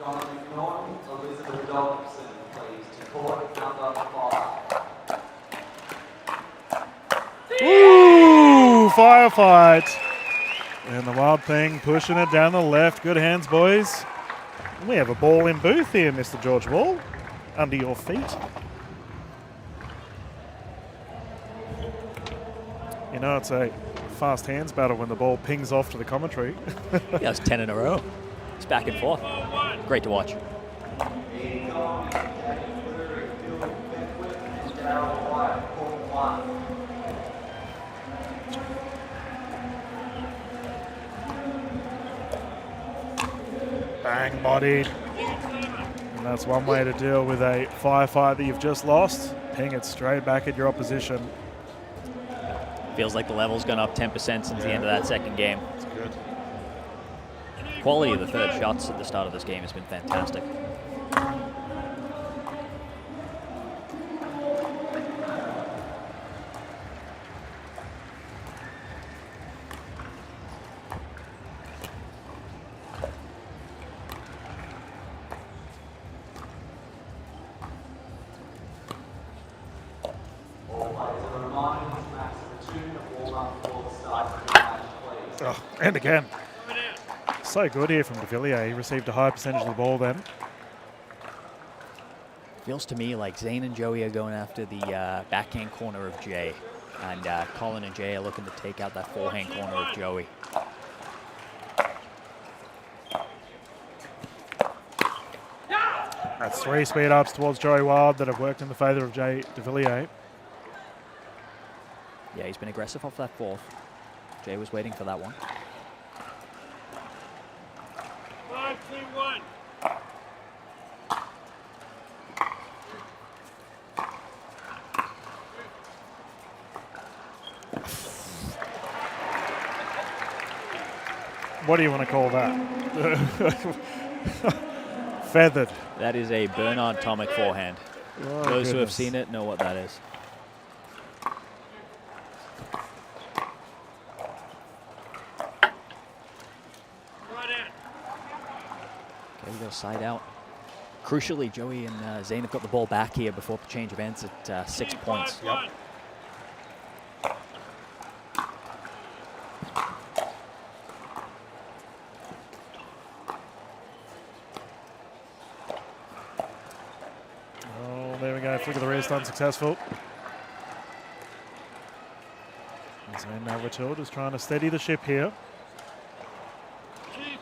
Donna McNaughton, Elizabeth Dobson, please, to court number 5. Ooh, firefight. And the Wild Thing pushing it down the left. Good hands, boys. We have a ball in booth here, Mr. George Wall. Under your feet. You know, it's a fast hands battle when the ball pings off to the commentary. Yeah, it's 10 in a row. It's back and forth. Great to watch. Ian Gong, Jackie Cleary, Bill Beckwith, and Darryl White, court 1. Bang, bodied. And that's one way to deal with a firefight that you've just lost. Ping it straight back at your opposition. Feels like the level's gone up 10% since the end of that second game. That's good. Quality of the third shots at the start of this game has been fantastic. All players are reminded this match of a 2-minute warm-up before the start of the match, please. Oh, and again. So good here from De Villiers. He received a high percentage of the ball then. Feels to me like Zane and Joey are going after the backhand corner of Jay. And Colin and Jay are looking to take out that forehand corner of Joey. That's 3 speed ups towards Joey Wild that have worked in the favour of Jay de Villiers. Yeah, he's been aggressive off that fourth. Jay was waiting for that one. 5-2-1. What do you want to call that? Feathered. That is a Bernard Tomic forehand. Oh, Those who have goodness. seen it know what that is. Right out. Okay, we go side out. Crucially, Joey and Zane have got the ball back here before the change of ends at 6 points. 5-1. Oh, there we go. Flick of the wrist, unsuccessful. Zane Navratil just trying to steady the ship here.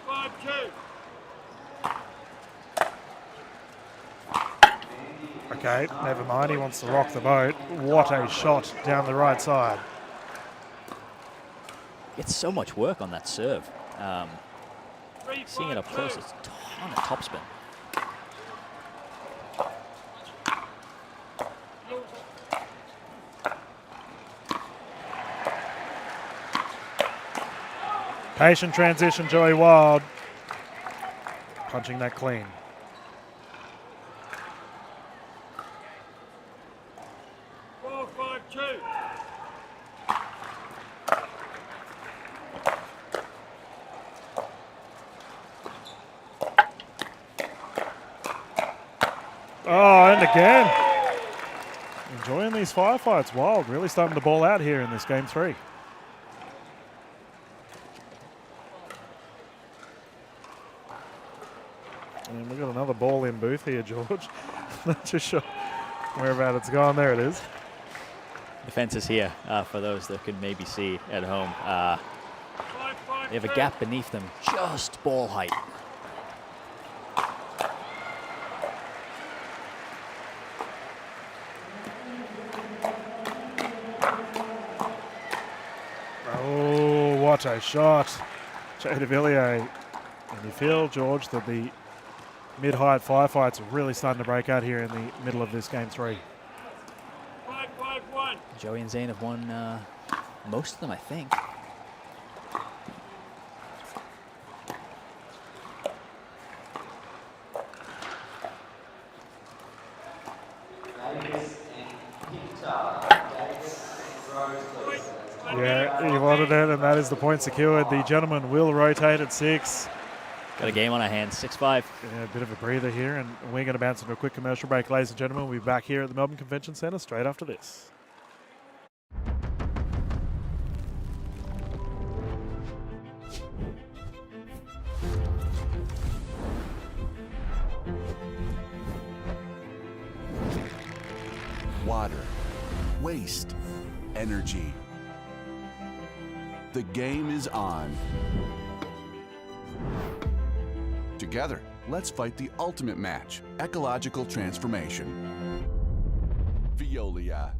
5-2. Okay, never mind. He wants to rock the boat. What a shot down the right side. It's so much work on that serve. Seeing it up close, 3-5-2. it's a ton of topspin. Patient transition, Joey Wild. Punching that clean. Four, 5-2. Oh, and again. Enjoying these firefights. Wild really starting to ball out here in this game 3. And we've got another ball in booth here, George. Not too sure where about it's gone. There it is. The fence is here for those that could maybe see at home. 5-5-2. They have a gap beneath them, just ball height. Oh, what a shot. Jay de Villiers. And you feel, George, that the mid-height firefights are really starting to break out here in the middle of this game 3. 5-5-1. Joey and Zane have won most of them, I think. Davis and Pintar. Davis and Rose, please. Yeah, he wanted it, and that is the point secured. The gentleman will rotate at 6. Got a game on our hands, 6-5. Yeah, a bit of a breather here, and we're going to bounce into a quick commercial break, ladies and gentlemen. We'll be back here at the Melbourne Convention Centre straight after this. Water, waste, energy. The game is on. Together, let's fight the ultimate match, ecological transformation. Veolia.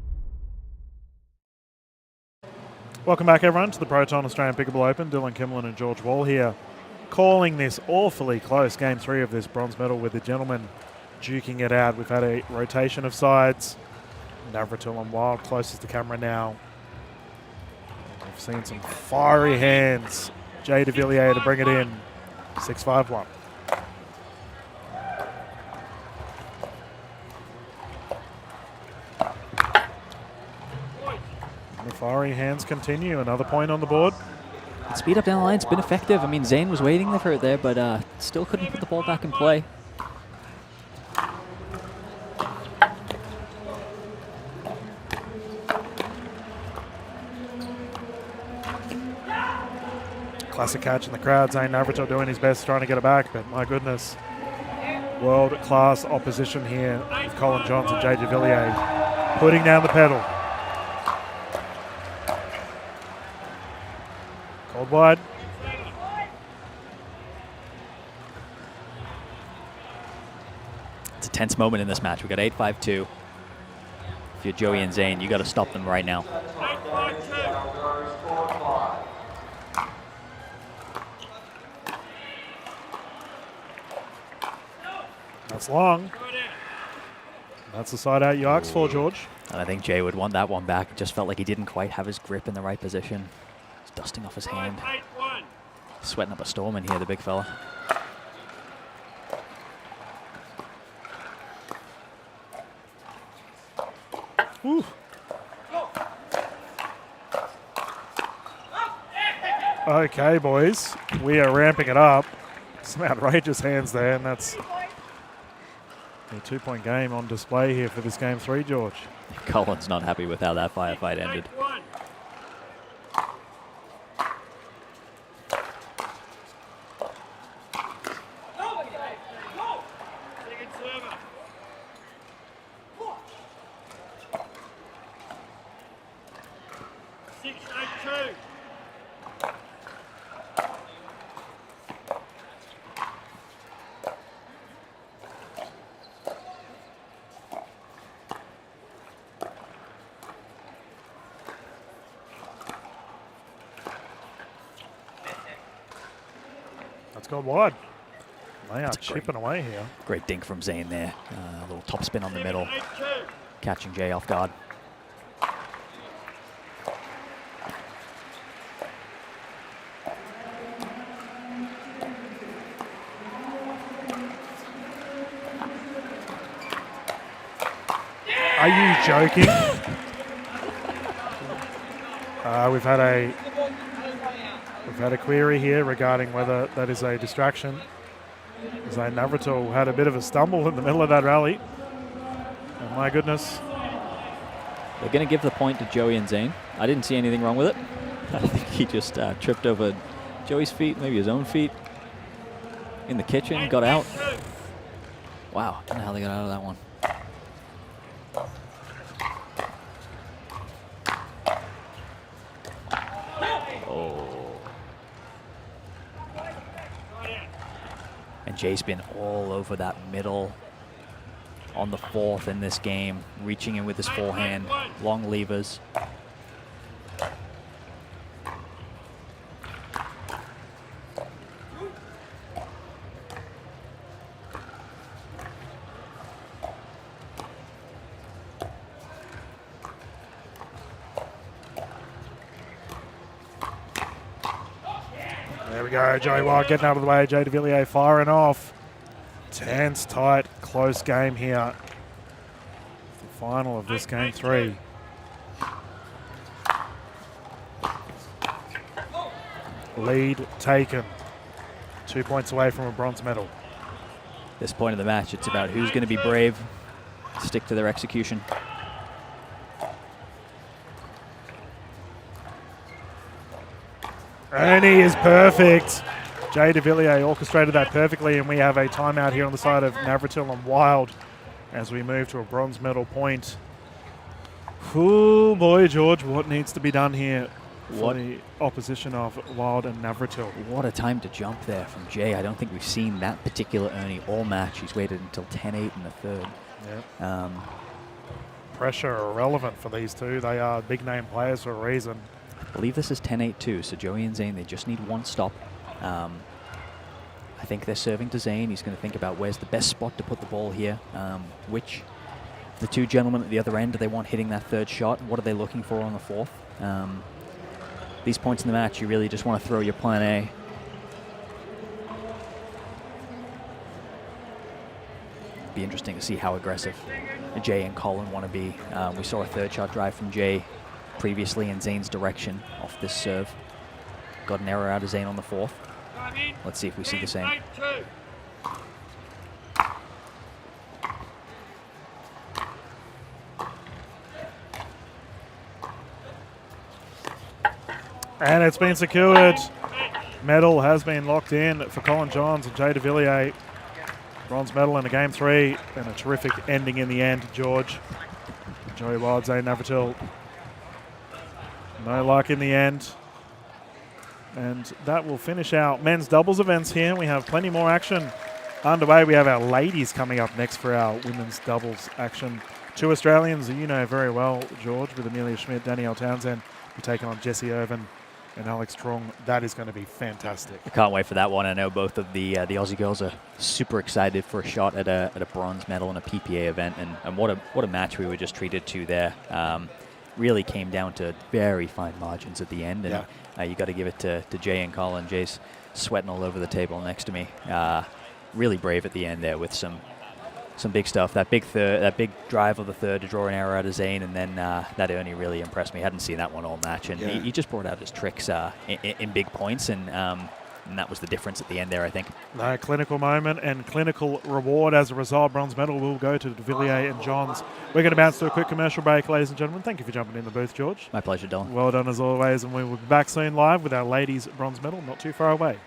Welcome back, everyone, to the Proton Australian Pickleball Open. Dylan Kimmelin and George Wall here, calling this awfully close game 3 of this bronze medal, with the gentlemen duking it out. We've had a rotation of sides. Navratil and Wild closest to camera now. We've seen some fiery hands. Jay de Villiers to bring it in. 6-5-1. The fiery hands continue. Another point on the board. The speed up down the line's been effective. I mean, Zane was waiting for it there, but still couldn't put the ball back in play. Classic catch in the crowd. Zane Navratil doing his best trying to get it back, but my goodness. World-class opposition here with Colin Johns and Jay de Villiers putting down the pedal. Called wide. It's a tense moment in this match. We've got 8-5-2. If you're Joey and Zane, you got to stop them right now. 8-5-2. That's long. That's the side out you asked for, George. And I think Jay would want that one back. It just felt like he didn't quite have his grip in the right position. He's dusting off his hand. 5-8-1. Sweating up a storm in here, the big fella. Whew. Okay, boys. We are ramping it up. Some outrageous hands there, and that's a 2-point game on display here for this game 3, George. Colin's not happy with how that firefight ended. 8-1. Second server. 6-8-2. That's gone wide. They are That's great. chipping away here. Great dink from Zane there. A little top spin on the middle, 7-8-2. catching Jay off guard. Are you joking? We've had a query here regarding whether that is a distraction. Zane Navratil had a bit of a stumble in the middle of that rally. And my goodness. They're going to give the point to Joey and Zane. I didn't see anything wrong with it. I think he just tripped over Joey's feet, maybe his own feet. In the kitchen, got out. Wow, I don't know how they got out of that one. And Jay's been all over that middle on the fourth in this game, reaching in with his forehand, long levers. There we go, Joey Wild getting out of the way. Jay DeVilliers firing off. Tense, tight, close game here. The final of this game 3. Lead taken. 2 points away from a bronze medal. This point of the match, it's about who's going to be brave, stick to their execution. And he is perfect. Jay DeVilliers orchestrated that perfectly, and we have a timeout here on the side of Navratil and Wild as we move to a bronze medal point. Oh boy, George, what needs to be done here for the opposition of Wild and Navratil? What a time to jump there from Jay. I don't think we've seen that particular Ernie all match. He's waited until 10-8 in the third. Yeah. Pressure irrelevant for these two. They are big name players for a reason. I believe this is 10-8 too, so Joey and Zane, they just need one stop. I think they're serving to Zane. He's going to think about where's the best spot to put the ball here. Which the two gentlemen at the other end do they want hitting that third shot? What are they looking for on the fourth? These points in the match, you really just want to throw your plan A. Be interesting to see how aggressive Jay and Colin want to be. We saw a third shot drive from Jay previously in Zane's direction off this serve. Got an error out of Zane on the fourth. Let's see if we see the same. 8-2. And it's been secured. Medal has been locked in for Colin Johns and Jay DeVilliers. Bronze medal in a game 3 and a terrific ending in the end, George. Joey Wild, Zane Navratil. No luck in the end. And that will finish our men's doubles events here. We have plenty more action underway. We have our ladies coming up next for our women's doubles action. 2 Australians you know very well, George, with Amelia Schmidt, Danielle Townsend. We're taking on Jessie Irvin and Alex Trong. That is going to be fantastic. I can't wait for that one. I know both of the Aussie girls are super excited for a shot at a bronze medal in a PPA event, and what a match we were just treated to there. Really came down to very fine margins at the end, and you got to give it to Jay and Colin. Jay's sweating all over the table next to me. Really brave at the end there with some big stuff. That big drive of the third to draw an error out of Zane, and then that Ernie really impressed me. Hadn't seen that one all match, and he just brought out his tricks in big points, and that was the difference at the end there, I think. No, clinical moment and clinical reward as a result. Bronze medal will go to De Villiers and Johns. We're going to bounce to a quick commercial break, ladies and gentlemen. Thank you for jumping in the booth, George. My pleasure, Dylan. Well done as always, and we will be back soon live with our ladies' bronze medal not too far away.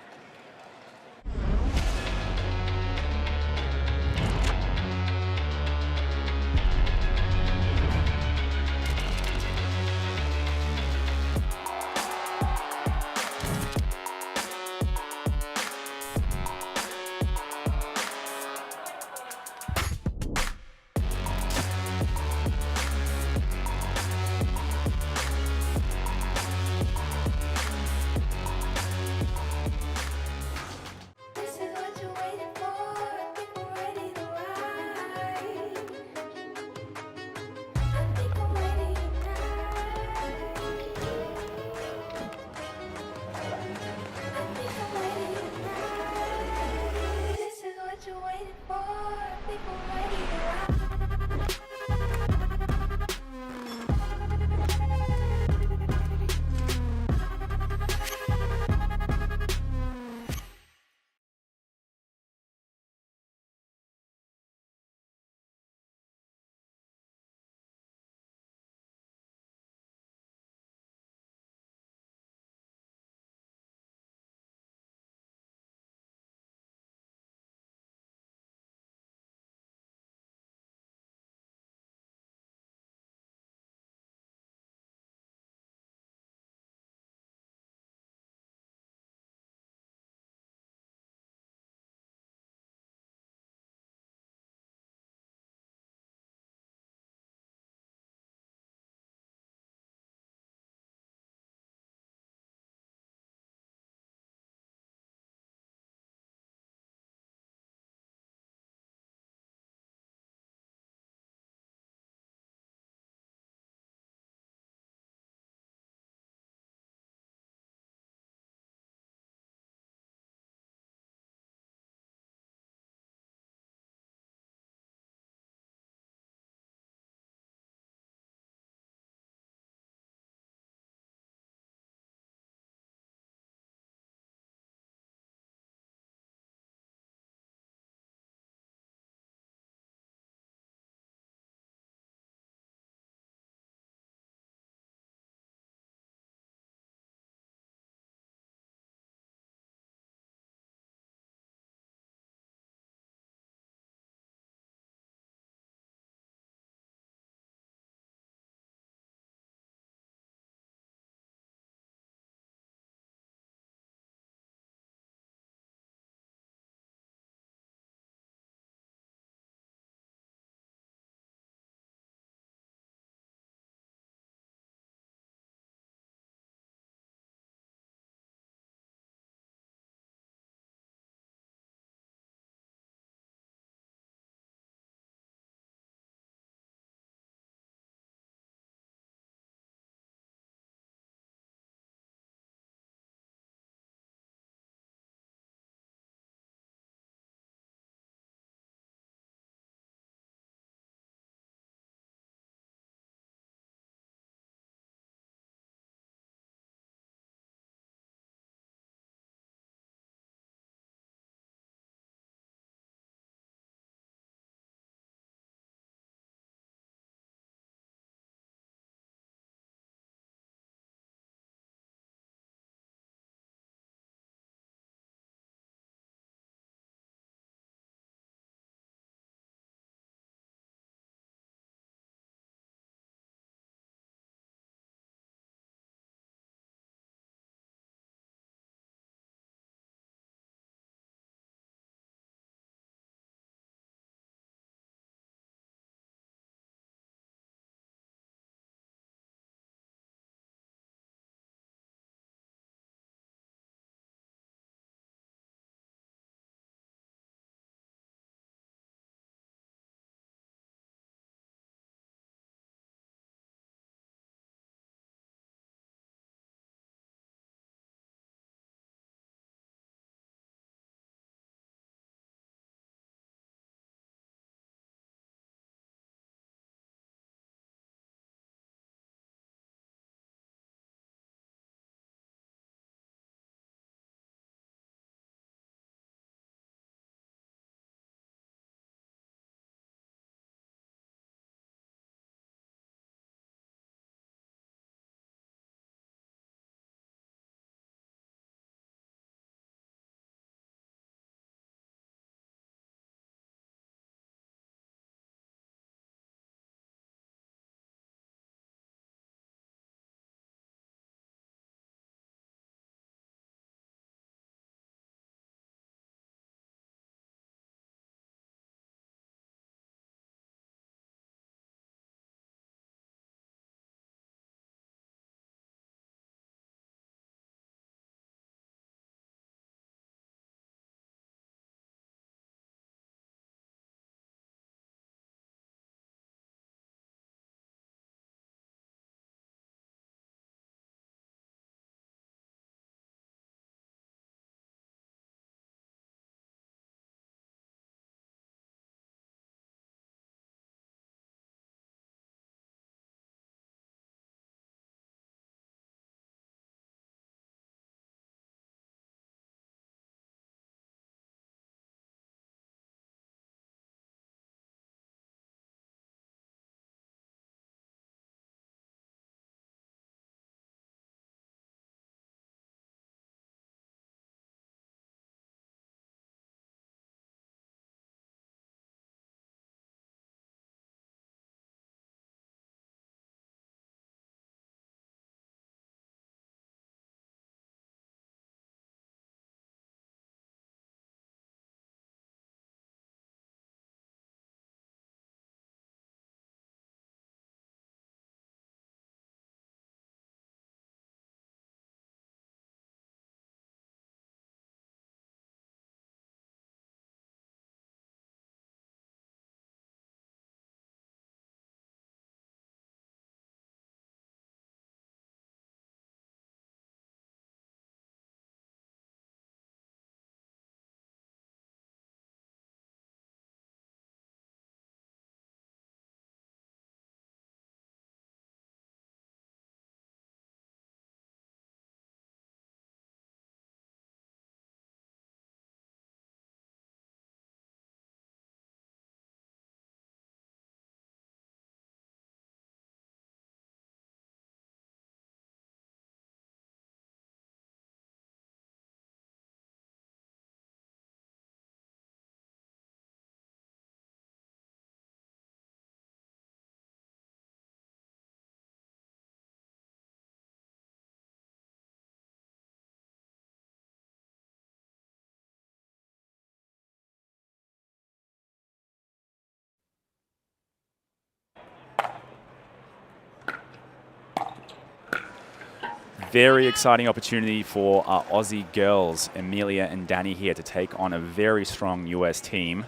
Very exciting opportunity for our Aussie girls, Amelia and Danny here, to take on a very strong US team.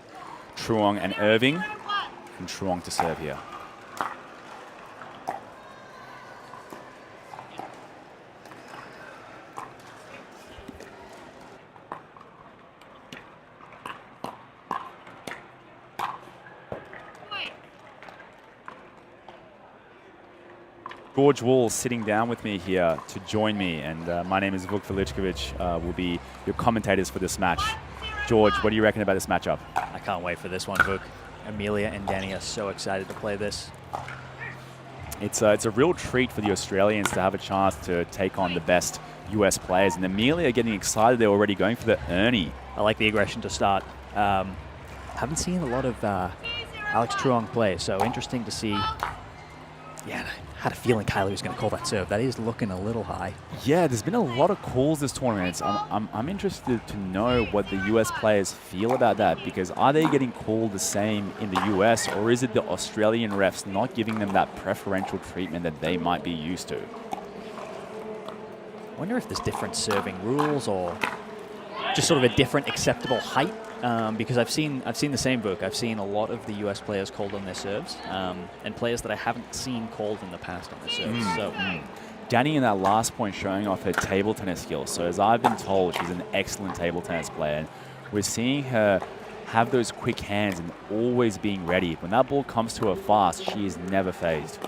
Truong and Irving, and Truong to serve here. George Wall sitting down with me here to join me, and my name is Vuk Velichkovic. Will be your commentators for this match. George, what do you reckon about this matchup? I can't wait for this one, Vuk. Amelia and Danny are so excited to play this. It's a real treat for the Australians to have a chance to take on the best US players, and Amelia getting excited. They're already going for the Ernie. I like the aggression to start. Haven't seen a lot of Alex Truong play, so interesting to see. Yeah, I had a feeling Kylie was going to call that serve. That is looking a little high. Yeah, there's been a lot of calls this tournament. I'm interested to know what the US players feel about that, because are they getting called the same in the US, or is it the Australian refs not giving them that preferential treatment that they might be used to? I wonder if there's different serving rules or just sort of a different acceptable height. Because I've seen the same book. I've seen a lot of the US players called on their serves, and players that I haven't seen called in the past on their serves. Danny in that last point showing off her table tennis skills. So as I've been told, she's an excellent table tennis player. And we're seeing her have those quick hands and always being ready. When that ball comes to her fast, she is never phased.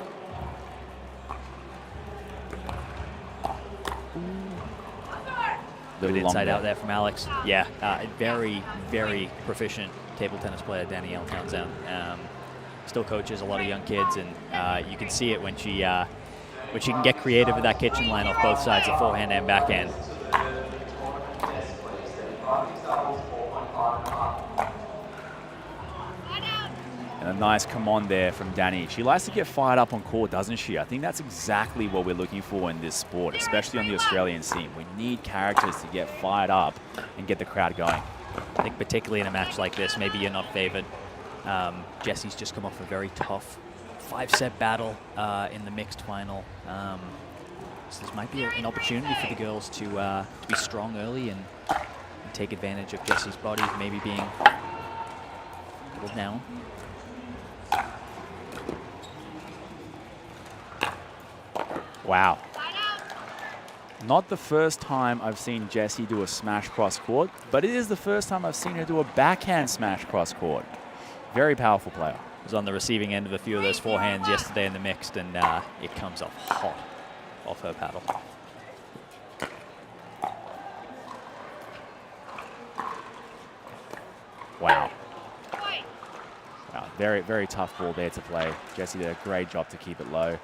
Good inside out there from Alex. Yeah, very, very proficient table tennis player, Danielle Townsend. Still coaches a lot of young kids, and you can see it when she can get creative with that kitchen line off both sides, the forehand and backhand. And a nice come on there from Danny. She likes to get fired up on court, doesn't she? I think that's exactly what we're looking for in this sport, especially on the Australian scene. We need characters to get fired up and get the crowd going. I think particularly in a match like this, maybe you're not favored. Jessie's just come off a very tough 5-set battle in the mixed final. So this might be an opportunity for the girls to be strong early and take advantage of Jessie's body maybe being a little down. Wow. Not the first time I've seen Jessie do a smash cross court, but it is the first time I've seen her do a backhand smash cross court. Very powerful player. Was on the receiving end of a few of those forehands yesterday in the mixed, and it comes off hot off her paddle. Wow. Wow. Very, very tough ball there to play. Jessie did a great job to keep it low.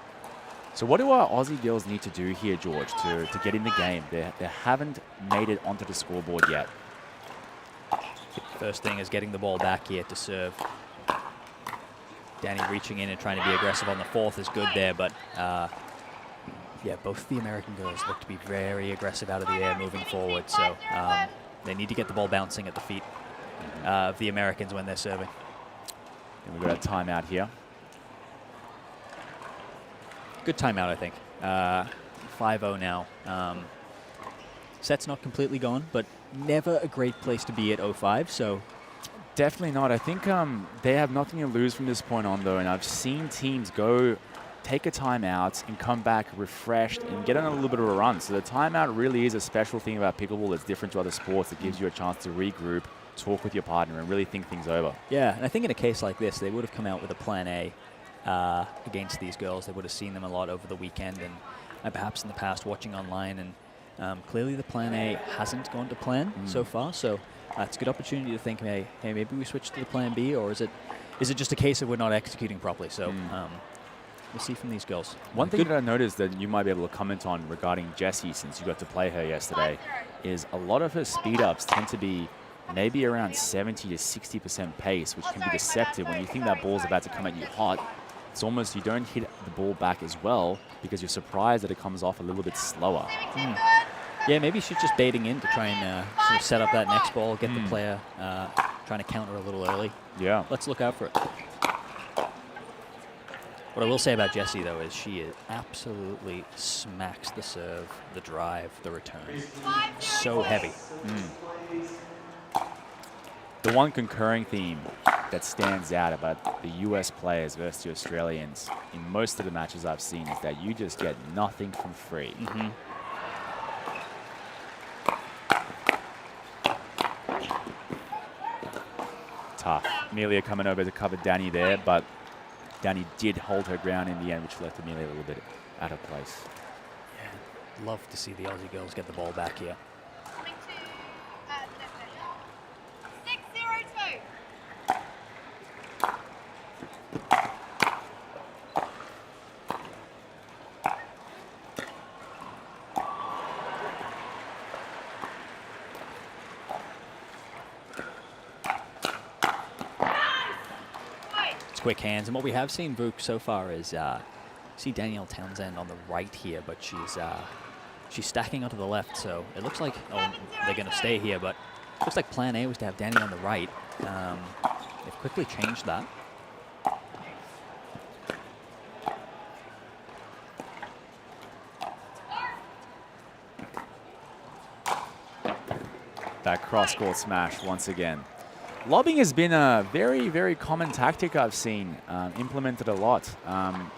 So what do our Aussie girls need to do here, George, to get in the game? They haven't made it onto the scoreboard yet. First thing is getting the ball back here to serve. Danny reaching in and trying to be aggressive on the fourth is good there, but yeah, both the American girls look to be very aggressive out of the air moving forward, so they need to get the ball bouncing at the feet of the Americans when they're serving. And we've got a timeout here. Good timeout, I think. 5-0 now. Set's not completely gone, but never a great place to be at 0-5, so... Definitely not. I think they have nothing to lose from this point on, though, and I've seen teams go take a timeout and come back refreshed and get on a little bit of a run. So the timeout really is a special thing about pickleball that's different to other sports. It gives you a chance to regroup, talk with your partner, and really think things over. Yeah, and I think in a case like this, they would have come out with a plan A against these girls. They would have seen them a lot over the weekend and perhaps in the past watching online, and clearly the plan A hasn't gone to plan so far, so it's a good opportunity to think, hey, maybe we switch to the plan B, or is it just a case of we're not executing properly? So we'll see from these girls. One thing that I noticed that you might be able to comment on regarding Jessie, since you got to play her yesterday, is a lot of her speed ups tend to be maybe around 70 to 60% pace, which can be deceptive when you think that ball's about to come at you hot. It's almost you don't hit the ball back as well because you're surprised that it comes off a little bit slower. Yeah, maybe she's just baiting in to try and sort of set up that next ball, get the player trying to counter a little early. Yeah. Let's look out for it. What I will say about Jessie, though, is she absolutely smacks the serve, the drive, the return. So heavy. The one concurring theme that stands out about the US players versus the Australians in most of the matches I've seen is that you just get nothing from free. Tough. Amelia coming over to cover Danny there, but Danny did hold her ground in the end, which left Amelia a little bit out of place. Yeah, love to see the Aussie girls get the ball back here. Coming to the net session. 6-0-2. It's quick hands, and what we have seen, Vuk, so far is see Danielle Townsend on the right here, but she's stacking onto the left, so it looks like they're going to stay here, but it looks like plan A was to have Danny on the right. They've quickly changed that. That cross-court smash once again. Lobbing has been a very, very common tactic I've seen implemented a lot. How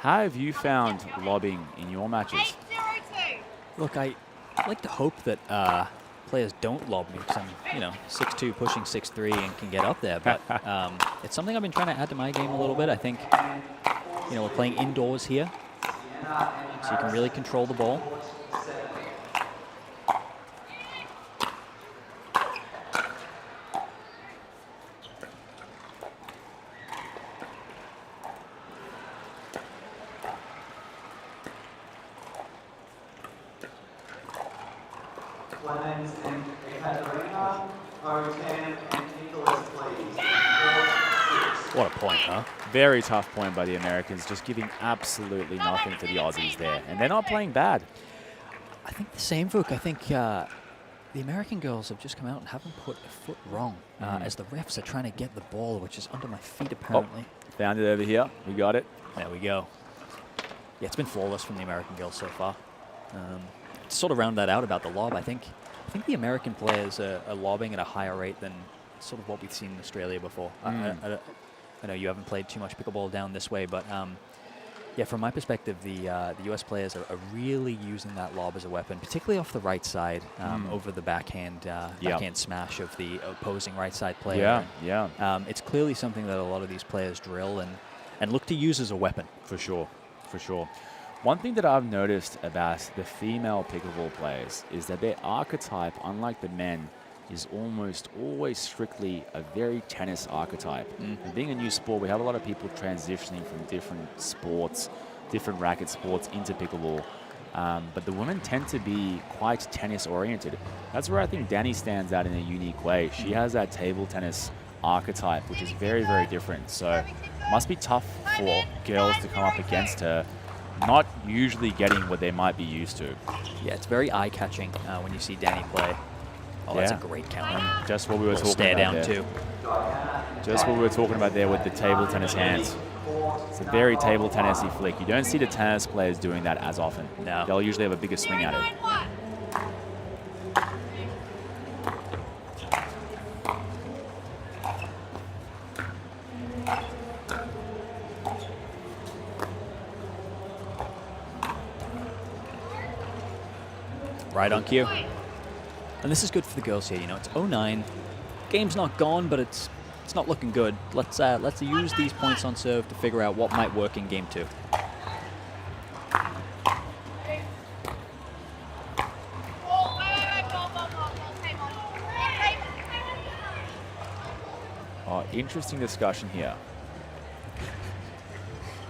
have you found lobbing in your matches? 8-0-2. Look, I like to hope that players don't lob me because I'm, 6'2", pushing 6'3", and can get up there. But it's something I've been trying to add to my game a little bit. I think, we're playing indoors here, so you can really control the ball. Clemens and Ekaterina, Proton and Nicholas, please. 4-6. What a point, huh? Very tough point by the Americans, just giving absolutely nothing to the Aussies there. And they're not playing bad. I think the same, Vuk. I think the American girls have just come out and haven't put a foot wrong as the refs are trying to get the ball, which is under my feet apparently. Found it over here. We got it. There we go. Yeah, it's been flawless from the American girls so far. To sort of round that out about the lob, I think the American players are lobbing at a higher rate than sort of what we've seen in Australia before. I know you haven't played too much pickleball down this way, but yeah, from my perspective, the US players are really using that lob as a weapon, particularly off the right side, over the backhand smash of the opposing right side player. It's clearly something that a lot of these players drill and look to use as a weapon. For sure, for sure. One thing that I've noticed about the female pickleball players is that their archetype, unlike the men, is almost always strictly a very tennis archetype. And being a new sport, we have a lot of people transitioning from different sports, different racket sports into pickleball. But the women tend to be quite tennis oriented. That's where I think Danny stands out in a unique way. She has that table tennis archetype, which is very, very different. So it must be tough for girls to come up against her, not usually getting what they might be used to. Yeah, it's very eye-catching when you see Danny play. Oh, that's a great counter. Just what we were talking stare about down there. too. Just what we were talking about there with the table tennis hands. It's a very table tennis-y flick. You don't see the tennis players doing that as often. No. They'll usually have a bigger swing at it. Right on cue. And this is good for the girls here. It's 0-9. Game's not gone, but it's not looking good. Let's use these points on serve to figure out what might work in game 2. Interesting discussion here.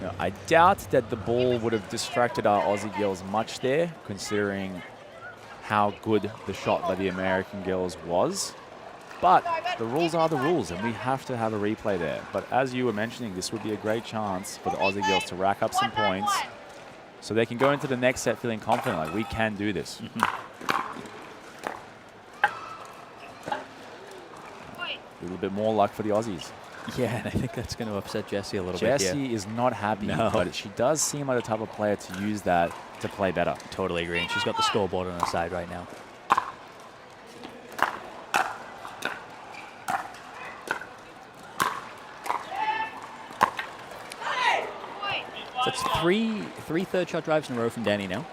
Now, I doubt that the ball would have distracted our Aussie girls much there, considering how good the shot by the American girls was. But the rules are the rules, and we have to have a replay there. But as you were mentioning, this would be a great chance for the Aussie girls to rack up some points so they can go into the next set feeling confident, like we can do this. A little bit more luck for the Aussies. Yeah, and I think that's going to upset Jessie a little bit Jessie here. is not happy, No. but she does seem like the type of player to use that to play better. Totally agree. And she's got the scoreboard on her side right now. So it's three third shot drives in a row from Danny now.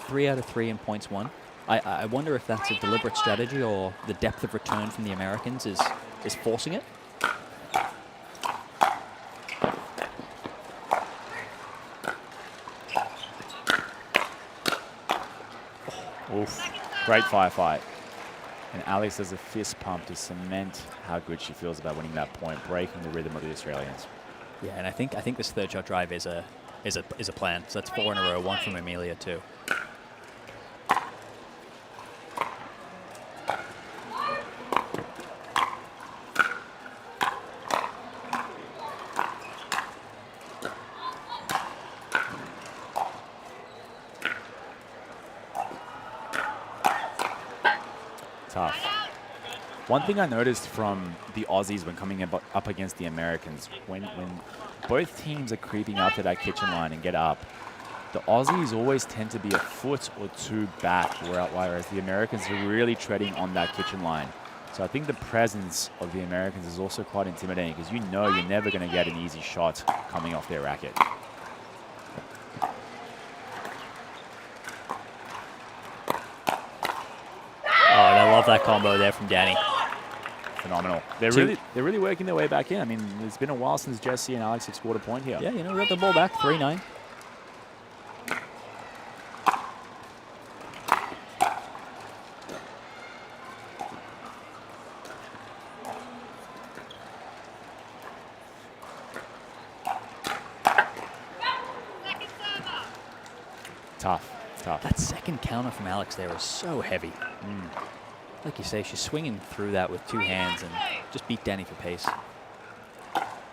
3 out of 3 in points won. I wonder if that's a deliberate strategy or the depth of return from the Americans is forcing it. Oof. Great firefight. And Alex does a fist pump to cement how good she feels about winning that point, breaking the rhythm of the Australians. Yeah, and I think this third shot drive is a plan. So that's 4 in a row, 1 from Amelia too. Tough. One thing I noticed from the Aussies when coming up against the Americans, when both teams are creeping up to that kitchen line and get up, the Aussies always tend to be a foot or two back, whereas the Americans are really treading on that kitchen line. So I think the presence of the Americans is also quite intimidating because you know you're never going to get an easy shot coming off their racket. Oh, and I love that combo there from Danny. Phenomenal. They're really working their way back in. I mean, it's been a while since Jessie and Alex have scored a point here. Yeah, we got the ball back, 3-9. Tough. That second counter from Alex there is so heavy. Like you say, she's swinging through that with 2 hands and just beat Danny for pace.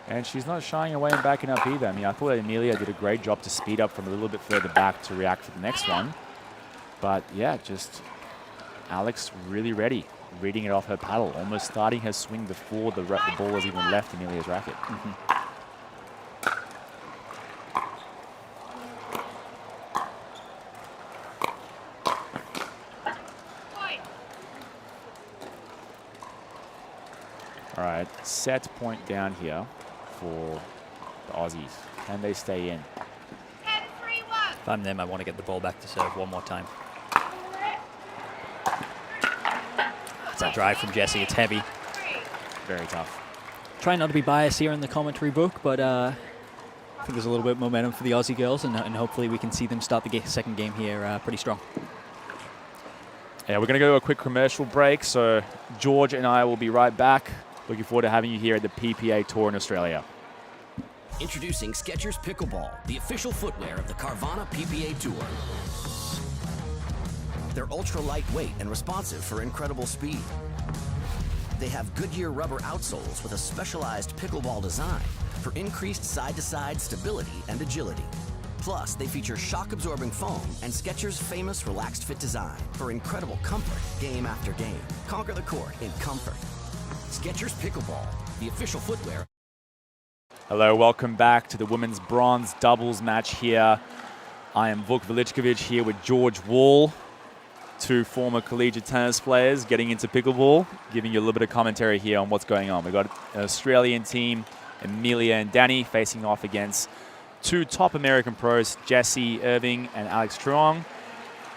And she's not shying away and backing up either. I mean, I thought Amelia did a great job to speed up from a little bit further back to react for the next one. But yeah, just Alex really ready, reading it off her paddle, almost starting her swing before the ball has even left Amelia's racket. All right, set point down here for the Aussies. Can they stay in? If I'm them, I want to get the ball back to serve one more time. It's that drive from Jessie. It's heavy. Very tough. Try not to be biased here in the commentary book, but I think there's a little bit of momentum for the Aussie girls, and hopefully we can see them start the second game here pretty strong. Yeah, we're going to go to a quick commercial break, so George and I will be right back. Looking forward to having you here at the PPA Tour in Australia. Introducing Skechers Pickleball, the official footwear of the Carvana PPA Tour. They're ultra lightweight and responsive for incredible speed. They have Goodyear rubber outsoles with a specialized pickleball design for increased side-to-side stability and agility. Plus, they feature shock-absorbing foam and Skechers' famous relaxed fit design for incredible comfort game after game. Conquer the court in comfort. Skechers Pickleball, the official footwear. Hello, welcome back to the women's bronze doubles match here. I am Vuk Velichkovic here with George Wall, 2 former collegiate tennis players getting into pickleball, giving you a little bit of commentary here on what's going on. We've got an Australian team, Amelia and Danny, facing off against 2 top American pros, Jessie Irving and Alex Truong.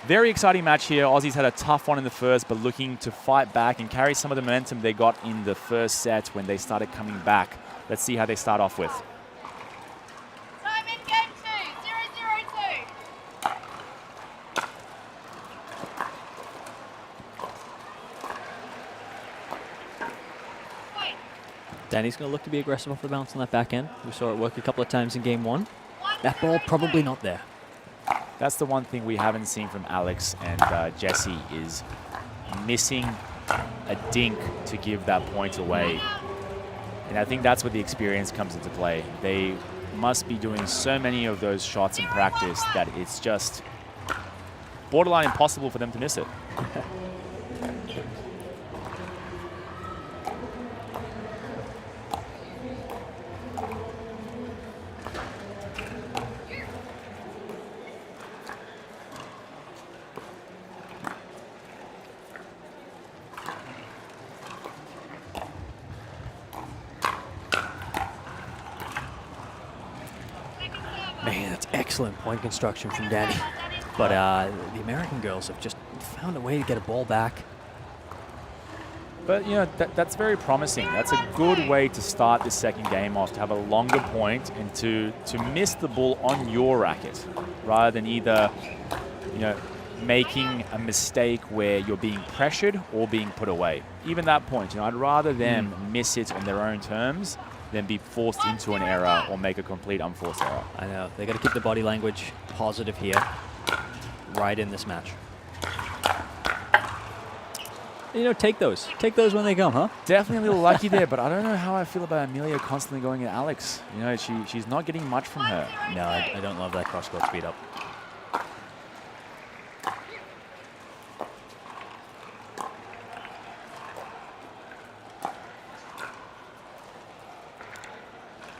Very exciting match here. Aussies had a tough one in the first, but looking to fight back and carry some of the momentum they got in the first set when they started coming back. Let's see how they start off with. Time in game 2, 0-0-2. Danny's going to look to be aggressive off the bounce on that back end. We saw it work a couple of times in game 1. That ball probably not there. That's the one thing we haven't seen from Alex and Jessie is missing a dink to give that point away. And I think that's where the experience comes into play. They must be doing so many of those shots in practice that it's just borderline impossible for them to miss it. Excellent point construction from Danny. But the American girls have just found a way to get a ball back. But, you know, that's very promising. That's a good way to start the second game off, to have a longer point and to miss the ball on your racket rather than either, you know, making a mistake where you're being pressured or being put away. Even that point, you know, I'd rather them miss it on their own terms than be forced into an error or make a complete unforced error. I know. They got to keep the body language positive here, right in this match. You know, take those. Take those when they come, huh? Definitely a little lucky there, but I don't know how I feel about Amelia constantly going at Alex. You know, she's not getting much from her. No, I don't love that cross-court speed up.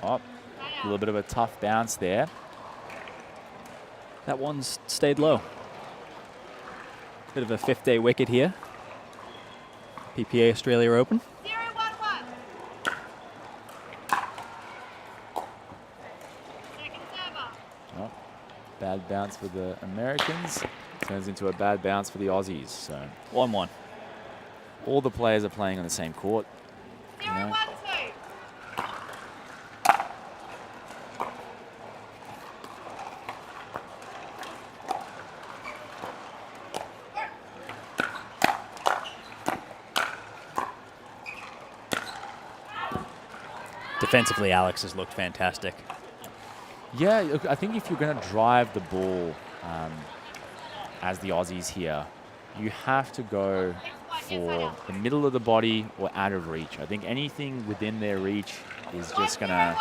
Oh, a little bit of a tough bounce there. That one's stayed low. Bit of a fifth-day wicket here. PPA Australia Open. 0-1-1. Second server. Oh, bad bounce for the Americans. Turns into a bad bounce for the Aussies. So 1-1. all the players are playing on the same court. 0-1-2. Defensively, Alex has looked fantastic. Yeah, look, I think if you're going to drive the ball as the Aussies here, you have to go for the middle of the body or out of reach. I think anything within their reach is just going to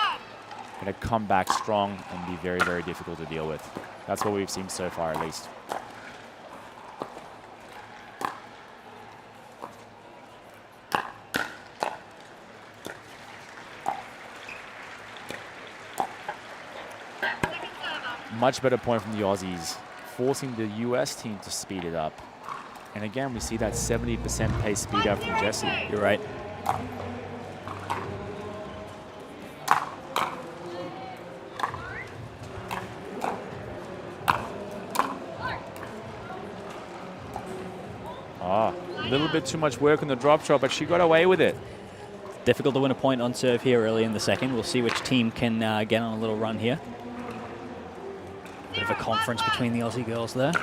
come back strong and be very, very difficult to deal with. That's what we've seen so far, at least. Much better point from the Aussies, forcing the US team to speed it up. And again, we see that 70% pace speed up from Jessie. You're right. Ah, a little bit too much work on the drop shot, but she got away with it. Difficult to win a point on serve here early in the second. We'll see which team can get on a little run here. Bit of a conference between the Aussie girls there.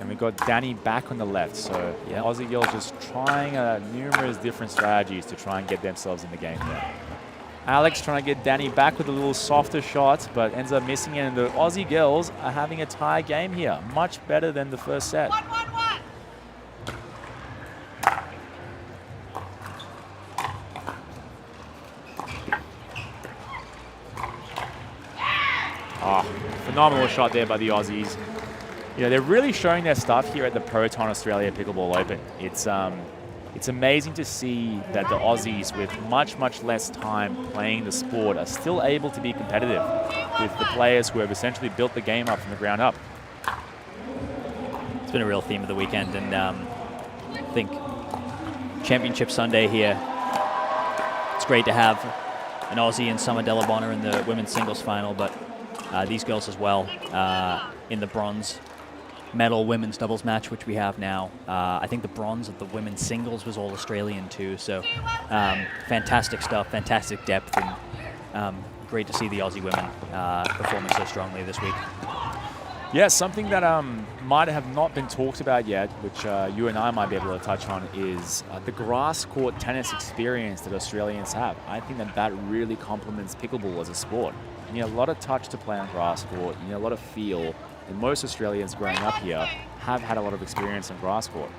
And we got Danny back on the left, so yeah, Aussie girls just trying numerous different strategies to try and get themselves in the game there. Alex trying to get Danny back with a little softer shot, but ends up missing it, and the Aussie girls are having a tie game here. Much better than the first set. 1-1-1. Ah, phenomenal shot there by the Aussies. You know, they're really showing their stuff here at the Proton Australia Pickleball Open. It's amazing to see that the Aussies, with much, much less time playing the sport, are still able to be competitive with the players who have essentially built the game up from the ground up. It's been a real theme of the weekend, and I think Championship Sunday here, it's great to have an Aussie and Summer Delabonner in the women's singles final, but these girls as well in the bronze medal women's doubles match, which we have now. I think the bronze of the women's singles was all Australian too, so fantastic stuff, fantastic depth, and great to see the Aussie women performing so strongly this week. Yeah, something that might have not been talked about yet, which you and I might be able to touch on, is the grass court tennis experience that Australians have. I think that really complements pickleball as a sport. You need a lot of touch to play on grass court. You need a lot of feel. And most Australians growing up here have had a lot of experience on grass court.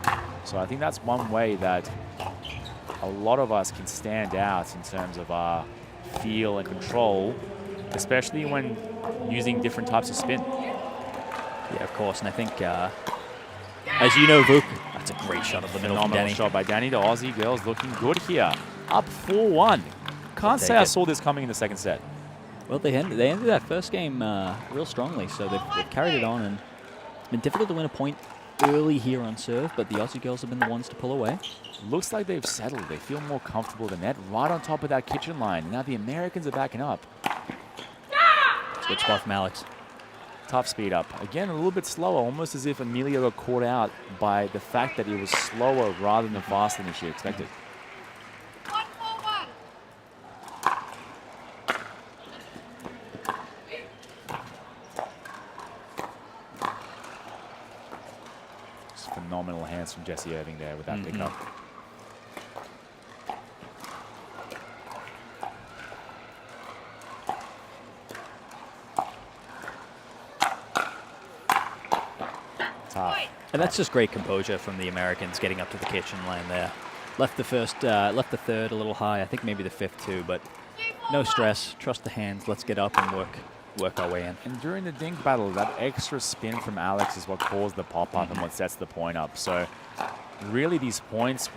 So I think that's one way that a lot of us can stand out in terms of our feel and control, especially when using different types of spin. Yeah, of course, and I think, as you know, Vuk, that's a great shot of the middle from Phenomenal Danny. shot by Danny. The Aussie girls looking good here. Up 4-1. Can't say I saw this coming in the second set. Well, they ended that first game real strongly, so they've carried it on, and it's been difficult to win a point early here on serve, but the Aussie girls have been the ones to pull away. Looks like they've settled. They feel more comfortable than that, right on top of that kitchen line. Now the Americans are backing up. It's a good spot from Alex. tough speed up. Again, a little bit slower, almost as if Amelia got caught out by the fact that it was slower rather than faster than she expected. 1-4-1. Just phenomenal hands from Jessie Irving there with that pickup. Tough. And that's just great composure from the Americans getting up to the kitchen line there. Left the third a little high. I think maybe the fifth too, but no stress. Trust the hands. Let's get up and work our way in. And during the dink battle, that extra spin from Alex is what caused the pop-up and what sets the point up. So really these points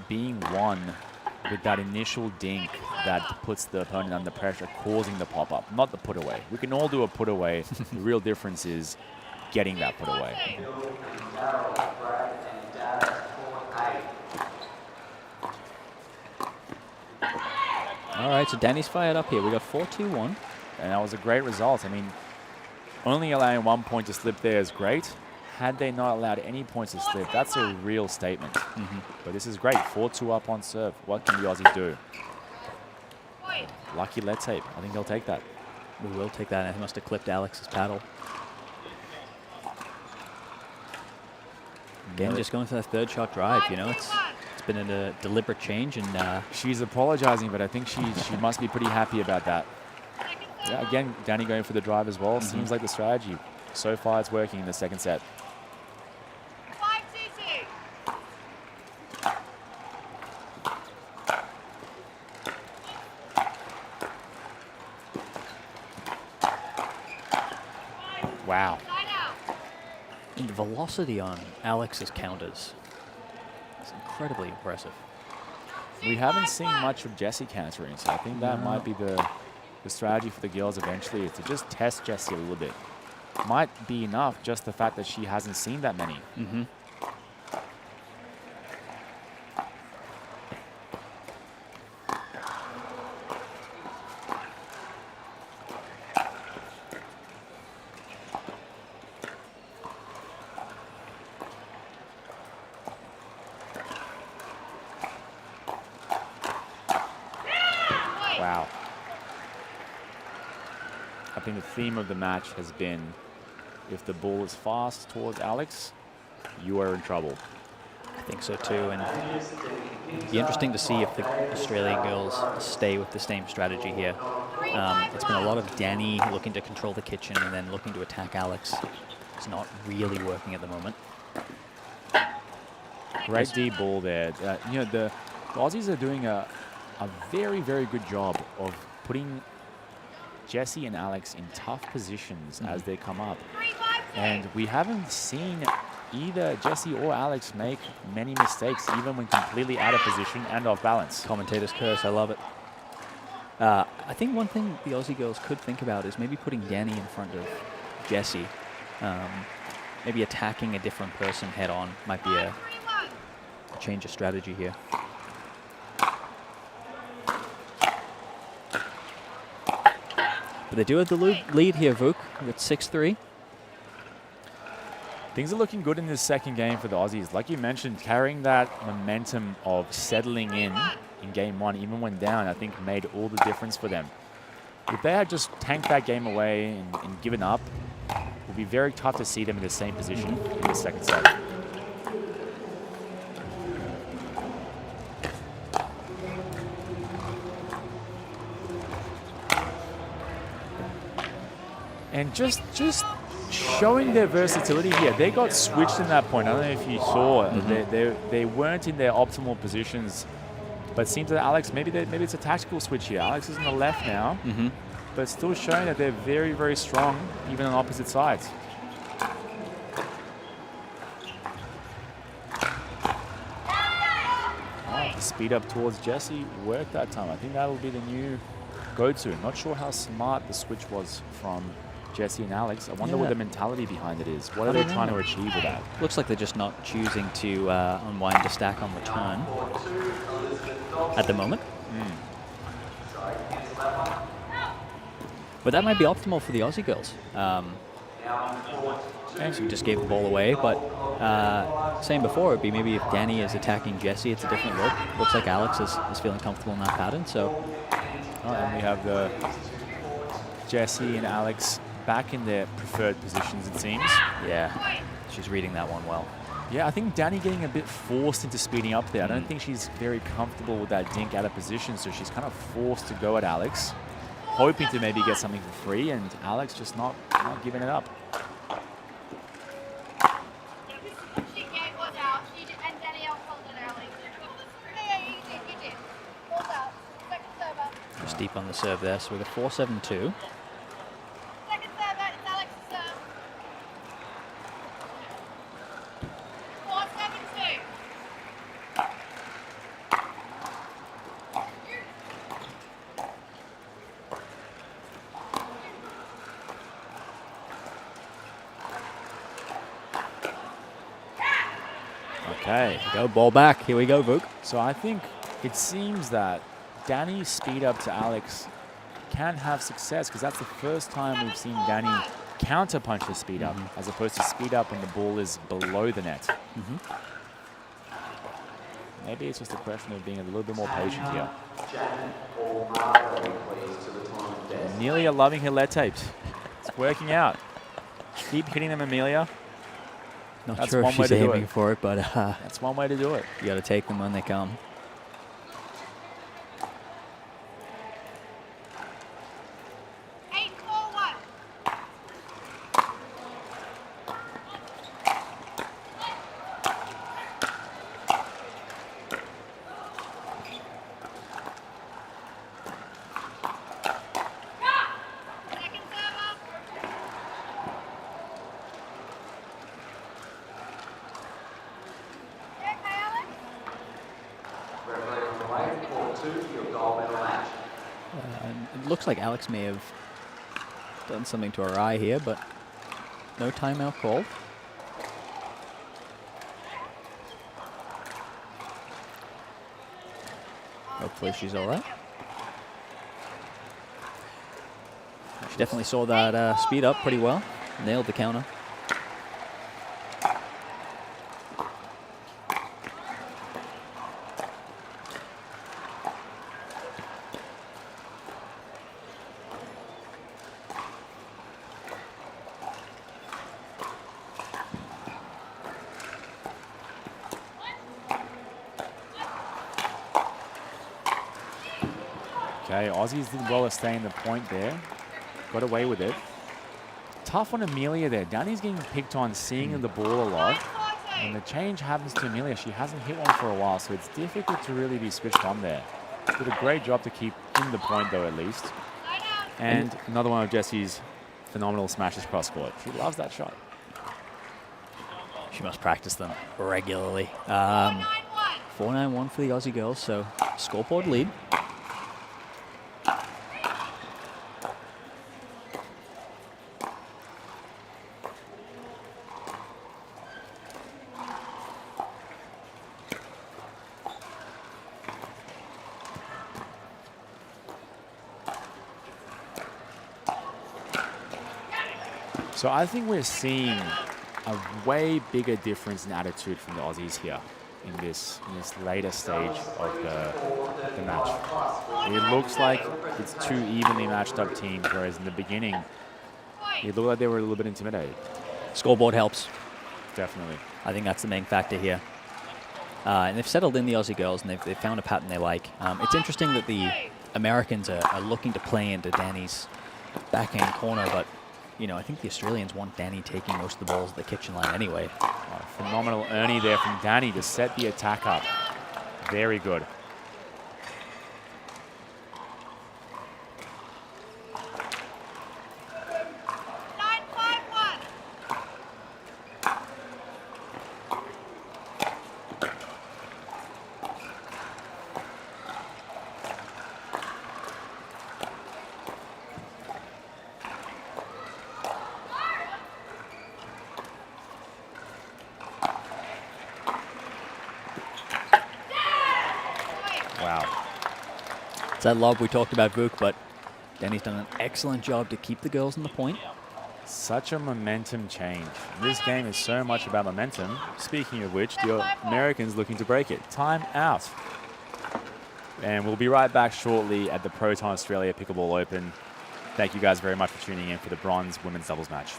being won with that initial dink that puts the opponent under pressure, causing the pop-up, not the put-away. We can all do a put-away. The real difference is getting that put-away. All right, so Danny's fired up here. We got 4-2-1. And that was a great result. I mean, only allowing 1 point to slip there is great. Had they not allowed any points to slip, that's a real statement. But this is great. 4-2 up on serve. What can the Aussies do? Lucky lead tape. I think they'll take that. We will take that. And he must have clipped Alex's paddle. Again, just going for that third shot drive. You know, it's been a deliberate change, and she's apologizing, but I think she must be pretty happy about that. Yeah, again, Danny going for the drive as well. Seems like the strategy. So far, it's working in the second set. 5-2-2. Wow. and the velocity on Alex's counters is incredibly impressive. We haven't seen much of Jessie countering, so I think that might be the strategy for the girls eventually, is to just test Jessie a little bit. Might be enough, just the fact that she hasn't seen that many. Wow. I think the theme of the match has been, if the ball is fast towards Alex, you are in trouble. I think so too, and it'd be interesting to see if the Australian girls stay with the same strategy here. It's been a lot of Danny looking to control the kitchen and then looking to attack Alex. It's not really working at the moment. Great deep ball there. You know, the Aussies are doing a very, very good job of putting Jessie and Alex in tough positions as they come up. And we haven't seen either Jessie or Alex make many mistakes, even when completely out of position and off balance. Commentator's curse, I love it. I think one thing the Aussie girls could think about is maybe putting Danny in front of Jessie. Maybe attacking a different person head on might be a change of strategy here. But they do have the lead here, Vuk. We've got 6-3. Things are looking good in this second game for the Aussies. Like you mentioned, carrying that momentum of settling in game one, even when down, I think made all the difference for them. If they had just tanked that game away and given up, it would be very tough to see them in the same position in the second set. And just showing their versatility here. They got switched in that point. I don't know if you saw. They weren't in their optimal positions. But it seems that Alex, maybe it's a tactical switch here. Alex is on the left now, but still showing that they're very, very strong, even on opposite sides. Oh, the speed up towards Jessie worked that time. I think that'll be the new go-to. Not sure how smart the switch was from Jessie and Alex. I wonder what the mentality behind it is. What are they trying to achieve with that? Looks like they're just not choosing to unwind the stack on return at the moment. But that might be optimal for the Aussie girls. And she just gave the ball away, but saying before, it'd be maybe if Danny is attacking Jessie, it's a different look. Looks like Alex is feeling comfortable in that pattern, so. And we have the Jessie and Alex back in their preferred positions, it seems. Yeah, she's reading that one well. Yeah, I think Danny getting a bit forced into speeding up there. I don't think she's very comfortable with that dink out of position, so she's kind of forced to go at Alex, hoping to maybe get something for free, and Alex just not giving it up. Just deep on the serve there, so we got 4-7-2. Okay. Go, ball back. Here we go, Vuk. So I think it seems that Danny's speed up to Alex can have success, because that's the first time we've seen Danny counter punch the speed up, as opposed to speed up when the ball is below the net. Maybe it's just a question of being a little bit more patient here. Amelia loving her lead tapes. It's working out. Keep hitting them, Amelia. Not That's sure one if way she's to do aiming it. for it, but That's one way to do it. you got to take them when they come. It looks like Alex may have done something to her eye here, but no timeout called. Hopefully she's all right. She definitely saw that speed up pretty well. Nailed the counter. Okay, Aussies did well to stay in the point there. Got away with it. Tough on Amelia there. Danny's getting picked on, seeing the ball a lot. When the change happens to Amelia, she hasn't hit one for a while, so it's difficult to really be switched on there. Did a great job to keep in the point, though, at least. And another one of Jessie's phenomenal smashes cross court. She loves that shot. She must practice them regularly. 4-9-1 for the Aussie girls, so scoreboard lead. So I think we're seeing a way bigger difference in attitude from the Aussies here in this later stage of the match. It looks like it's two evenly matched up teams, whereas in the beginning, it looked like they were a little bit intimidated. Scoreboard helps. Definitely. I think that's the main factor here. And they've settled in, the Aussie girls, and they've found a pattern they like. It's interesting that the Americans are looking to play into Danny's backhand corner, but you know, I think the Australians want Danny taking most of the balls at the kitchen line anyway. Oh, phenomenal Ernie there from Danny to set the attack up. Very good. It's that lob we talked about, Vuk, but Danny's done an excellent job to keep the girls in the point. Such a momentum change. This game is so much about momentum. Speaking of which, the Americans looking to break it. Time out. And we'll be right back shortly at the Proton Australia Pickleball Open. Thank you guys very much for tuning in for the bronze women's doubles match.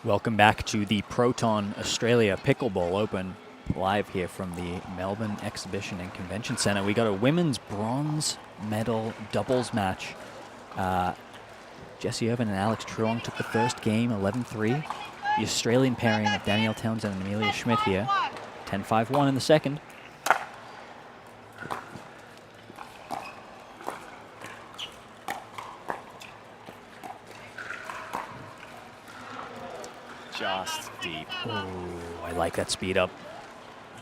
Welcome back to the Proton Australia Pickleball Open, live here from the Melbourne Exhibition and Convention Centre. We got a women's bronze medal doubles match. Jessie Irvin and Alex Truong took the first game, 11-3. The Australian pairing of Danielle Townsend and Amelia Schmidt here, 10-5-1 in the second. Just deep. Oh, I like that speed up.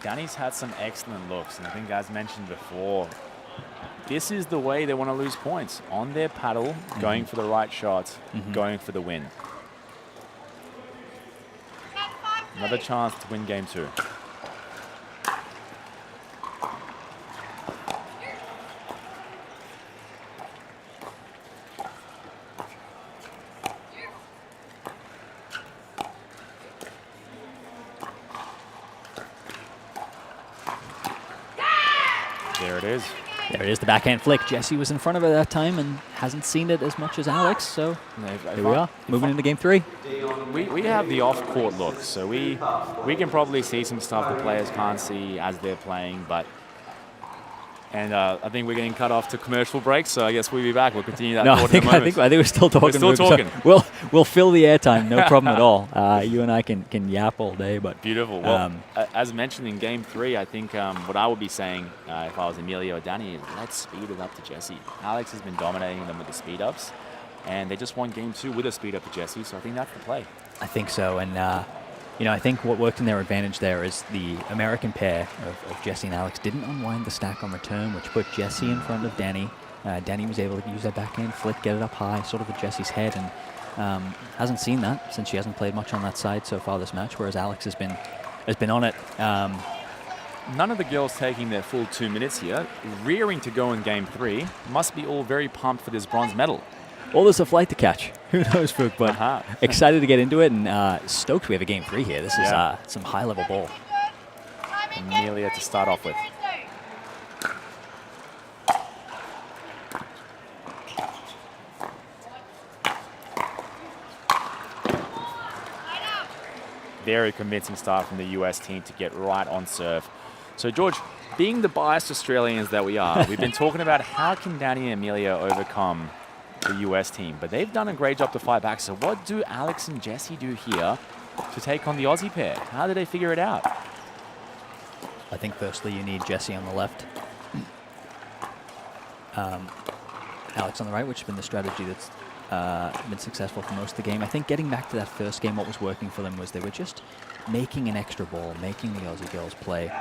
Danny's had some excellent looks, and I think as mentioned before, this is the way they want to lose points. On their paddle, going for the right shots, going for the win. Another chance to win game 2. There it is. There it is, the backhand flick. Jessie was in front of it that time and hasn't seen it as much as Alex, so here we are, moving into game 3. We have the off-court look, so we can probably see some stuff the players can't see as they're playing, but I think we're getting cut off to commercial break, so I guess we'll be back. We'll continue that. No, I think we're still talking. We're still talking. So we'll fill the airtime, no problem at all. You and I can yap all day, but beautiful. Well, as mentioned in game 3, I think what I would be saying if I was Amelia or Danny is let's speed it up to Jessie. Alex has been dominating them with the speed ups, and they just won game 2 with a speed up to Jessie, so I think that's the play. I think so, and I think what worked in their advantage there is the American pair of Jessie and Alex didn't unwind the stack on return, which put Jessie in front of Danny. Danny was able to use that backhand flick, get it up high, sort of at Jessie's head, and hasn't seen that since she hasn't played much on that side so far this match, whereas Alex has been on it. None of the girls taking their full 2 minutes here, rearing to go in game 3, must be all very pumped for this bronze medal. Well, there's a flight to catch. Who knows, Fook, but excited to get into it, and stoked we have a game 3 here. This is some high-level ball. Amelia to start off with. Very convincing start from the US team to get right on serve. So, George, being the biased Australians that we are, we've been talking about how can Danny and Amelia overcome the US team, but they've done a great job to fight back. So what do Alex and Jessie do here to take on the Aussie pair? How do they figure it out? I think firstly you need Jessie on the left, Alex on the right, which has been the strategy that's been successful for most of the game. I think getting back to that first game, what was working for them was they were just making an extra ball, making the Aussie girls play,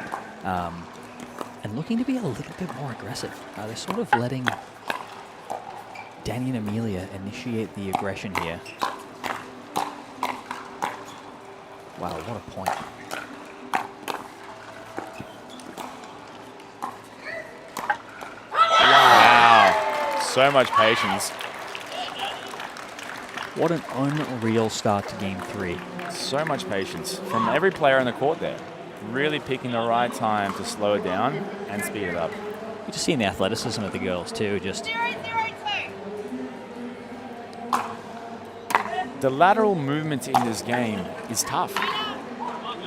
and looking to be a little bit more aggressive. They're sort of letting Danny and Amelia initiate the aggression here. Wow, what a point. Wow, so much patience. What an unreal start to game 3. So much patience from every player in the court there. Really picking the right time to slow it down and speed it up. You're just seeing the athleticism of the girls too, just the lateral movement in this game is tough.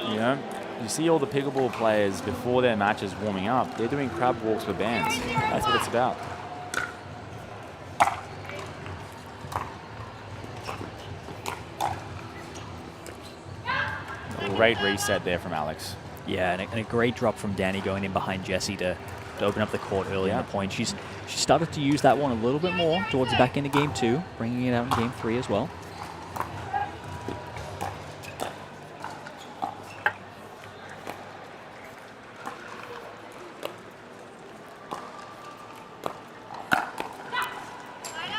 You know, you see all the pickleball players before their matches warming up, they're doing crab walks with bands. That's what it's about. Great reset there from Alex. Yeah, and a great drop from Danny going in behind Jessie to open up the court early in the point. She started to use that one a little bit more towards the back end of game 2, bringing it out in game 3 as well.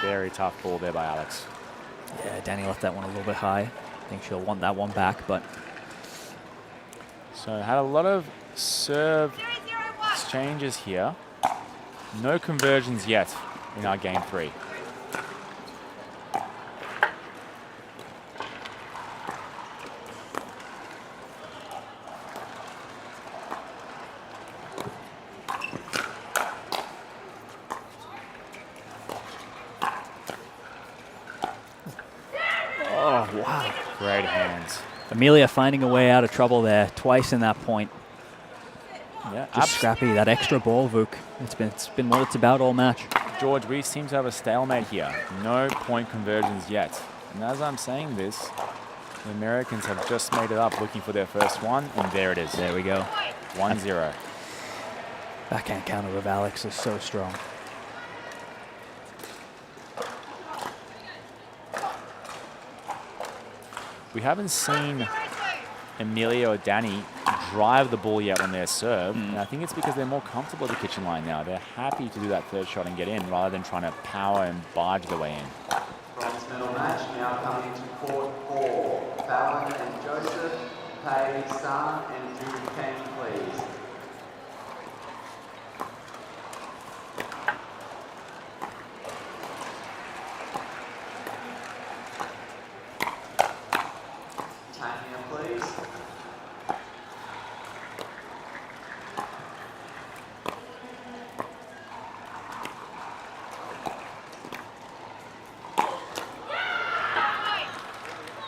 Very tough ball there by Alex. Yeah, Danny left that one a little bit high. I think she'll want that one back, but... So had a lot of serve exchanges here. No conversions yet in our game 3. Oh, wow. Great hands. Amelia finding a way out of trouble there, twice in that point. Yeah, Just scrappy, that extra ball, Vuk. It's been what it's about all match. George, we seem to have a stalemate here. No point conversions yet. And as I'm saying this, the Americans have just made it up looking for their first one, and there it is. There we go. 1-0. Backhand counter of Alex is so strong. We haven't seen Amelia or Danny drive the ball yet on their serve. And I think it's because they're more comfortable at the kitchen line now. They're happy to do that third shot and get in rather than trying to power and barge their way in. Bronze medal match now coming to court 4. Fallon and Joseph, Pei San and Judy Kang, please. Tanya, please.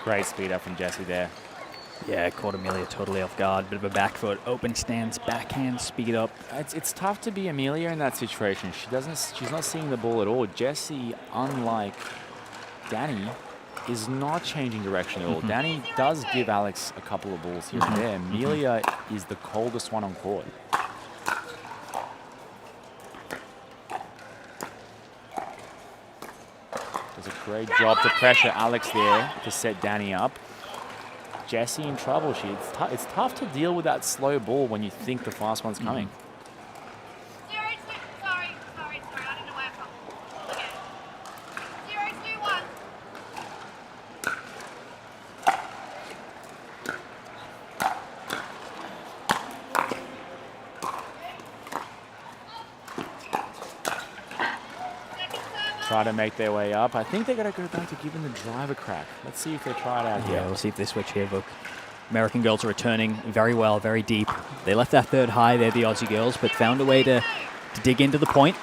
Great speed up from Jessie there. Yeah, caught Amelia totally off guard. Bit of a back foot, open stance, backhand, speed up. It's tough to be Amelia in that situation. She's not seeing the ball at all. Jessie, unlike Danny, is not changing direction at all. Danny does give Alex a couple of balls here and there. Amelia is the coldest one on court. Does a great job to pressure Alex there to set Danny up. Jessie in trouble. It's tough to deal with that slow ball when you think the fast one's coming. Sorry, I don't know where I'm from. Again. 0-2-1. Try to make their way up. I think they're going to go back to giving the drive a crack. Let's see if they try it out here. Yeah, we'll see if they switch here, Vuk. American girls are returning very well, very deep. They left that third high there, the Aussie girls, but found a way to dig into the point.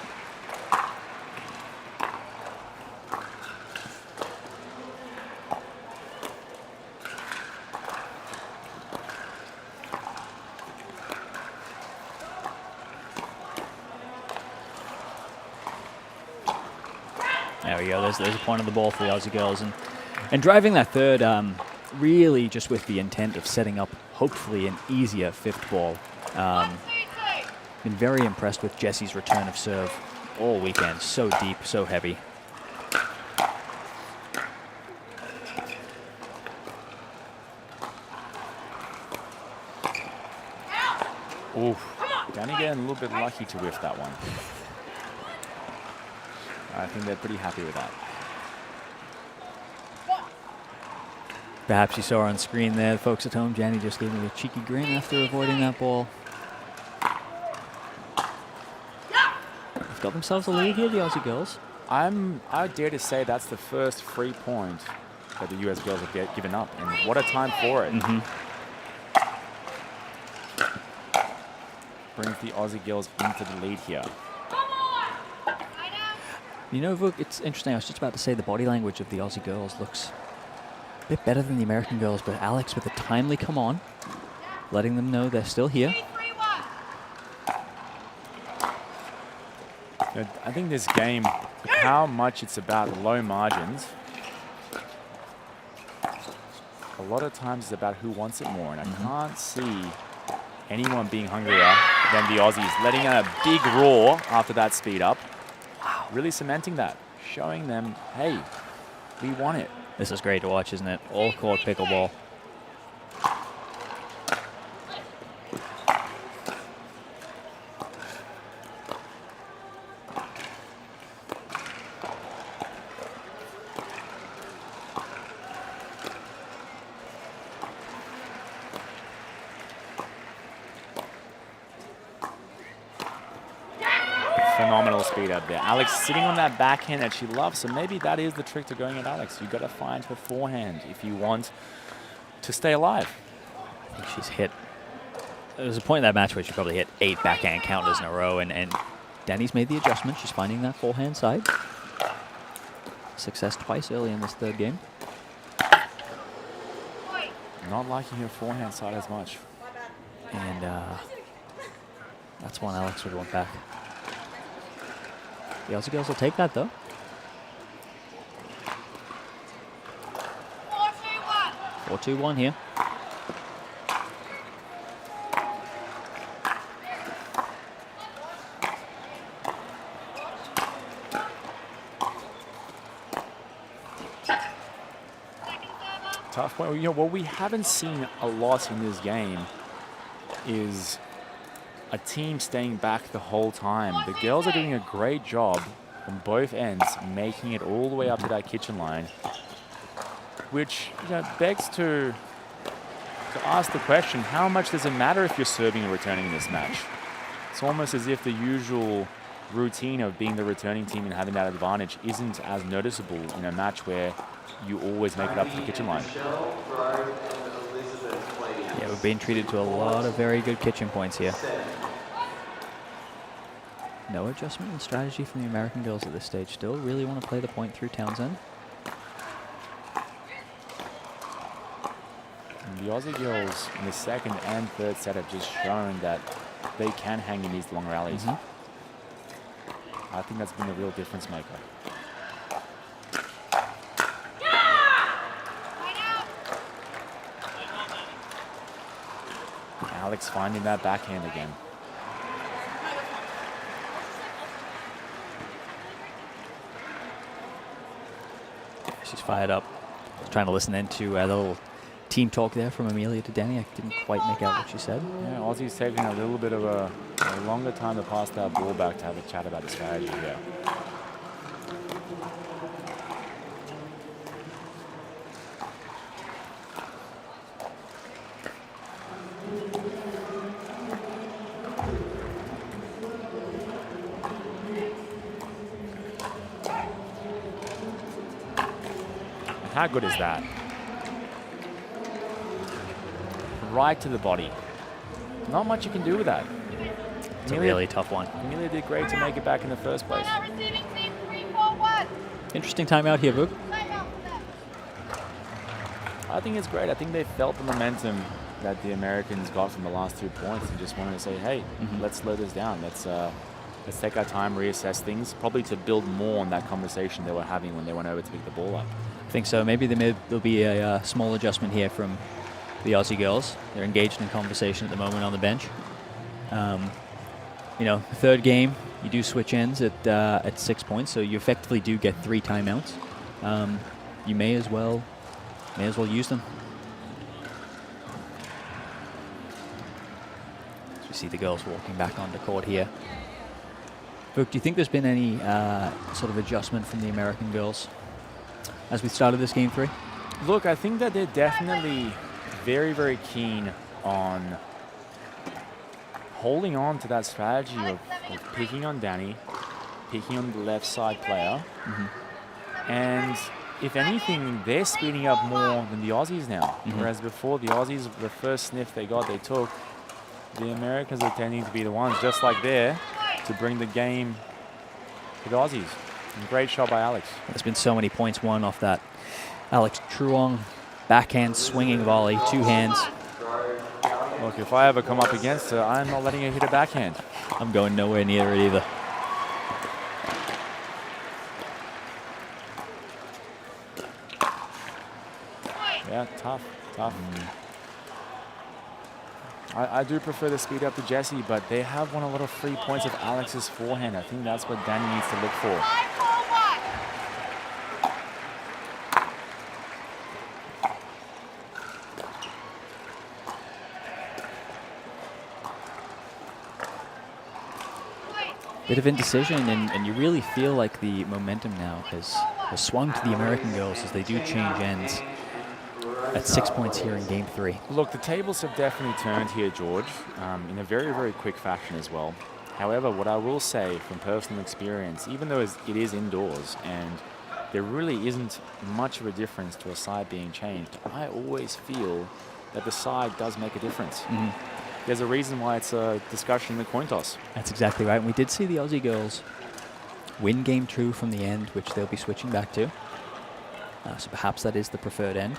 There we go. There's a point on the ball for the Aussie girls. And driving that third, really just with the intent of setting up, hopefully, an easier fifth ball. Been very impressed with Jessie's return of serve all weekend. So deep, so heavy. Oof. Danny getting a little bit lucky to whiff that one. I think they're pretty happy with that. Perhaps you saw on screen there, folks at home, Janny just gave me a cheeky grin after avoiding that ball. They've got themselves a lead here, the Aussie girls. I dare to say that's the first free point that the US girls have given up, and what a time for it. Brings the Aussie girls into the lead here. You know, Vuk, it's interesting. I was just about to say the body language of the Aussie girls looks a bit better than the American girls, but Alex with a timely come on, letting them know they're still here. I think this game, how much it's about low margins, a lot of times it's about who wants it more, and I can't see anyone being hungrier than the Aussies. Letting out a big roar after that speed up. Wow. Really cementing that. Showing them, hey, we want it. This is great to watch, isn't it? All court pickleball. Phenomenal speed up there. Alex sitting on that backhand that she loves, so maybe that is the trick to going at Alex. You've got to find her forehand if you want to stay alive. I think she's hit. There was a point in that match where she probably hit 8 backhand counters in a row, and Danny's made the adjustment. She's finding that forehand side. Success twice early in this third game. Not liking her forehand side as much. And that's one Alex would want back. The Aussie girls will take that, though. 4-2-1 here. Tough point. You know, what we haven't seen a lot in this game is a team staying back the whole time. The girls are doing a great job on both ends, making it all the way up to that kitchen line, which, you know, begs to ask the question, how much does it matter if you're serving or returning in this match? It's almost as if the usual routine of being the returning team and having that advantage isn't as noticeable in a match where you always make it up to the kitchen line. Yeah, we're being treated to a lot of very good kitchen points here. No adjustment in strategy from the American girls at this stage. Still really want to play the point through Townsend. And the Aussie girls in the second and third set have just shown that they can hang in these long rallies. I think that's been the real difference maker. Alex finding that backhand again. She's fired up. I was trying to listen in to the little team talk there from Amelia to Danny. I didn't quite make out what she said. Yeah, Aussie's taking a little bit of a longer time to pass that ball back to have a chat about the strategy here. How good is that? Right to the body. Not much you can do with that. It's a really tough one. Amelia did great to make it back in the first place. Interesting timeout here, Vuk. I think it's great. I think they felt the momentum that the Americans got from the last 2 points and just wanted to say, hey, let's slow this down. Let's take our time, reassess things, probably to build more on that conversation they were having when they went over to pick the ball up. I think so. Maybe there'll be a small adjustment here from the Aussie girls. They're engaged in conversation at the moment on the bench. You know, third game, you do switch ends at 6 points, so you effectively do get 3 timeouts. You may as well use them. So we see the girls walking back onto court here. Vuk, do you think there's been any sort of adjustment from the American girls as we started this game 3? Look, I think that they're definitely very, very keen on holding on to that strategy of picking on Danny, picking on the left side player. And if anything, they're speeding up more than the Aussies now. Whereas before, the Aussies, the first sniff they got, they took. The Americans are tending to be the ones, just like there, to bring the game to the Aussies. And great shot by Alex. There's been so many points won off that Alex Truong backhand swinging volley, 2 hands. Look, if I ever come up against her, I'm not letting her hit a backhand. I'm going nowhere near it either. Yeah, tough. I do prefer the speed up to Jesse, but they have won a lot of free points of Alex's forehand. I think that's what Danny needs to look for. Bit of indecision, and you really feel like the momentum now has swung to the American girls as they do change ends at 6 points here in Game 3. Look, the tables have definitely turned here, George, in a very, very quick fashion as well. However, what I will say from personal experience, even though it is indoors and there really isn't much of a difference to a side being changed, I always feel that the side does make a difference. There's a reason why it's a discussion in the coin toss. That's exactly right. And we did see the Aussie girls win Game 2 from the end, which they'll be switching back to. So perhaps that is the preferred end.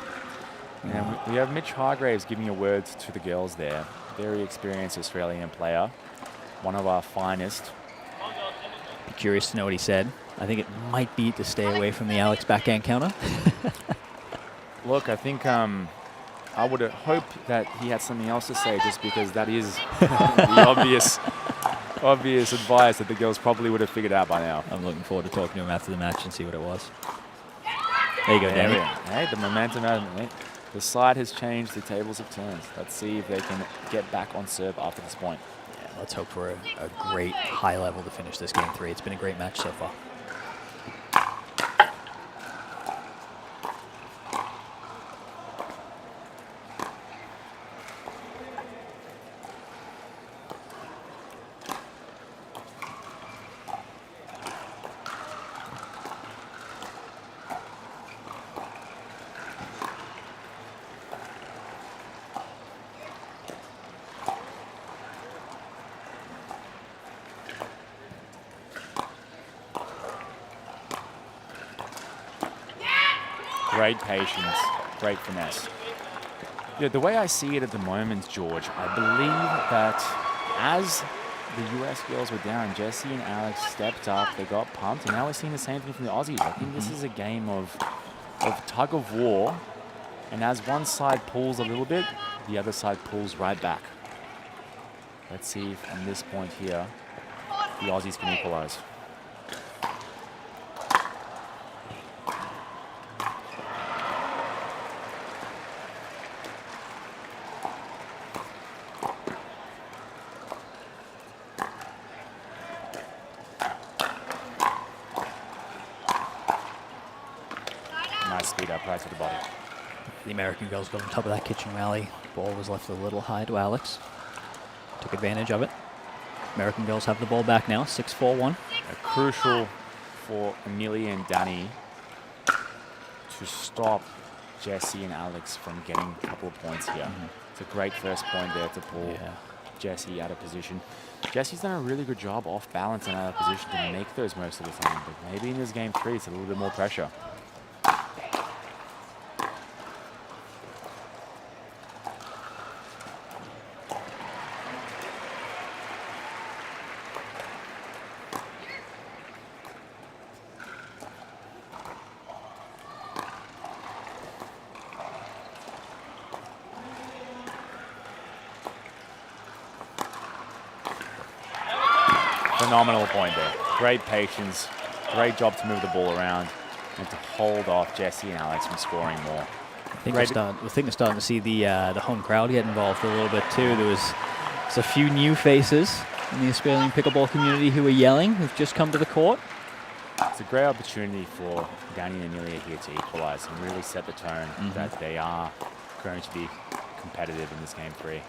And we have Mitch Hargraves giving a word to the girls there. Very experienced Australian player. One of our finest. Be curious to know what he said. I think it might be to stay away from the Alex backhand counter. Look, I think I would hope that he had something else to say, just because that is the obvious advice that the girls probably would have figured out by now. I'm looking forward to talking to him after the match and see what it was. There you go, Danny. Hey, the momentum, the side has changed, the tables have turned. Let's see if they can get back on serve after this point. Yeah, let's hope for a great high level to finish this Game 3. It's been a great match so far. Great patience, great finesse. Yeah, the way I see it at the moment, George, I believe that as the US girls were down, Jesse and Alex stepped up, they got pumped, and now we're seeing the same thing from the Aussies. I think this is a game of tug of war, and as one side pulls a little bit, the other side pulls right back. Let's see if on this point here, the Aussies can equalize. Right to the body. The American girls got on top of that kitchen rally. Ball was left a little high to Alex. Took advantage of it. American girls have the ball back now, 6-4-1. Crucial for Amelia and Danny to stop Jesse and Alex from getting a couple of points here. It's a great first point there to pull Jesse out of position. Jesse's done a really good job off balance and out of position to make those most of the time, but maybe in this Game 3 it's a little bit more pressure. Phenomenal point there. Great patience, great job to move the ball around and to hold off Jesse and Alex from scoring more. I think we're starting to see the home crowd get involved a little bit too. There's a few new faces in the Australian pickleball community who are yelling, who've just come to the court. It's a great opportunity for Danny and Amelia here to equalize and really set the tone that they are going to be competitive in this Game 3.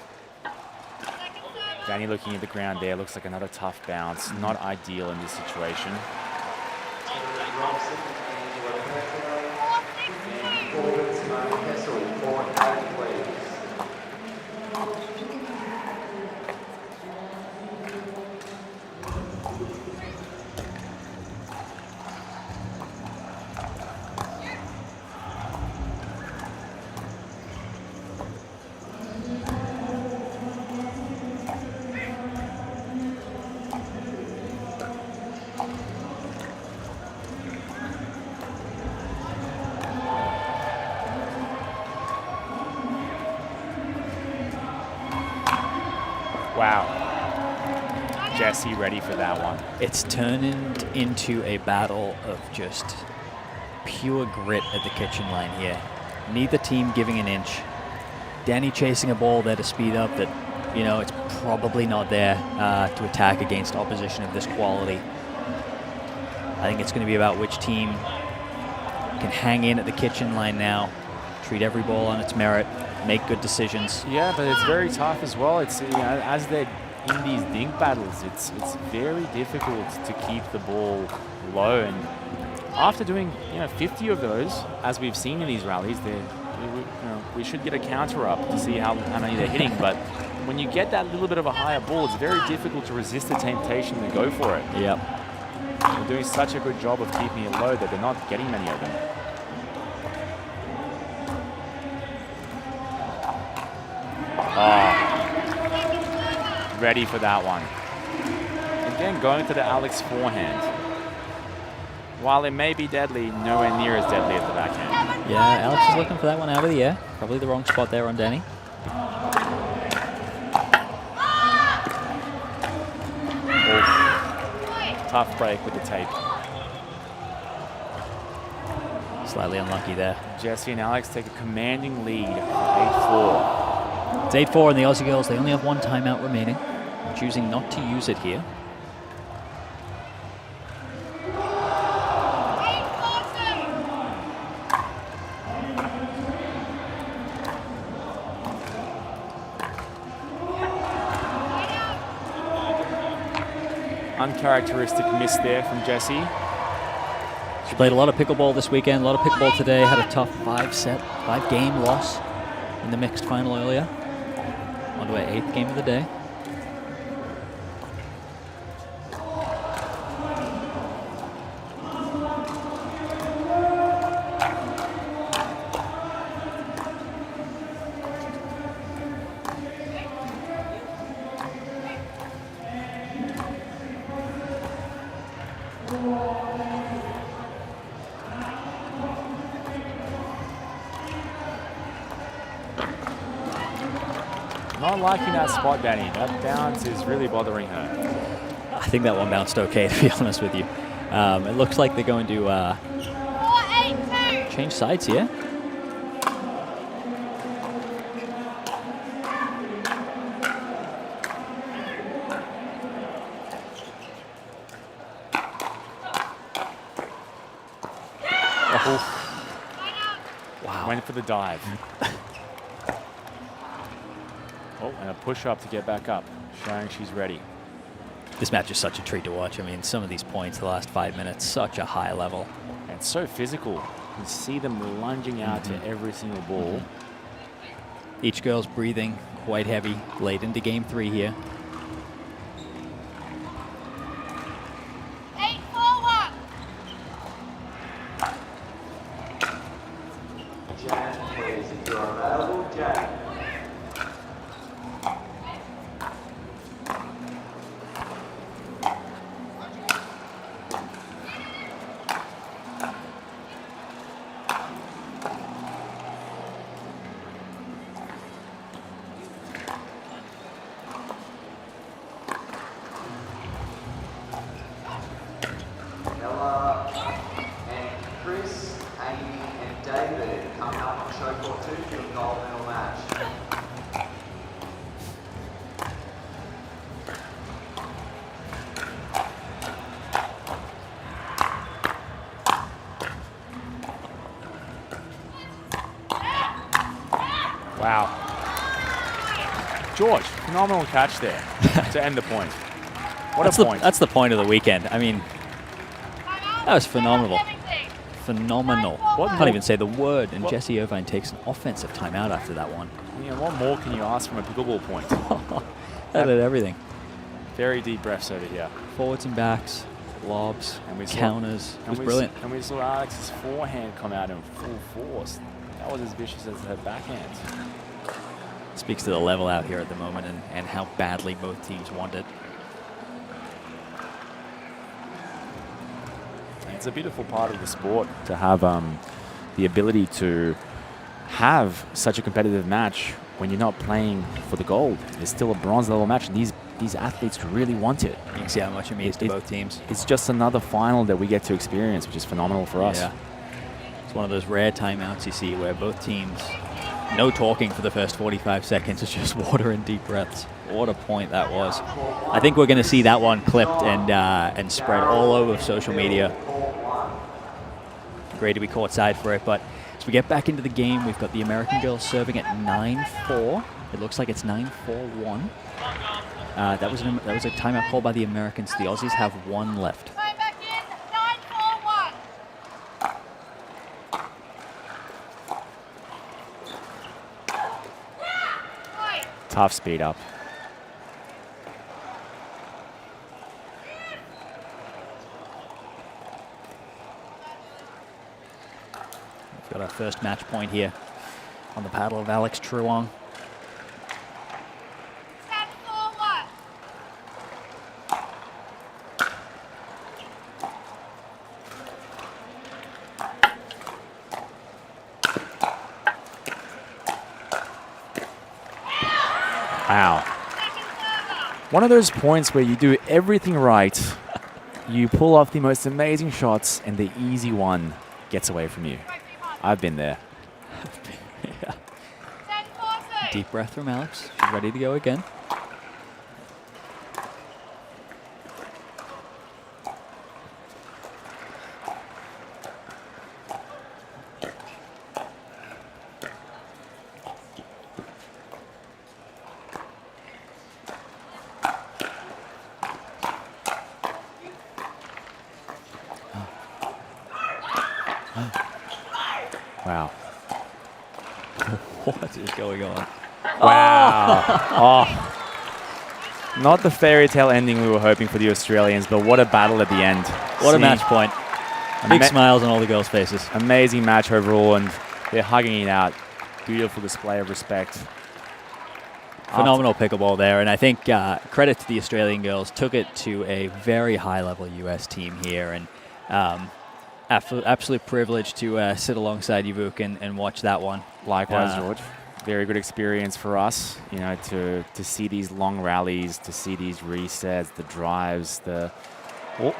Danny looking at the ground there, looks like another tough bounce. Not ideal in this situation. Wow. Jessie ready for that one. It's turned into a battle of just pure grit at the kitchen line here. Neither team giving an inch. Danny chasing a ball there to speed up that, you know, it's probably not there to attack against opposition of this quality. I think it's going to be about which team can hang in at the kitchen line now, treat every ball on its merit, make good decisions. Yeah, but it's very tough as well. It's, you know, as they're in these dink battles, it's very difficult to keep the ball low. And after doing, you know, 50 of those, as we've seen in these rallies, we should get a counter up to see how many they're hitting. But when you get that little bit of a higher ball, it's very difficult to resist the temptation to go for it. Yep. They're doing such a good job of keeping it low that they're not getting many of them. Oh, ready for that one. Again, going to the Alex forehand. While it may be deadly, nowhere near as deadly as the backhand. Yeah, Alex is looking for that one out of the air. Probably the wrong spot there on Danny. Tough break with the tape. Slightly unlucky there. Jessie and Alex take a commanding lead, 8-4. It's 8-4 and the Aussie girls, they only have one timeout remaining. Choosing not to use it here. Uncharacteristic miss there from Jessie. She played a lot of pickleball this weekend, a lot of pickleball today, had a tough 5-game loss in the mixed final earlier. On to her 8th game of the day. Not liking that spot, Danny. That bounce is really bothering her. I think that one bounced okay, to be honest with you. It looks like they're going to change sides here. Oh. Wow. Went for the dive. Oh, and a push-up to get back up, showing she's ready. This match is such a treat to watch. I mean, some of these points, the last 5 minutes, such a high level. And it's so physical. You see them lunging out to every single ball. Each girl's breathing quite heavy late into game 3 here. Jan, please, if you're available, Jan. Ella and Chris, Amy and David coming up on show court 2 for the gold medal match. Wow. George, phenomenal catch there to end the point. What a point. That's the point of the weekend. I mean, that was phenomenal. Phenomenal. Can't even say the word. And Jessie Irvine takes an offensive timeout after that one. Yeah, what more can you ask from a pickleball point? That did everything. Very deep breaths over here. Forwards and backs, lobs, counters. It was brilliant. And we saw Alex's forehand come out in full force. That was as vicious as her backhand. Speaks to the level out here at the moment and how badly both teams want it. It's a beautiful part of the sport to have the ability to have such a competitive match when you're not playing for the gold. It's still a bronze level match, and these athletes really want it. You can see how much it means to both teams. It's just another final that we get to experience, which is phenomenal for us. Yeah. It's one of those rare timeouts you see where both teams, no talking for the first 45 seconds. It's just water and deep breaths. What a point that was. I think we're going to see that one clipped and spread all over social media. Great to be courtside for it, but as we get back into the game, we've got the American girls serving at 9-4. It looks like it's 9-4-1. That was a timeout called by the Americans. The Aussies have one left. Time back in, 9-4-1. Tough speed up. We've got our first match point here on the paddle of Alex Truong. 10-4-1. Wow. One of those points where you do everything right, you pull off the most amazing shots, and the easy one gets away from you. I've been there. Yeah. Deep breath from Alex. She's ready to go again. Wow. What is going on? Wow. Oh. Not the fairy tale ending we were hoping for the Australians, but what a battle at the end. What a match point. Big smiles on all the girls' faces. Amazing match overall, and they're hugging it out. Beautiful display of respect. Phenomenal pickleball there, and I think credit to the Australian girls. Took it to a very high-level U.S. team here, and absolute privilege to sit alongside you, Vuk, and watch that one. Likewise, George. Very good experience for us, you know, to see these long rallies, to see these resets, the drives,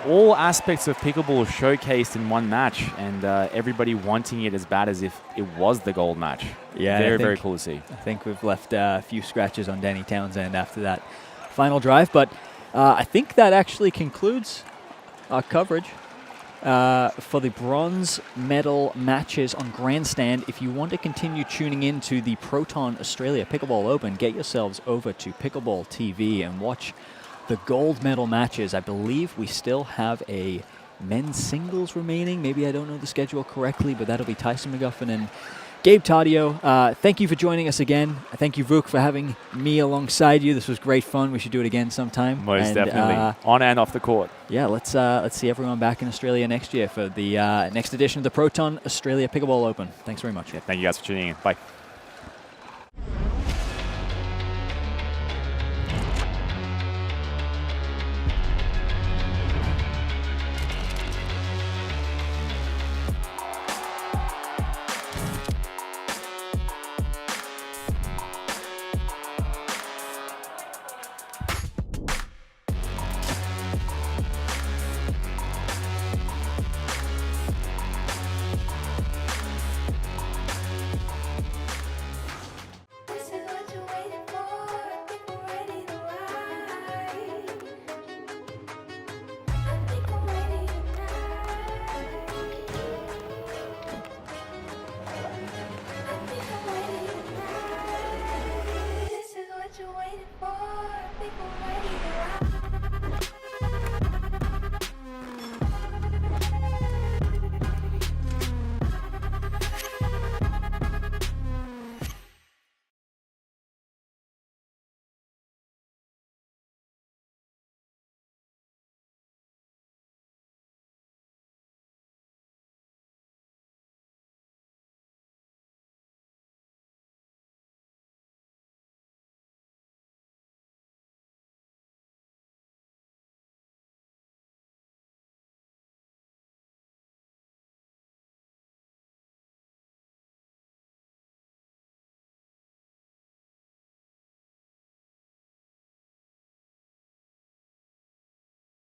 all aspects of pickleball showcased in one match, and everybody wanting it as bad as if it was the gold match. Yeah, very cool to see. I think we've left a few scratches on Danny Townsend after that final drive, but I think that actually concludes our coverage for the bronze medal matches on Grandstand. If you want to continue tuning in to the Proton Australia Pickleball Open, get yourselves over to Pickleball TV and watch the gold medal matches. I believe we still have a men's singles remaining. Maybe I don't know the schedule correctly, but that'll be Tyson McGuffin and Gabe Tadio. Thank you for joining us again. Thank you, Vuk, for having me alongside you. This was great fun. We should do it again sometime. Most definitely. On and off the court. Yeah, let's see everyone back in Australia next year for the next edition of the Proton Australia Pickleball Open. Thanks very much. Yeah, thank you guys for tuning in. Bye.